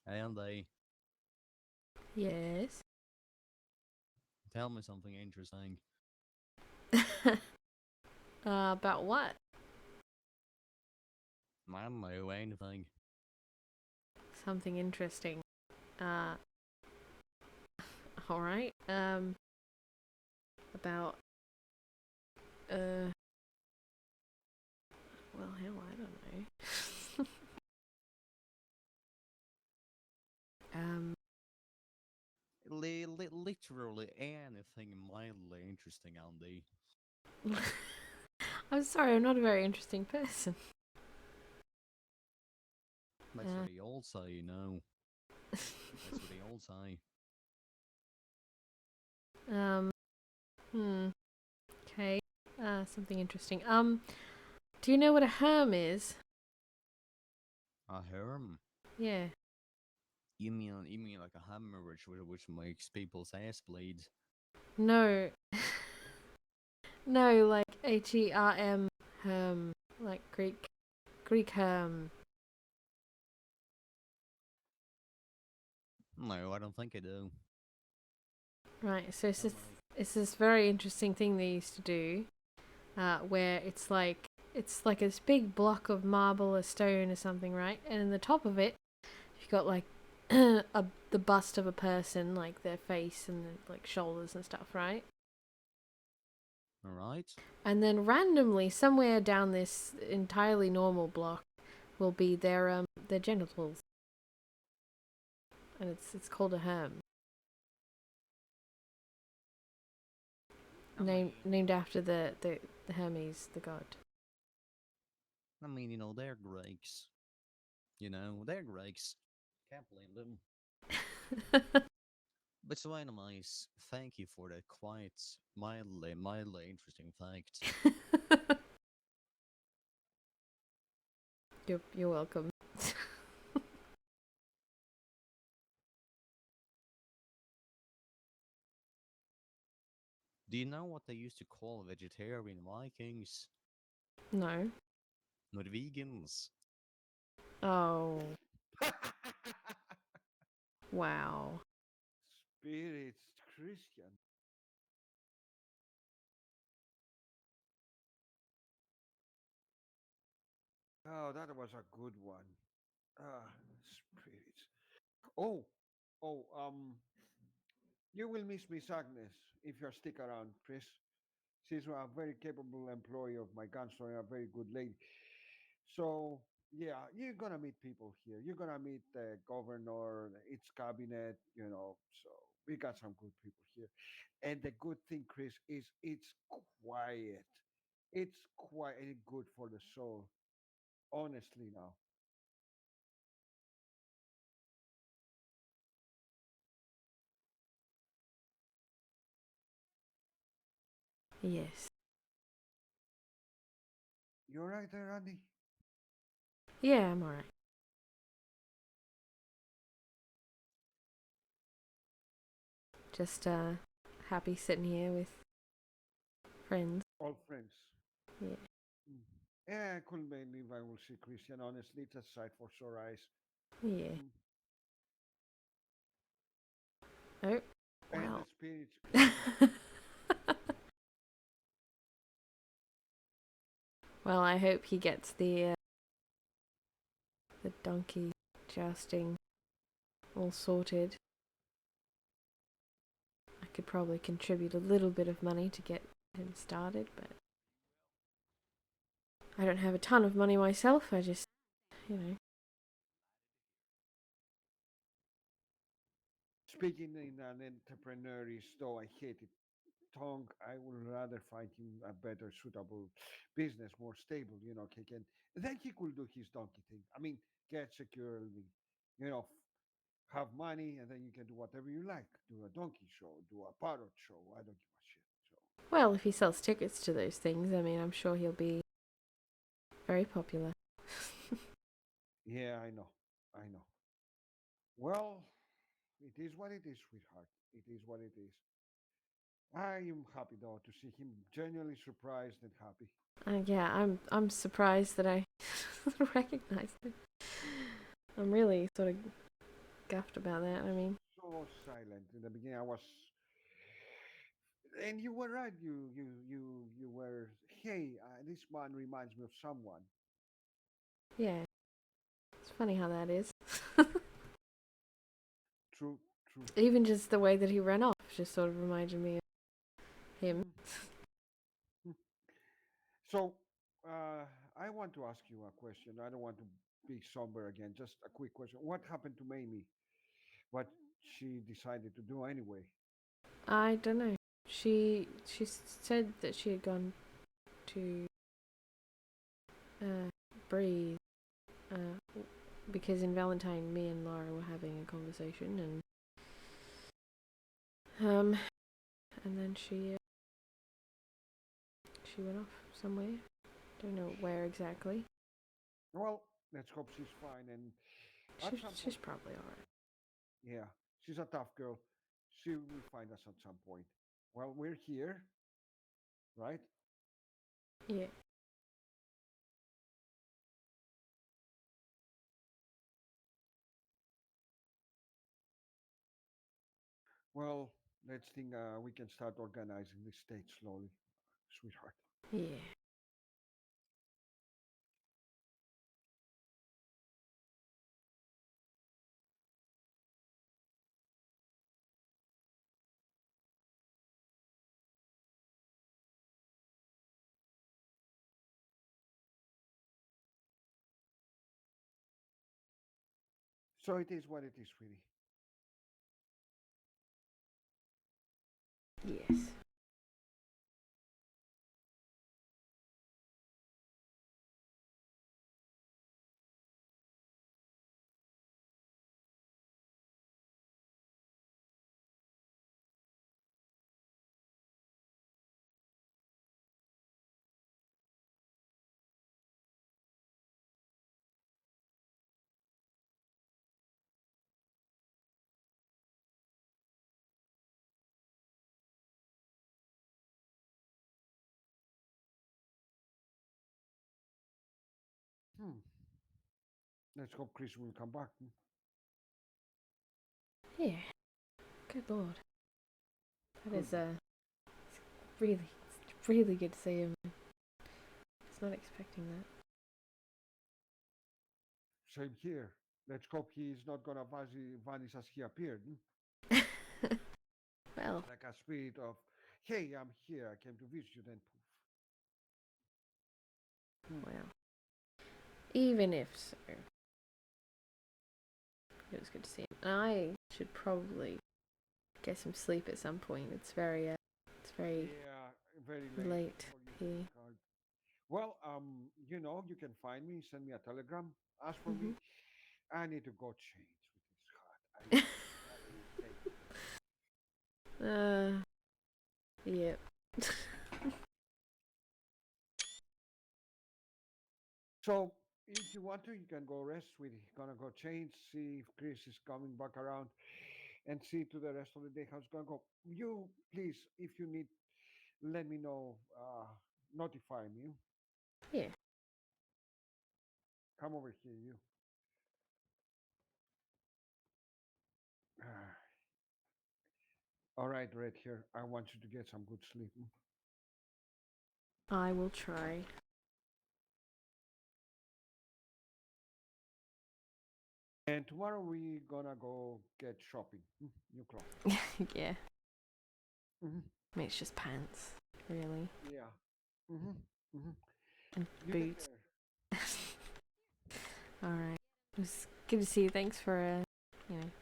And they Yes. tell me something interesting. About what? I don't know anything. Something interesting. Uh, alright. About, well, hell, I don't know. Literally anything mildly interesting, Andy. I'm sorry, I'm not a very interesting person. That's what they all say. That's what they all say. Okay. Something interesting. Do you know what a herm is? A herm? Yeah. You mean like a hemorrhage which makes people's ass bleed? No. No, like HERM, herm, like Greek herm. No, I don't think I do. Right. So I don't know. it's this very interesting thing they used to do, where it's like this big block of marble or stone or something, right? And in the top of it, you've got like the bust of a person, like their face and like shoulders and stuff, right? All right. And then randomly, somewhere down this entirely normal block, will be their genitals, and it's called a herm, named after the the Hermes, the god. I mean, you know, they're Greeks. You know, they're Greeks. Can't blame them. But so anyways, thank you for that quite mildly interesting fact. You're welcome. Do you know what they used to call vegetarian Vikings? No. Norwegians. Oh, wow. Spirits, Christian. Oh, that was a good one. Ah, spirits. Oh, oh, you will miss Miss Agnes if you stick around, Chris. She's a very capable employee of my gun store and a very good lady. So, yeah, you're gonna meet people here. You're gonna meet the governor, its cabinet, you know. So we got some good people here. And the good thing, Chris, is it's quiet. It's quiet and good for the soul. Honestly, now. Yes. You all right there, Andy? Yeah, I'm alright. Just happy sitting here with friends. All friends. Yeah. Mm. Yeah, I couldn't believe I will see Christian. Honestly, it's a sight for sore eyes. Yeah. Mm. Oh, And wow. the spirits, Christian. Well, I hope he gets the donkey jousting all sorted. I could probably contribute a little bit of money to get him started, but I don't have a ton of money myself. I just, you know. Speaking in an entrepreneurial though I hate it tongue, I would rather find him a better suitable business, more stable, you know, then he could do his donkey thing. I mean, get securely, you know, have money and then you can do whatever you like. Do a donkey show, do a parrot show. I don't give a shit. So Well, if he sells tickets to those things, I mean, I'm sure he'll be very popular. yeah, I know. I know. Well, it is what it is, sweetheart. It is what it is. I am happy though to see him genuinely surprised and happy. Yeah, I'm surprised that I recognized him. I'm really sort of guffed about that. I mean, So silent in the beginning. I was, and you were right. You were. Hey, this man reminds me of someone. yeah, it's funny how that is. True, true. Even just the way that he ran off just sort of reminded me of him. Mm. So, I want to ask you a question. I don't want to be somber again. Just a quick question. What happened to Mamie? What she decided to do anyway? I don't know. She said that she had gone to breathe because in Valentine, me and Lara were having a conversation, and then she went off somewhere. Don't know where exactly. Well, let's hope she's fine. And at some She's point, probably alright. yeah, she's a tough girl. She will find us at some point. Well, we're here, right? Yeah. Well, let's think we can start organizing this state slowly, sweetheart. Yeah. So it is what it is, sweetie. Yes. Let's hope Chris will come back. Yeah. Good lord. That Good. is it's really good to see him. I was not expecting Same here. Let's hope he's not gonna vanish as he appeared. that. Well, Like a spirit of, hey, I'm here. I came to visit you. Then poof. well. Even if so, it was good to see him. And I should probably get some sleep at some point. It's very Yeah, very late. late for you to here. record. Well, you can find me. Send me a telegram. Ask for me. I need to go change with this hat. I really hate it. Yep. So if you want to, you can go rest, sweetie. Gonna go change, see if Chris is coming back around, and see to the rest of the day how it's gonna go. You please, if you need, let me know. Notify me. Yeah. Come over here, you. All right, Red here. I want you to get some good sleep. I will try. And tomorrow we gonna go get shopping. New clothes. Yeah. Mm-hmm. I mean, it's just pants, really. Yeah. Mm-hmm. Mm-hmm. And You take boots. care. Alright. It was good to see you. Thanks for,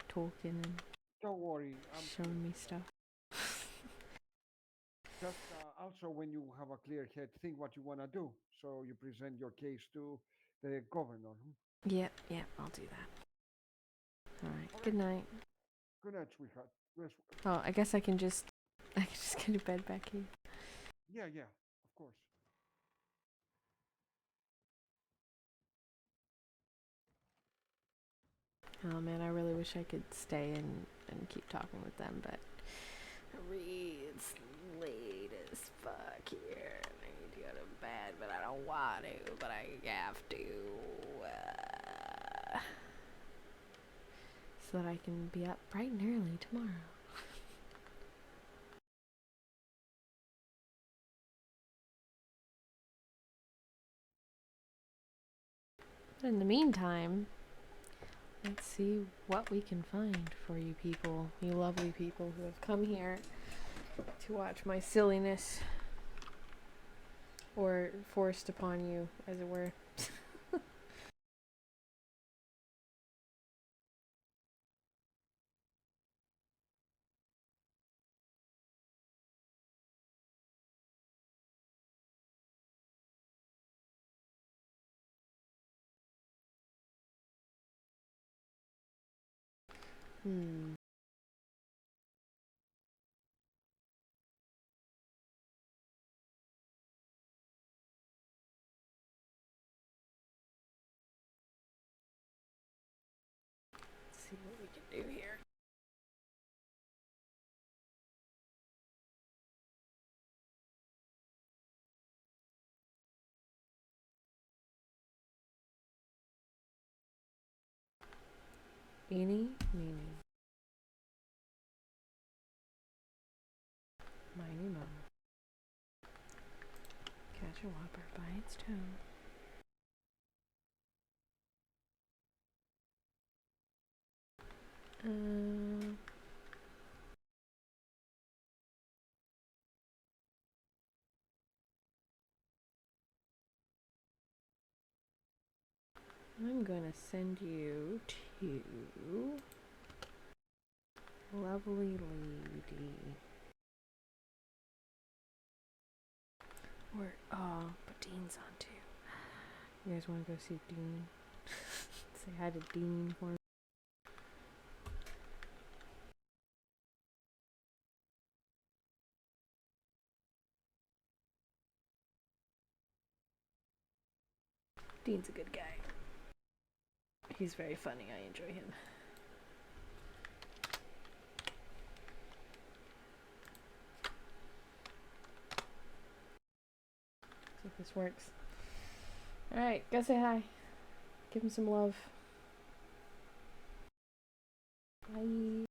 talking and Don't worry. I'm showing me stuff. Just also, when you have a clear head, think what you want to do. So you present your case to the governor. Yep, I'll do that. Alright, good night. Good night, sweetheart. Rest. Oh, I guess I can just go to bed back here. Yeah, of course. Oh man, I really wish I could stay and keep talking with them, but it's late as fuck here. And I need to go to bed, but I don't want to, but I have to. So that I can be up bright and early tomorrow. But in the meantime, let's see what we can find for you people, you lovely people who have come here to watch my silliness. Or forced upon you, as it were. Hmm. Let's see what we can do here. Eeny, meeny. Miny, mo. Catch a whopper by its toe. I'm gonna send you to lovely lady. But Dean's on too. You guys wanna go see Dean? Say hi to Dean for me. Dean's a good guy. He's very funny. I enjoy him. See if this works. Alright, go say hi. Give him some love. Bye.